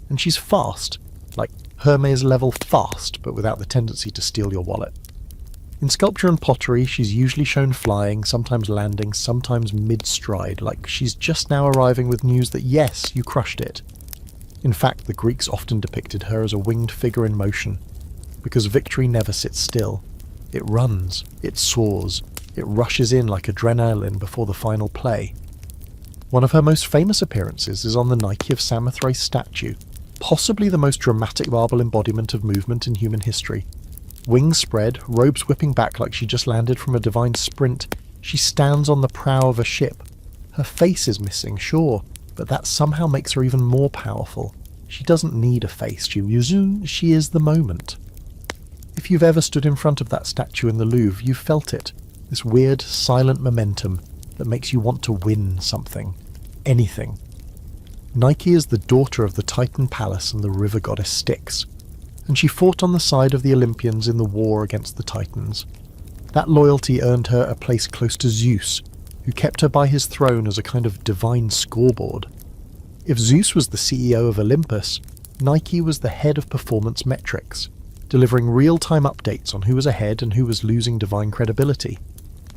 And she's fast. Like Hermes level fast, but without the tendency to steal your wallet. In sculpture and pottery, she's usually shown flying, sometimes landing, sometimes mid-stride, like she's just now arriving with news that yes, you crushed it. In fact, the Greeks often depicted her as a winged figure in motion, because victory never sits still. It runs, it soars, it rushes in like adrenaline before the final play. One of her most famous appearances is on the Nike of Samothrace statue, possibly the most dramatic marble embodiment of movement in human history. Wings spread, robes whipping back like she just landed from a divine sprint, she stands on the prow of a ship. Her face is missing, sure, but that somehow makes her even more powerful. She doesn't need a face, she is the moment. If you've ever stood in front of that statue in the Louvre, you've felt it. This weird, silent momentum that makes you want to win something. Anything. Nike is the daughter of the Titan Palace and the river goddess Styx, and she fought on the side of the Olympians in the war against the Titans. That loyalty earned her a place close to Zeus, who kept her by his throne as a kind of divine scoreboard. If Zeus was the CEO of Olympus, Nike was the head of performance metrics, delivering real-time updates on who was ahead and who was losing divine credibility.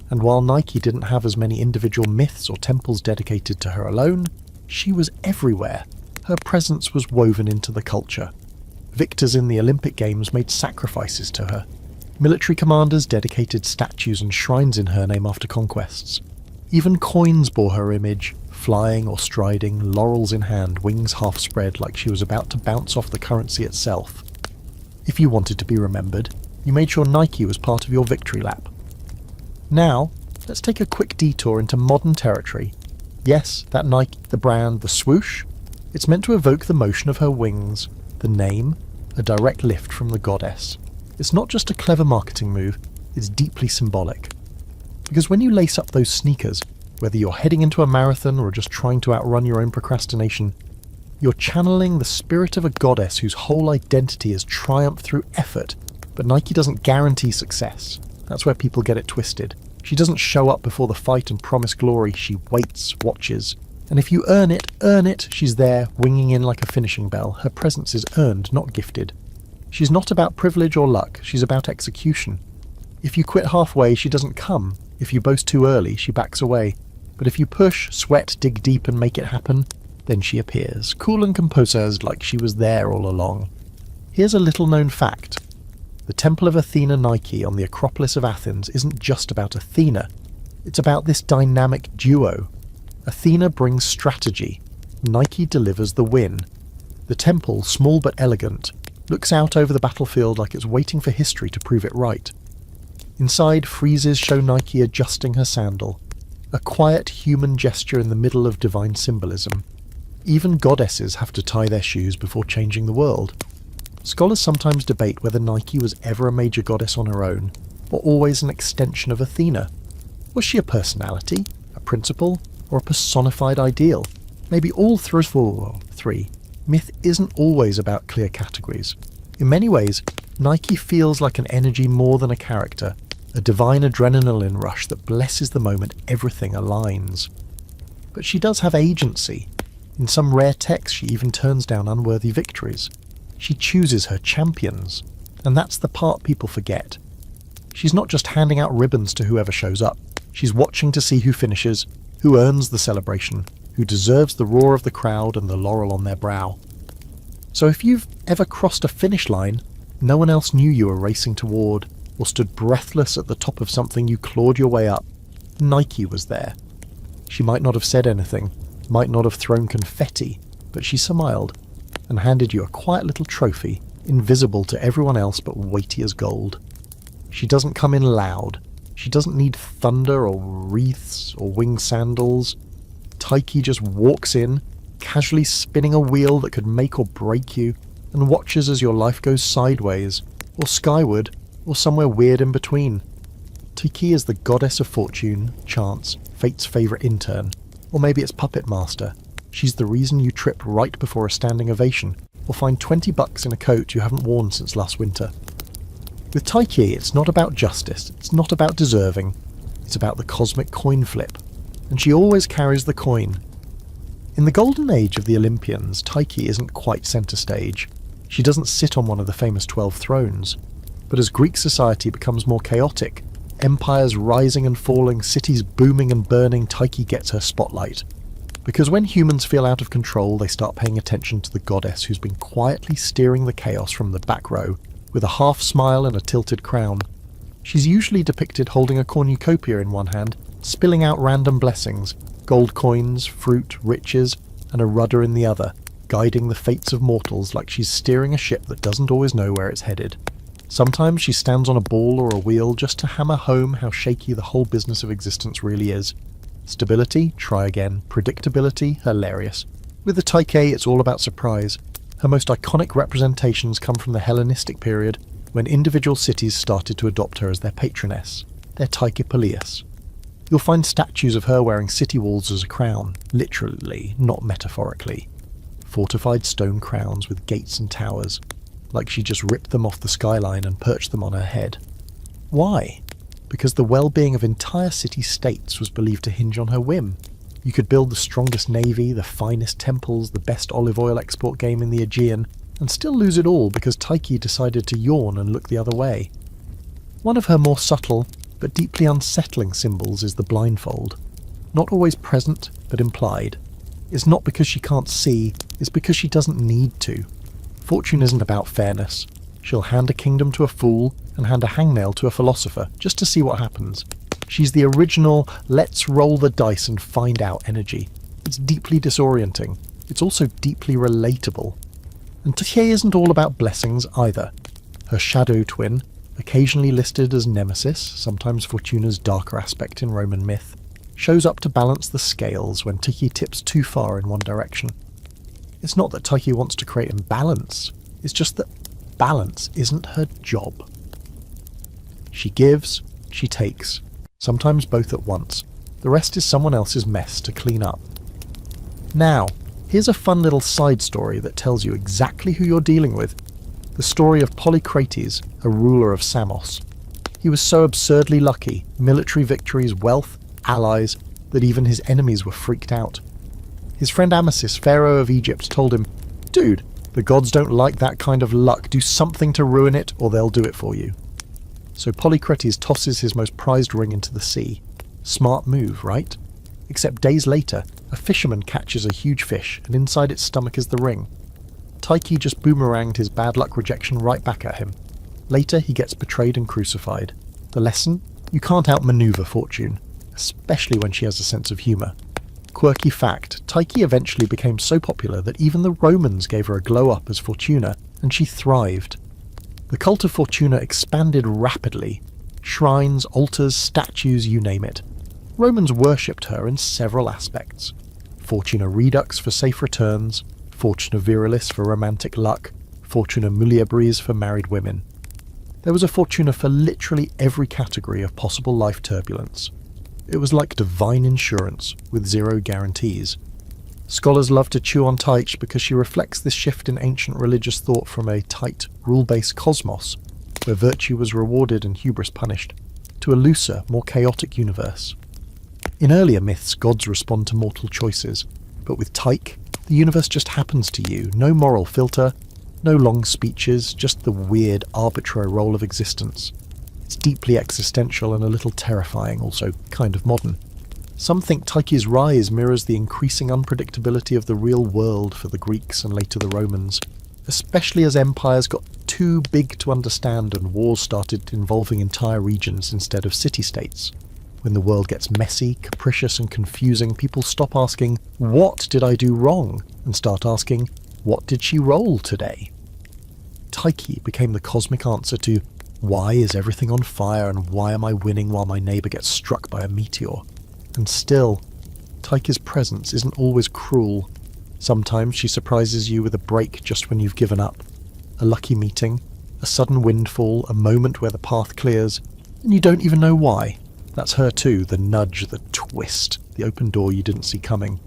And while Nike didn't have as many individual myths or temples dedicated to her alone, she was everywhere. Her presence was woven into the culture. Victors in the Olympic Games made sacrifices to her. Military commanders dedicated statues and shrines in her name after conquests. Even coins bore her image, flying or striding, laurels in hand, wings half spread like she was about to bounce off the currency itself. If you wanted to be remembered, you made sure Nike was part of your victory lap. Now, let's take a quick detour into modern territory. Yes, that Nike, the brand, the swoosh, it's meant to evoke the motion of her wings, the name, a direct lift from the goddess. It's not just a clever marketing move, it's deeply symbolic. Because when you lace up those sneakers, whether you're heading into a marathon or just trying to outrun your own procrastination, you're channeling the spirit of a goddess whose whole identity is triumph through effort. But Nike doesn't guarantee success. That's where people get it twisted. She doesn't show up before the fight and promise glory. She waits, watches. And if you earn it, she's there, winging in like a finishing bell. Her presence is earned, not gifted. She's not about privilege or luck, she's about execution. If you quit halfway, she doesn't come. If you boast too early, she backs away. But if you push, sweat, dig deep and make it happen, then she appears, cool and composed like she was there all along. Here's a little-known fact. The Temple of Athena Nike on the Acropolis of Athens isn't just about Athena. It's about this dynamic duo. Athena brings strategy. Nike delivers the win. The temple, small but elegant, looks out over the battlefield like it's waiting for history to prove it right. Inside, friezes show Nike adjusting her sandal, a quiet human gesture in the middle of divine symbolism. Even goddesses have to tie their shoes before changing the world. Scholars sometimes debate whether Nike was ever a major goddess on her own, or always an extension of Athena. Was she a personality, a principle, or a personified ideal? Maybe all three. Myth isn't always about clear categories. In many ways, Nike feels like an energy more than a character, a divine adrenaline rush that blesses the moment everything aligns. But she does have agency. In some rare texts, she even turns down unworthy victories. She chooses her champions, and that's the part people forget. She's not just handing out ribbons to whoever shows up. She's watching to see who finishes, who earns the celebration, who deserves the roar of the crowd and the laurel on their brow. So if you've ever crossed a finish line no one else knew you were racing toward, or stood breathless at the top of something you clawed your way up, Nike was there. She might not have said anything, might not have thrown confetti, but she smiled and handed you a quiet little trophy, invisible to everyone else but weighty as gold. She doesn't come in loud. She doesn't need thunder or wreaths or winged sandals. Taiki just walks in, casually spinning a wheel that could make or break you, and watches as your life goes sideways, or skyward, or somewhere weird in between. Taiki is the goddess of fortune, chance, fate's favourite intern, or maybe it's puppet master. She's the reason you trip right before a standing ovation, or find $20 in a coat you haven't worn since last winter. With Taiki, it's not about justice, it's not about deserving, it's about the cosmic coin flip, and she always carries the coin. In the golden age of the Olympians, Taiki isn't quite centre stage. She doesn't sit on one of the famous 12 thrones. But as Greek society becomes more chaotic, empires rising and falling, cities booming and burning, Taiki gets her spotlight. Because when humans feel out of control, they start paying attention to the goddess who's been quietly steering the chaos from the back row, with a half smile and a tilted crown. She's usually depicted holding a cornucopia in one hand, spilling out random blessings, gold coins, fruit, riches, and a rudder in the other, guiding the fates of mortals like she's steering a ship that doesn't always know where it's headed. Sometimes she stands on a ball or a wheel just to hammer home how shaky the whole business of existence really is. Stability, try again. Predictability, hilarious. With the Taiki, it's all about surprise. Her most iconic representations come from the Hellenistic period, when individual cities started to adopt her as their patroness, their Taiki. You'll find statues of her wearing city walls as a crown, literally, not metaphorically. Fortified stone crowns with gates and towers, like she just ripped them off the skyline and perched them on her head. Why? Because the well-being of entire city-states was believed to hinge on her whim. You could build the strongest navy, the finest temples, the best olive oil export game in the Aegean, and still lose it all because Taiki decided to yawn and look the other way. One of her more subtle, but deeply unsettling symbols is the blindfold. Not always present, but implied. It's not because she can't see, it's because she doesn't need to. Fortune isn't about fairness. She'll hand a kingdom to a fool and hand a hangnail to a philosopher just to see what happens. She's the original let's roll the dice and find out energy. It's deeply disorienting. It's also deeply relatable. And Tyche isn't all about blessings either. Her shadow twin, occasionally listed as Nemesis, sometimes Fortuna's darker aspect in Roman myth, shows up to balance the scales when Tyche tips too far in one direction. It's not that Tyche wants to create imbalance, it's just that balance isn't her job. She gives, she takes, sometimes both at once. The rest is someone else's mess to clean up. Now, here's a fun little side story that tells you exactly who you're dealing with. The story of Polycrates, a ruler of Samos. He was so absurdly lucky, military victories, wealth, allies, that even his enemies were freaked out. His friend Amasis, pharaoh of Egypt, told him, "Dude, the gods don't like that kind of luck. Do something to ruin it or they'll do it for you." So Polycrates tosses his most prized ring into the sea. Smart move, right? Except days later, a fisherman catches a huge fish, and inside its stomach is the ring. Tyche just boomeranged his bad luck rejection right back at him. Later, he gets betrayed and crucified. The lesson? You can't outmaneuver Fortune, especially when she has a sense of humour. Quirky fact, Tyche eventually became so popular that even the Romans gave her a glow-up as Fortuna, and she thrived. The cult of Fortuna expanded rapidly. Shrines, altars, statues, you name it. Romans worshipped her in several aspects. Fortuna Redux for safe returns, Fortuna Virilis for romantic luck, Fortuna Muliebris for married women. There was a Fortuna for literally every category of possible life turbulence. It was like divine insurance, with zero guarantees. Scholars love to chew on Tyche because she reflects this shift in ancient religious thought from a tight, rule-based cosmos, where virtue was rewarded and hubris punished, to a looser, more chaotic universe. In earlier myths, gods respond to mortal choices, but with Tyche, the universe just happens to you, no moral filter, no long speeches, just the weird, arbitrary role of existence. It's deeply existential and a little terrifying, also kind of modern. Some think Tyche's rise mirrors the increasing unpredictability of the real world for the Greeks and later the Romans, especially as empires got too big to understand and wars started involving entire regions instead of city-states. When the world gets messy, capricious and confusing, people stop asking, "What did I do wrong?" and start asking, "What did she roll today?" Tyche became the cosmic answer to, why is everything on fire and why am I winning while my neighbour gets struck by a meteor? And still, Tyche's presence isn't always cruel. Sometimes she surprises you with a break just when you've given up. A lucky meeting, a sudden windfall, a moment where the path clears, and you don't even know why. That's her too, the nudge, the twist, the open door you didn't see coming.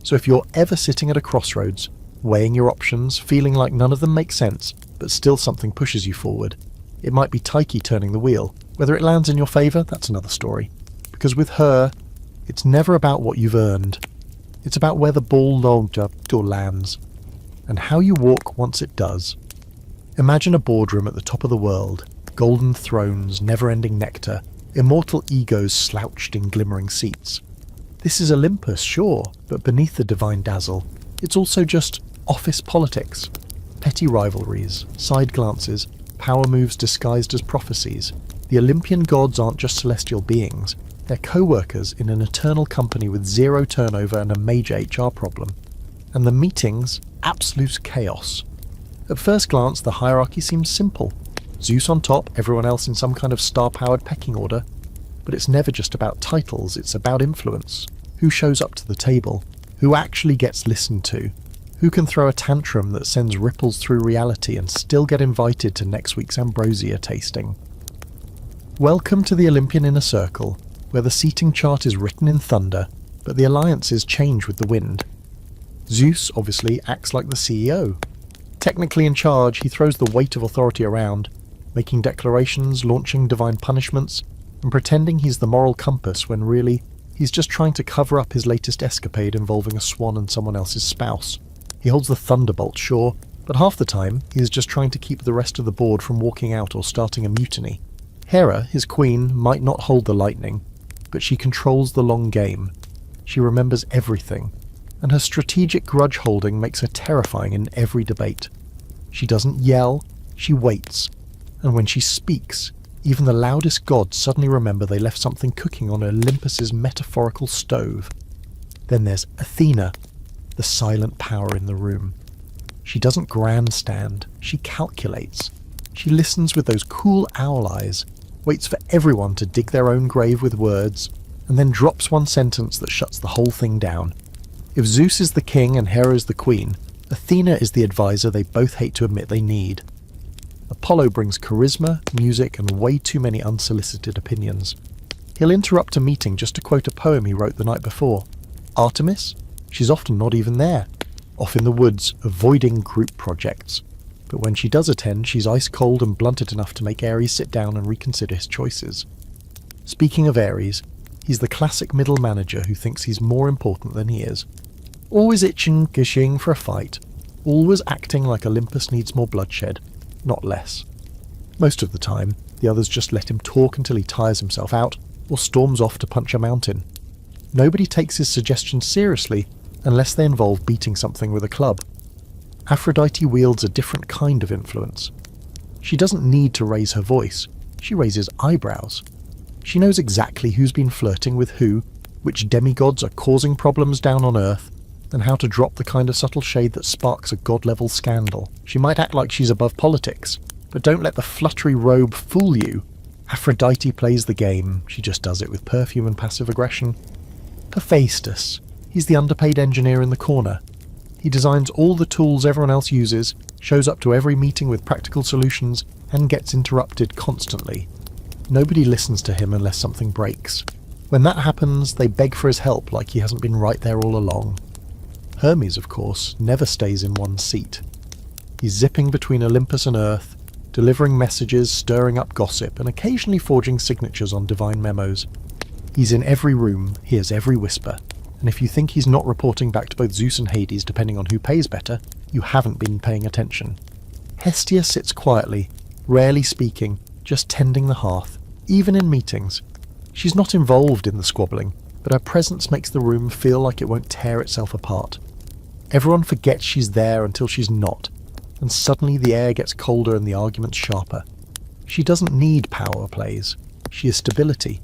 So if you're ever sitting at a crossroads, weighing your options, feeling like none of them make sense, but still something pushes you forward, it might be Tyche turning the wheel. Whether it lands in your favour, that's another story. Because with her, it's never about what you've earned. It's about where the ball lands, and how you walk once it does. Imagine a boardroom at the top of the world, golden thrones, never-ending nectar, immortal egos slouched in glimmering seats. This is Olympus, sure, but beneath the divine dazzle, it's also just office politics. Petty rivalries, side glances, power moves disguised as prophecies. The Olympian gods aren't just celestial beings, they're co-workers in an eternal company with zero turnover and a major HR problem. And the meetings, absolute chaos. At first glance, the hierarchy seems simple. Zeus on top, everyone else in some kind of star-powered pecking order. But it's never just about titles, it's about influence. Who shows up to the table? Who actually gets listened to? Who can throw a tantrum that sends ripples through reality and still get invited to next week's ambrosia tasting? Welcome to the Olympian Inner Circle, where the seating chart is written in thunder, but the alliances change with the wind. Zeus, obviously, acts like the CEO. Technically in charge, he throws the weight of authority around, making declarations, launching divine punishments, and pretending he's the moral compass when really, he's just trying to cover up his latest escapade involving a swan and someone else's spouse. He holds the thunderbolt, sure, but half the time, he is just trying to keep the rest of the board from walking out or starting a mutiny. Hera, his queen, might not hold the lightning, but she controls the long game. She remembers everything. and her strategic grudge-holding makes her terrifying in every debate. She doesn't yell, she waits, and when she speaks, even the loudest gods suddenly remember they left something cooking on Olympus's metaphorical stove. Then there's Athena, the silent power in the room. She doesn't grandstand, she calculates. She listens with those cool owl eyes, waits for everyone to dig their own grave with words, and then drops one sentence that shuts the whole thing down. If Zeus is the king and Hera is the queen, Athena is the advisor they both hate to admit they need. Apollo brings charisma, music, and way too many unsolicited opinions. He'll interrupt a meeting just to quote a poem he wrote the night before. Artemis? She's often not even there, off in the woods, avoiding group projects. But when she does attend, she's ice-cold and blunted enough to make Ares sit down and reconsider his choices. Speaking of Ares, he's the classic middle manager who thinks he's more important than he is. Always itching, gushing for a fight. Always acting like Olympus needs more bloodshed, not less. Most of the time, the others just let him talk until he tires himself out, or storms off to punch a mountain. Nobody takes his suggestions seriously unless they involve beating something with a club. Aphrodite wields a different kind of influence. She doesn't need to raise her voice, she raises eyebrows. She knows exactly who's been flirting with who, which demigods are causing problems down on Earth, and how to drop the kind of subtle shade that sparks a god-level scandal. She might act like she's above politics, but don't let the fluttery robe fool you. Aphrodite plays the game, she just does it with perfume and passive aggression. Hephaestus, he's the underpaid engineer in the corner. He designs all the tools everyone else uses, shows up to every meeting with practical solutions, and gets interrupted constantly. Nobody listens to him unless something breaks. When that happens, they beg for his help like he hasn't been right there all along. Hermes, of course, never stays in one seat. He's zipping between Olympus and Earth, delivering messages, stirring up gossip, and occasionally forging signatures on divine memos. He's in every room, hears every whisper, and if you think he's not reporting back to both Zeus and Hades depending on who pays better, you haven't been paying attention. Hestia sits quietly, rarely speaking, just tending the hearth, even in meetings. She's not involved in the squabbling, but her presence makes the room feel like it won't tear itself apart. Everyone forgets she's there until she's not, and suddenly the air gets colder and the arguments sharper. She doesn't need power plays, she is stability.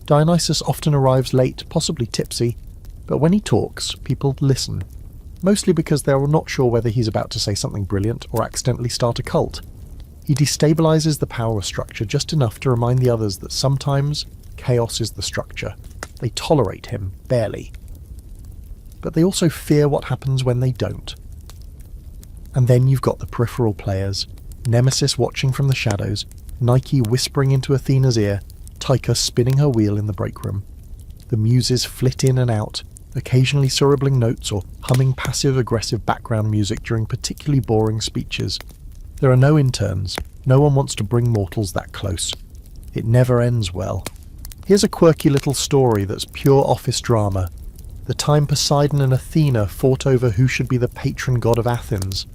Dionysus often arrives late, possibly tipsy, but when he talks, people listen, mostly because they're not sure whether he's about to say something brilliant or accidentally start a cult. He destabilizes the power structure just enough to remind the others that sometimes chaos is the structure. They tolerate him, barely. But they also fear what happens when they don't. And then you've got the peripheral players, Nemesis watching from the shadows, Nike whispering into Athena's ear, Tyche spinning her wheel in the break room. The muses flit in and out, occasionally scribbling notes or humming passive-aggressive background music during particularly boring speeches. There are no interns, no one wants to bring mortals that close. It never ends well. Here's a quirky little story that's pure office drama. The time Poseidon and Athena fought over who should be the patron god of Athens.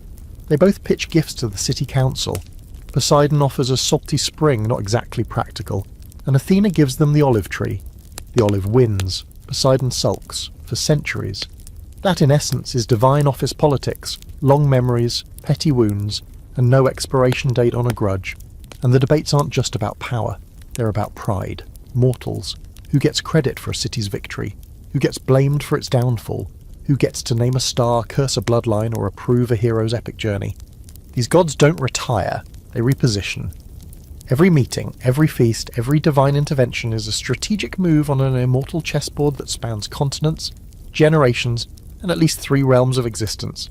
They both pitch gifts to the city council. Poseidon offers a salty spring, not exactly practical, and Athena gives them the olive tree. The olive wins, Poseidon sulks, for centuries. That in essence is divine office politics, long memories, petty wounds, and no expiration date on a grudge. And the debates aren't just about power, they're about pride, mortals, who gets credit for a city's victory, who gets blamed for its downfall, who gets to name a star, curse a bloodline, or approve a hero's epic journey. These gods don't retire, they reposition. Every meeting, every feast, every divine intervention is a strategic move on an immortal chessboard that spans continents, generations, and at least 3 realms of existence.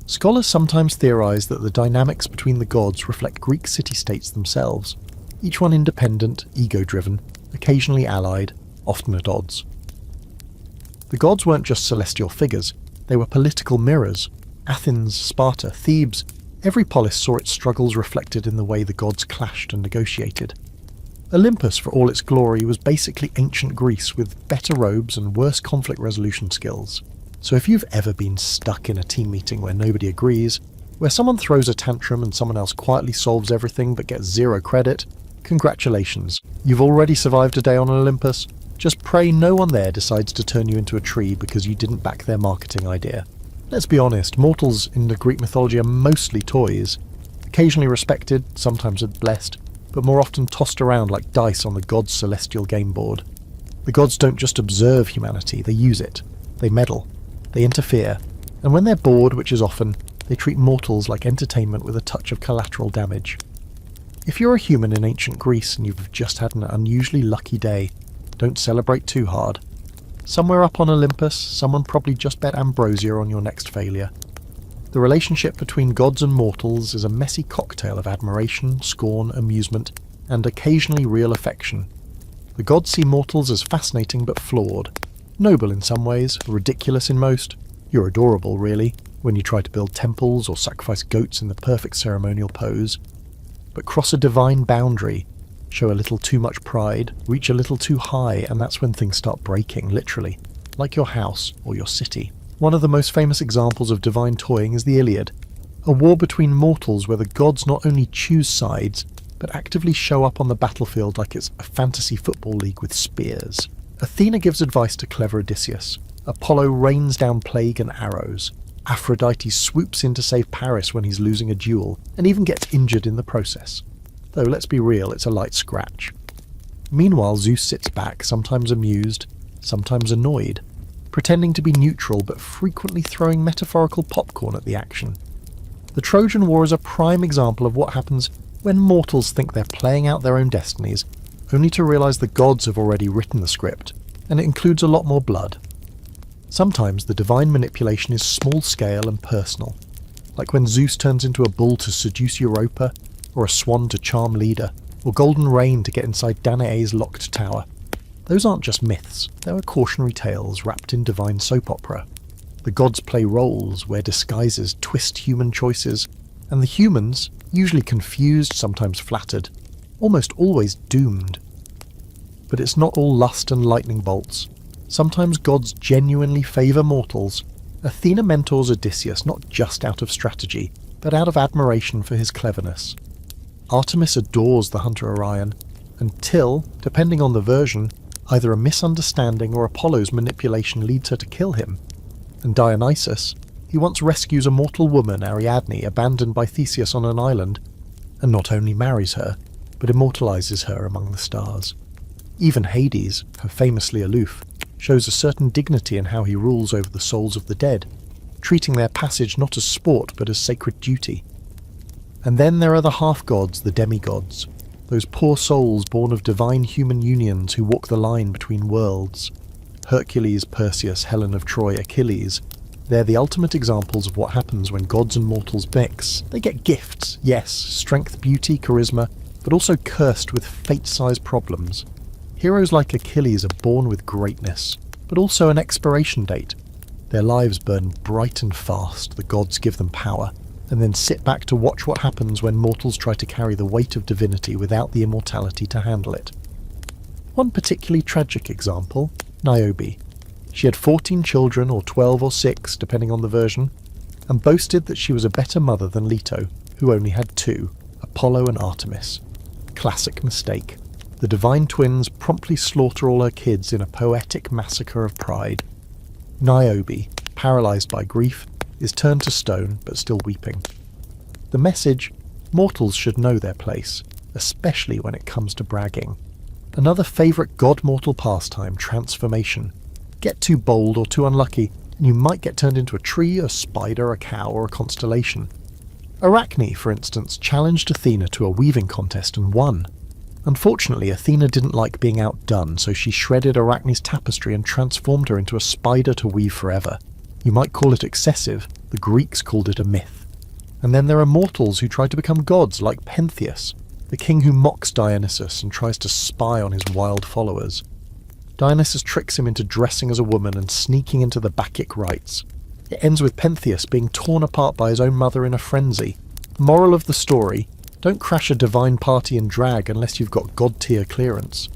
Scholars sometimes theorize that the dynamics between the gods reflect Greek city-states themselves, each one independent, ego-driven, occasionally allied, often at odds. The gods weren't just celestial figures, they were political mirrors. Athens, Sparta, Thebes, every polis saw its struggles reflected in the way the gods clashed and negotiated. Olympus, for all its glory, was basically ancient Greece with better robes and worse conflict resolution skills. So if you've ever been stuck in a team meeting where nobody agrees, where someone throws a tantrum and someone else quietly solves everything but gets 0 credit, congratulations, you've already survived a day on Olympus, Just pray no one there decides to turn you into a tree because you didn't back their marketing idea. Let's be honest, mortals in the Greek mythology are mostly toys. Occasionally respected, sometimes blessed, but more often tossed around like dice on the gods' celestial game board. The gods don't just observe humanity, they use it. They meddle. They interfere. And when they're bored, which is often, they treat mortals like entertainment with a touch of collateral damage. If you're a human in ancient Greece and you've just had an unusually lucky day, don't celebrate too hard. Somewhere up on Olympus, someone probably just bet ambrosia on your next failure. The relationship between gods and mortals is a messy cocktail of admiration, scorn, amusement, and occasionally real affection. The gods see mortals as fascinating but flawed. Noble in some ways, ridiculous in most. You're adorable, really, when you try to build temples or sacrifice goats in the perfect ceremonial pose. But cross a divine boundary, show a little too much pride, reach a little too high, and that's when things start breaking, literally. Like your house or your city. One of the most famous examples of divine toying is the Iliad, a war between mortals where the gods not only choose sides, but actively show up on the battlefield like it's a fantasy football league with spears. Athena gives advice to clever Odysseus. Apollo rains down plague and arrows. Aphrodite swoops in to save Paris when he's losing a duel, and even gets injured in the process. Though let's be real, it's a light scratch. Meanwhile, Zeus sits back, sometimes amused, sometimes annoyed, pretending to be neutral but frequently throwing metaphorical popcorn at the action. The Trojan War is a prime example of what happens when mortals think they're playing out their own destinies, only to realise the gods have already written the script, and it includes a lot more blood. Sometimes the divine manipulation is small-scale and personal, like when Zeus turns into a bull to seduce Europa, or a swan to charm Leda, or golden rain to get inside Danae's locked tower. Those aren't just myths, they're cautionary tales wrapped in divine soap opera. The gods play roles, wear disguises, twist human choices, and the humans, usually confused, sometimes flattered, almost always doomed. But it's not all lust and lightning bolts. Sometimes gods genuinely favour mortals. Athena mentors Odysseus not just out of strategy, but out of admiration for his cleverness. Artemis adores the hunter Orion, until, depending on the version, either a misunderstanding or Apollo's manipulation leads her to kill him. And Dionysus, he once rescues a mortal woman, Ariadne, abandoned by Theseus on an island, and not only marries her, but immortalizes her among the stars. Even Hades, her famously aloof, shows a certain dignity in how he rules over the souls of the dead, treating their passage not as sport but as sacred duty. And then there are the half-gods, the demigods, those poor souls born of divine human unions who walk the line between worlds. Hercules, Perseus, Helen of Troy, Achilles, they're the ultimate examples of what happens when gods and mortals mix. They get gifts, yes, strength, beauty, charisma, but also cursed with fate-sized problems. Heroes like Achilles are born with greatness, but also an expiration date. Their lives burn bright and fast, the gods give them power, and then sit back to watch what happens when mortals try to carry the weight of divinity without the immortality to handle it. One particularly tragic example, Niobe. She had 14 children, or 12 or 6, depending on the version, and boasted that she was a better mother than Leto, who only had 2, Apollo and Artemis. Classic mistake. The divine twins promptly slaughter all her kids in a poetic massacre of pride. Niobe, paralysed by grief, is turned to stone but still weeping. The message: mortals should know their place, especially when it comes to bragging. Another favourite god-mortal pastime, transformation. Get too bold or too unlucky, and you might get turned into a tree, a spider, a cow, or a constellation. Arachne, for instance, challenged Athena to a weaving contest and won. Unfortunately, Athena didn't like being outdone, so she shredded Arachne's tapestry and transformed her into a spider to weave forever. You might call it excessive, the Greeks called it a myth. And then there are mortals who try to become gods, like Pentheus, the king who mocks Dionysus and tries to spy on his wild followers. Dionysus tricks him into dressing as a woman and sneaking into the Bacchic rites. It ends with Pentheus being torn apart by his own mother in a frenzy. Moral of the story: don't crash a divine party in drag unless you've got god-tier clearance.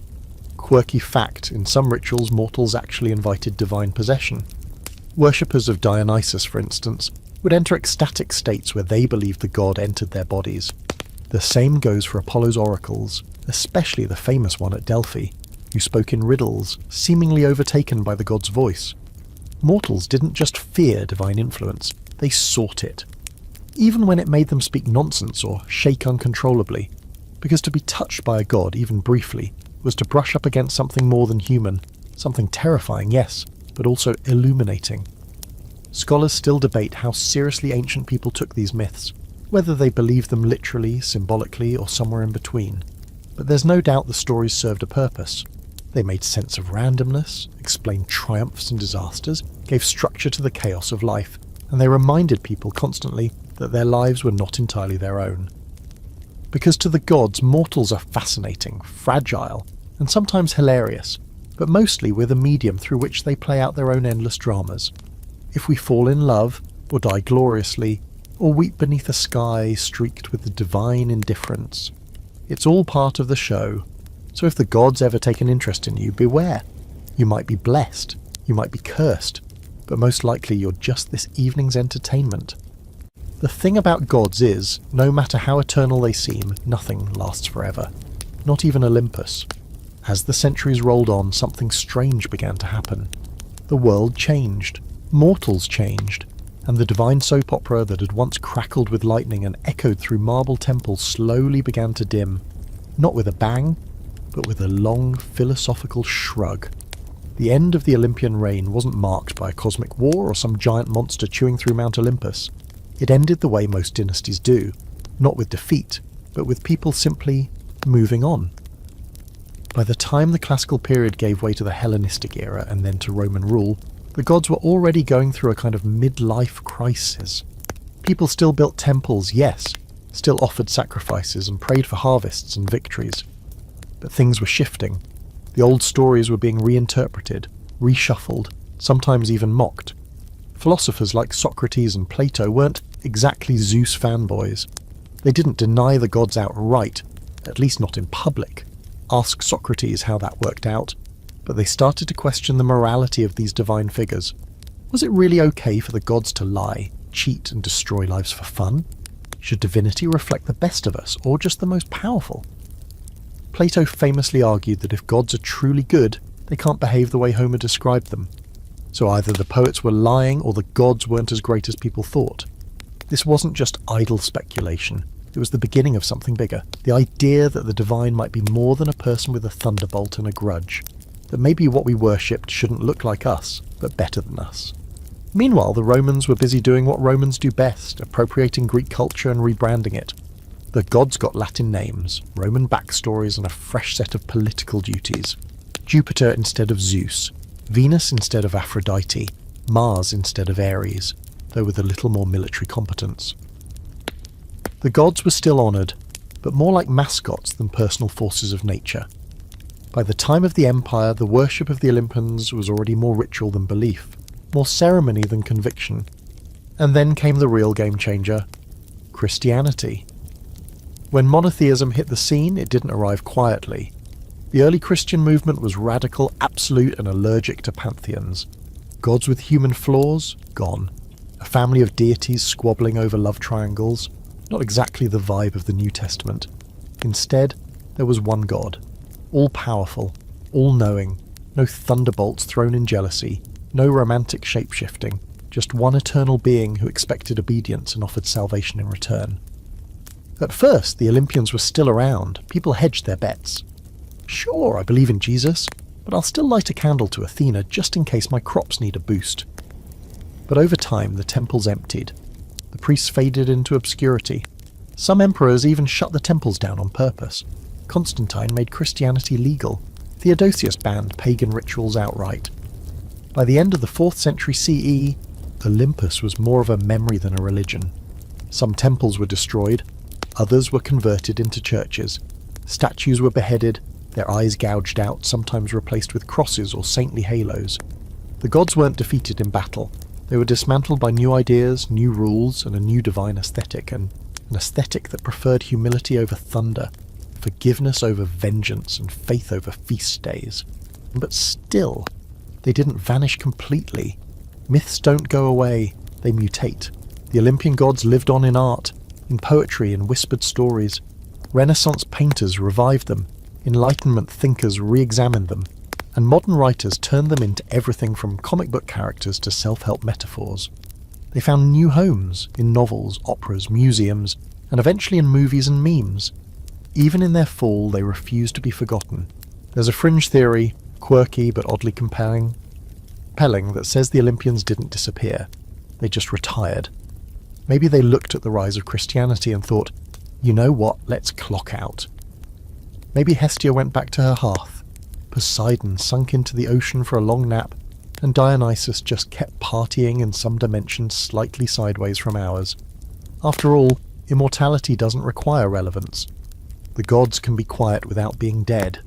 Quirky fact, in some rituals mortals actually invited divine possession. Worshippers of Dionysus, for instance, would enter ecstatic states where they believed the god entered their bodies. The same goes for Apollo's oracles, especially the famous one at Delphi. who spoke in riddles, seemingly overtaken by the god's voice. Mortals didn't just fear divine influence, they sought it. Even when it made them speak nonsense or shake uncontrollably, because to be touched by a god, even briefly, was to brush up against something more than human, something terrifying, yes, but also illuminating. Scholars still debate how seriously ancient people took these myths, whether they believed them literally, symbolically, or somewhere in between. But there's no doubt the stories served a purpose. They made sense of randomness, explained triumphs and disasters, gave structure to the chaos of life, and they reminded people constantly that their lives were not entirely their own. Because to the gods, mortals are fascinating, fragile, and sometimes hilarious, but mostly we're the medium through which they play out their own endless dramas. If we fall in love, or die gloriously, or weep beneath a sky streaked with the divine indifference, it's all part of the show. So if the gods ever take an interest in you, beware. You might be blessed, you might be cursed, but most likely you're just this evening's entertainment. The thing about gods is, no matter how eternal they seem, nothing lasts forever. Not even Olympus. As the centuries rolled on, something strange began to happen. The world changed. Mortals changed. And the divine soap opera that had once crackled with lightning and echoed through marble temples slowly began to dim. Not with a bang, but with a long philosophical shrug. The end of the Olympian reign wasn't marked by a cosmic war or some giant monster chewing through Mount Olympus. It ended the way most dynasties do, not with defeat, but with people simply moving on. By the time the classical period gave way to the Hellenistic era and then to Roman rule, the gods were already going through a kind of midlife crisis. People still built temples, yes, still offered sacrifices and prayed for harvests and victories. But things were shifting. The old stories were being reinterpreted, reshuffled, sometimes even mocked. Philosophers like Socrates and Plato weren't exactly Zeus fanboys. They didn't deny the gods outright, at least not in public. Ask Socrates how that worked out. But they started to question the morality of these divine figures. Was it really okay for the gods to lie, cheat and destroy lives for fun? Should divinity reflect the best of us, or just the most powerful? Plato famously argued that if gods are truly good, they can't behave the way Homer described them. So either the poets were lying or the gods weren't as great as people thought. This wasn't just idle speculation. It was the beginning of something bigger. The idea that the divine might be more than a person with a thunderbolt and a grudge. That maybe what we worshipped shouldn't look like us, but better than us. Meanwhile, the Romans were busy doing what Romans do best, appropriating Greek culture and rebranding it. The gods got Latin names, Roman backstories, and a fresh set of political duties. Jupiter instead of Zeus, Venus instead of Aphrodite, Mars instead of Ares, though with a little more military competence. The gods were still honoured, but more like mascots than personal forces of nature. By the time of the Empire, the worship of the Olympians was already more ritual than belief, more ceremony than conviction. And then came the real game changer, Christianity. When monotheism hit the scene, it didn't arrive quietly. The early Christian movement was radical, absolute, and allergic to pantheons. Gods with human flaws? Gone. A family of deities squabbling over love triangles? Not exactly the vibe of the New Testament. Instead, there was one God. All-powerful, all-knowing, no thunderbolts thrown in jealousy, no romantic shape-shifting, just one eternal being who expected obedience and offered salvation in return. At first, the Olympians were still around. People hedged their bets. Sure, I believe in Jesus, but I'll still light a candle to Athena just in case my crops need a boost. But over time, the temples emptied. The priests faded into obscurity. Some emperors even shut the temples down on purpose. Constantine made Christianity legal. Theodosius banned pagan rituals outright. By the end of the 4th century CE, Olympus was more of a memory than a religion. Some temples were destroyed, others were converted into churches. Statues were beheaded, their eyes gouged out, sometimes replaced with crosses or saintly halos. The gods weren't defeated in battle. They were dismantled by new ideas, new rules, and a new divine aesthetic, and an aesthetic that preferred humility over thunder, forgiveness over vengeance, and faith over feast days. But still, they didn't vanish completely. Myths don't go away, they mutate. The Olympian gods lived on in art, in poetry and whispered stories. Renaissance painters revived them. Enlightenment thinkers re-examined them, and modern writers turned them into everything from comic book characters to self-help metaphors. They found new homes in novels, operas, museums, and eventually in movies and memes. Even in their fall, they refuse to be forgotten. There's a fringe theory, quirky but oddly compelling, that says the Olympians didn't disappear. They just retired. Maybe they looked at the rise of Christianity and thought, you know what, let's clock out. Maybe Hestia went back to her hearth, Poseidon sunk into the ocean for a long nap, and Dionysus just kept partying in some dimension slightly sideways from ours. After all, immortality doesn't require relevance. The gods can be quiet without being dead.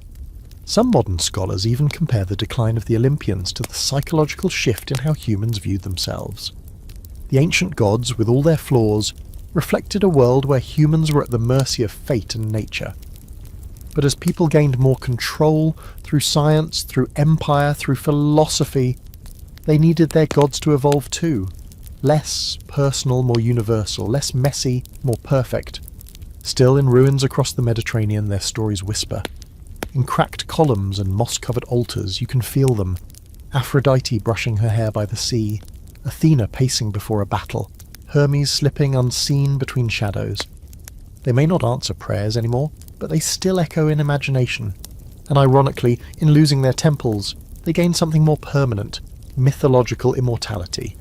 Some modern scholars even compare the decline of the Olympians to the psychological shift in how humans viewed themselves. The ancient gods, with all their flaws, reflected a world where humans were at the mercy of fate and nature. But as people gained more control, through science, through empire, through philosophy, they needed their gods to evolve too. Less personal, more universal, less messy, more perfect. Still, in ruins across the Mediterranean, their stories whisper. In cracked columns and moss-covered altars, you can feel them. Aphrodite brushing her hair by the sea, Athena pacing before a battle, Hermes slipping unseen between shadows. They may not answer prayers anymore, but they still echo in imagination. And ironically, in losing their temples, they gain something more permanent, mythological immortality.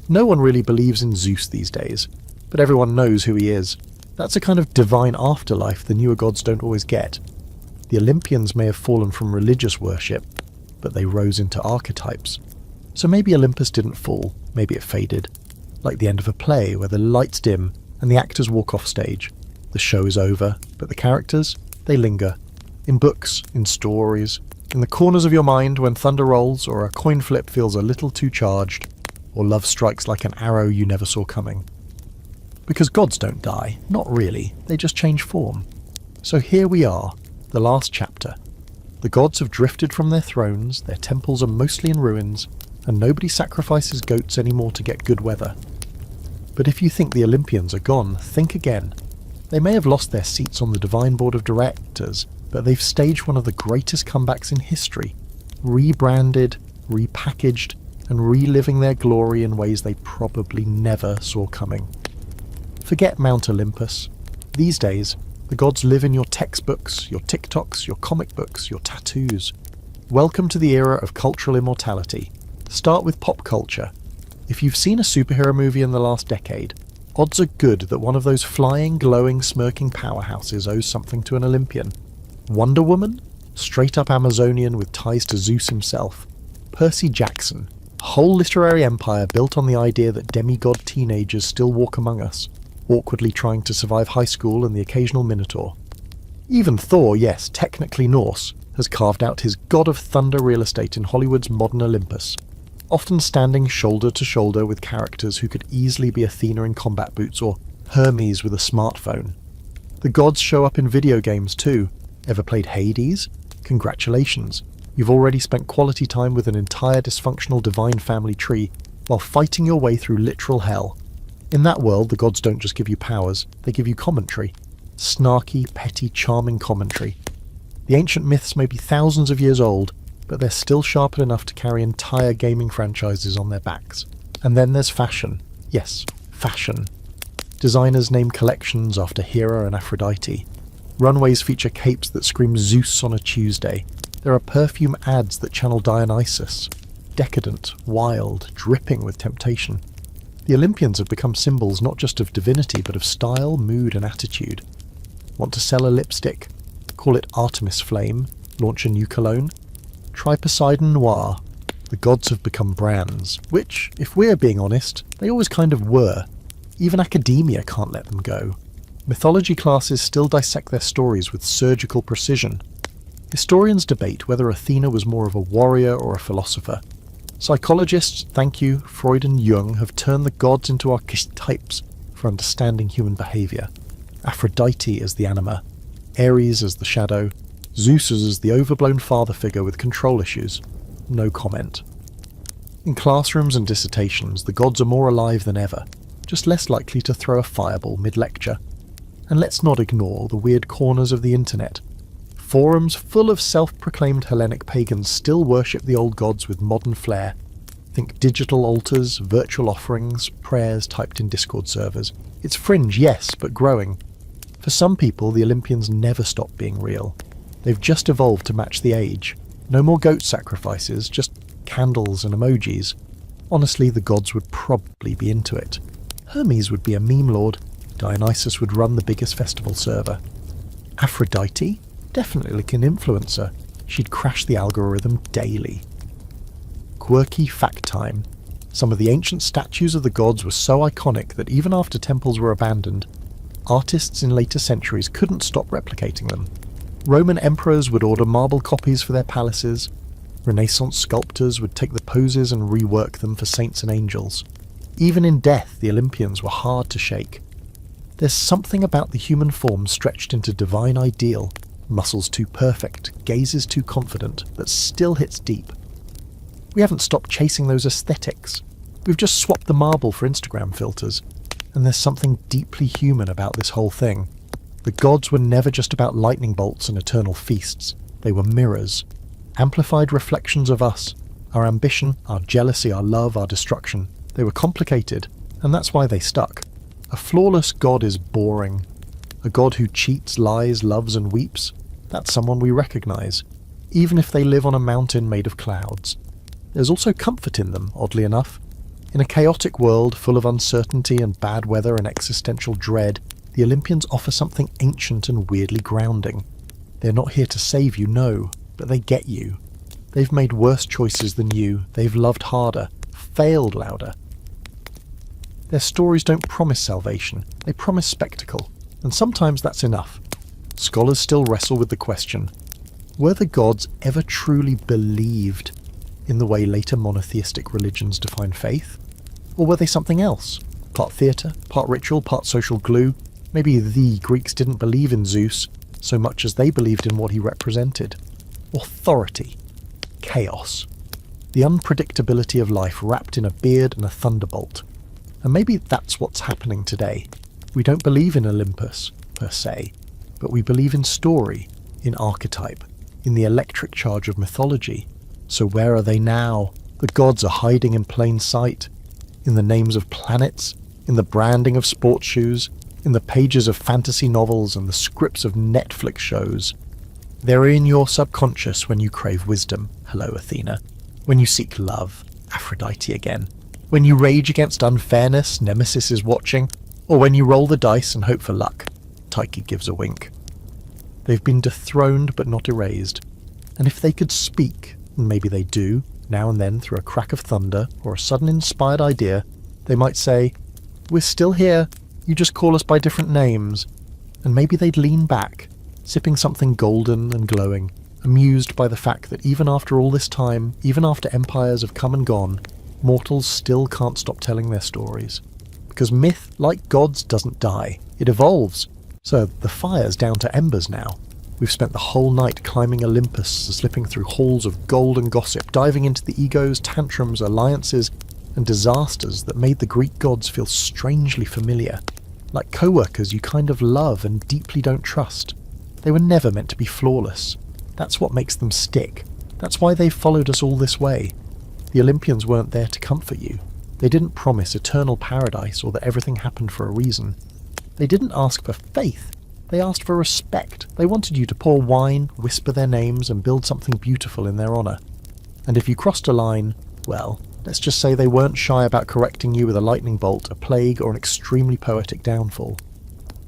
No one really believes in Zeus these days, but everyone knows who he is. That's a kind of divine afterlife the newer gods don't always get. The Olympians may have fallen from religious worship, but they rose into archetypes. So maybe Olympus didn't fall, maybe it faded. Like the end of a play where the lights dim and the actors walk off stage. The show is over, but the characters, they linger. In books, in stories, in the corners of your mind when thunder rolls or a coin flip feels a little too charged, or love strikes like an arrow you never saw coming. Because gods don't die, not really, they just change form. So here we are, the last chapter. The gods have drifted from their thrones, their temples are mostly in ruins, and nobody sacrifices goats anymore to get good weather. But if you think the Olympians are gone, think again. They may have lost their seats on the divine board of directors, but they've staged one of the greatest comebacks in history, rebranded, repackaged, and reliving their glory in ways they probably never saw coming. Forget Mount Olympus. These days, the gods live in your textbooks, your TikToks, your comic books, your tattoos. Welcome to the era of cultural immortality. Start with pop culture. If you've seen a superhero movie in the last decade, odds are good that one of those flying, glowing, smirking powerhouses owes something to an Olympian. Wonder Woman? Straight up Amazonian with ties to Zeus himself. Percy Jackson? A whole literary empire built on the idea that demigod teenagers still walk among us, awkwardly trying to survive high school and the occasional Minotaur. Even Thor, yes, technically Norse, has carved out his god of thunder real estate in Hollywood's modern Olympus, often standing shoulder to shoulder with characters who could easily be Athena in combat boots or Hermes with a smartphone. The gods show up in video games too. Ever played Hades? Congratulations. You've already spent quality time with an entire dysfunctional divine family tree while fighting your way through literal hell. In that world, the gods don't just give you powers, they give you commentary. Snarky, petty, charming commentary. The ancient myths may be thousands of years old, but they're still sharp enough to carry entire gaming franchises on their backs. And then there's fashion. Yes, fashion. Designers name collections after Hera and Aphrodite. Runways feature capes that scream Zeus on a Tuesday. There are perfume ads that channel Dionysus. Decadent, wild, dripping with temptation. The Olympians have become symbols not just of divinity, but of style, mood, and attitude. Want to sell a lipstick? Call it Artemis Flame. Launch a new cologne? Try Poseidon Noir. The gods have become brands, which, if we're being honest, they always kind of were. Even academia can't let them go. Mythology classes still dissect their stories with surgical precision. Historians debate whether Athena was more of a warrior or a philosopher. Psychologists, thank you, Freud and Jung, have turned the gods into archetypes for understanding human behaviour. Aphrodite as the anima, Ares as the shadow, Zeus as the overblown father figure with control issues. No comment. In classrooms and dissertations, the gods are more alive than ever, just less likely to throw a fireball mid-lecture. And let's not ignore the weird corners of the internet. Forums full of self-proclaimed Hellenic pagans still worship the old gods with modern flair. Think digital altars, virtual offerings, prayers typed in Discord servers. It's fringe, yes, but growing. For some people, the Olympians never stopped being real. They've just evolved to match the age. No more goat sacrifices, just candles and emojis. Honestly, the gods would probably be into it. Hermes would be a meme lord. Dionysus would run the biggest festival server. Aphrodite? Definitely like an influencer. She'd crash the algorithm daily. Quirky fact time. Some of the ancient statues of the gods were so iconic that even after temples were abandoned, artists in later centuries couldn't stop replicating them. Roman emperors would order marble copies for their palaces. Renaissance sculptors would take the poses and rework them for saints and angels. Even in death, the Olympians were hard to shake. There's something about the human form stretched into divine ideal, muscles too perfect, gazes too confident, that still hits deep. We haven't stopped chasing those aesthetics. We've just swapped the marble for Instagram filters. And there's something deeply human about this whole thing. The gods were never just about lightning bolts and eternal feasts. They were mirrors. Amplified reflections of us. Our ambition, our jealousy, our love, our destruction. They were complicated, and that's why they stuck. A flawless god is boring. A god who cheats, lies, loves and weeps, that's someone we recognise, even if they live on a mountain made of clouds. There's also comfort in them, oddly enough. In a chaotic world full of uncertainty and bad weather and existential dread, the Olympians offer something ancient and weirdly grounding. They're not here to save you, no, but they get you. They've made worse choices than you, they've loved harder, failed louder. Their stories don't promise salvation, they promise spectacle, and sometimes that's enough. Scholars still wrestle with the question, were the gods ever truly believed in the way later monotheistic religions define faith? Or were they something else? Part theatre, part ritual, part social glue? Maybe the Greeks didn't believe in Zeus so much as they believed in what he represented. Authority. Chaos. The unpredictability of life wrapped in a beard and a thunderbolt. And maybe that's what's happening today. We don't believe in Olympus, per se, but we believe in story, in archetype, in the electric charge of mythology. So where are they now? The gods are hiding in plain sight. In the names of planets, in the branding of sports shoes, in the pages of fantasy novels and the scripts of Netflix shows. They're in your subconscious when you crave wisdom, hello Athena. When you seek love, Aphrodite again. When you rage against unfairness, Nemesis is watching. Or when you roll the dice and hope for luck, Tyche gives a wink. They've been dethroned but not erased. And if they could speak, and maybe they do, now and then through a crack of thunder or a sudden inspired idea, they might say, "We're still here, you just call us by different names." And maybe they'd lean back, sipping something golden and glowing, amused by the fact that even after all this time, even after empires have come and gone, mortals still can't stop telling their stories. Because myth, like gods, doesn't die, it evolves. So the fire's down to embers now. We've spent the whole night climbing Olympus, slipping through halls of gold and gossip, diving into the egos, tantrums, alliances, and disasters that made the Greek gods feel strangely familiar. Like co-workers you kind of love and deeply don't trust. They were never meant to be flawless. That's what makes them stick. That's why they've followed us all this way. The Olympians weren't there to comfort you. They didn't promise eternal paradise or that everything happened for a reason. They didn't ask for faith. They asked for respect. They wanted you to pour wine, whisper their names, and build something beautiful in their honour. And if you crossed a line, well, let's just say they weren't shy about correcting you with a lightning bolt, a plague, or an extremely poetic downfall.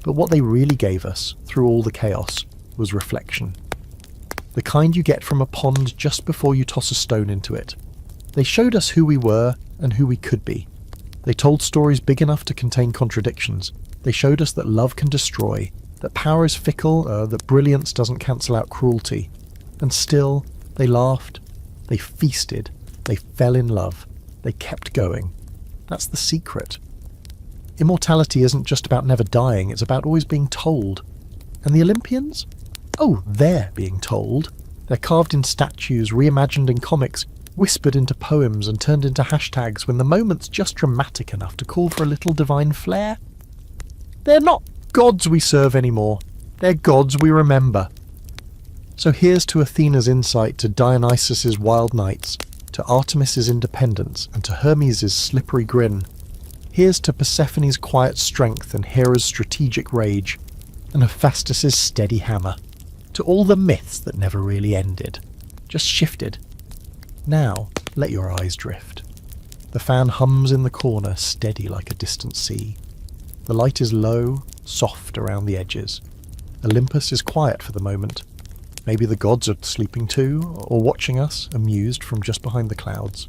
But what they really gave us, through all the chaos, was reflection. The kind you get from a pond just before you toss a stone into it. They showed us who we were and who we could be. They told stories big enough to contain contradictions. They showed us that love can destroy, that power is fickle, that brilliance doesn't cancel out cruelty. And still, they laughed, they feasted, they fell in love, they kept going. That's the secret. Immortality isn't just about never dying, it's about always being told. And the Olympians? Oh, they're being told. They're carved in statues, reimagined in comics, whispered into poems and turned into hashtags when the moment's just dramatic enough to call for a little divine flair. They're not gods we serve anymore. They're gods we remember. So here's to Athena's insight, to Dionysus's wild nights, to Artemis's independence, and to Hermes' slippery grin. Here's to Persephone's quiet strength and Hera's strategic rage, and Hephaestus's steady hammer. To all the myths that never really ended, just shifted. Now, let your eyes drift. The fan hums in the corner, steady like a distant sea. The light is low, soft around the edges. Olympus is quiet for the moment. Maybe the gods are sleeping too, or watching us, amused from just behind the clouds.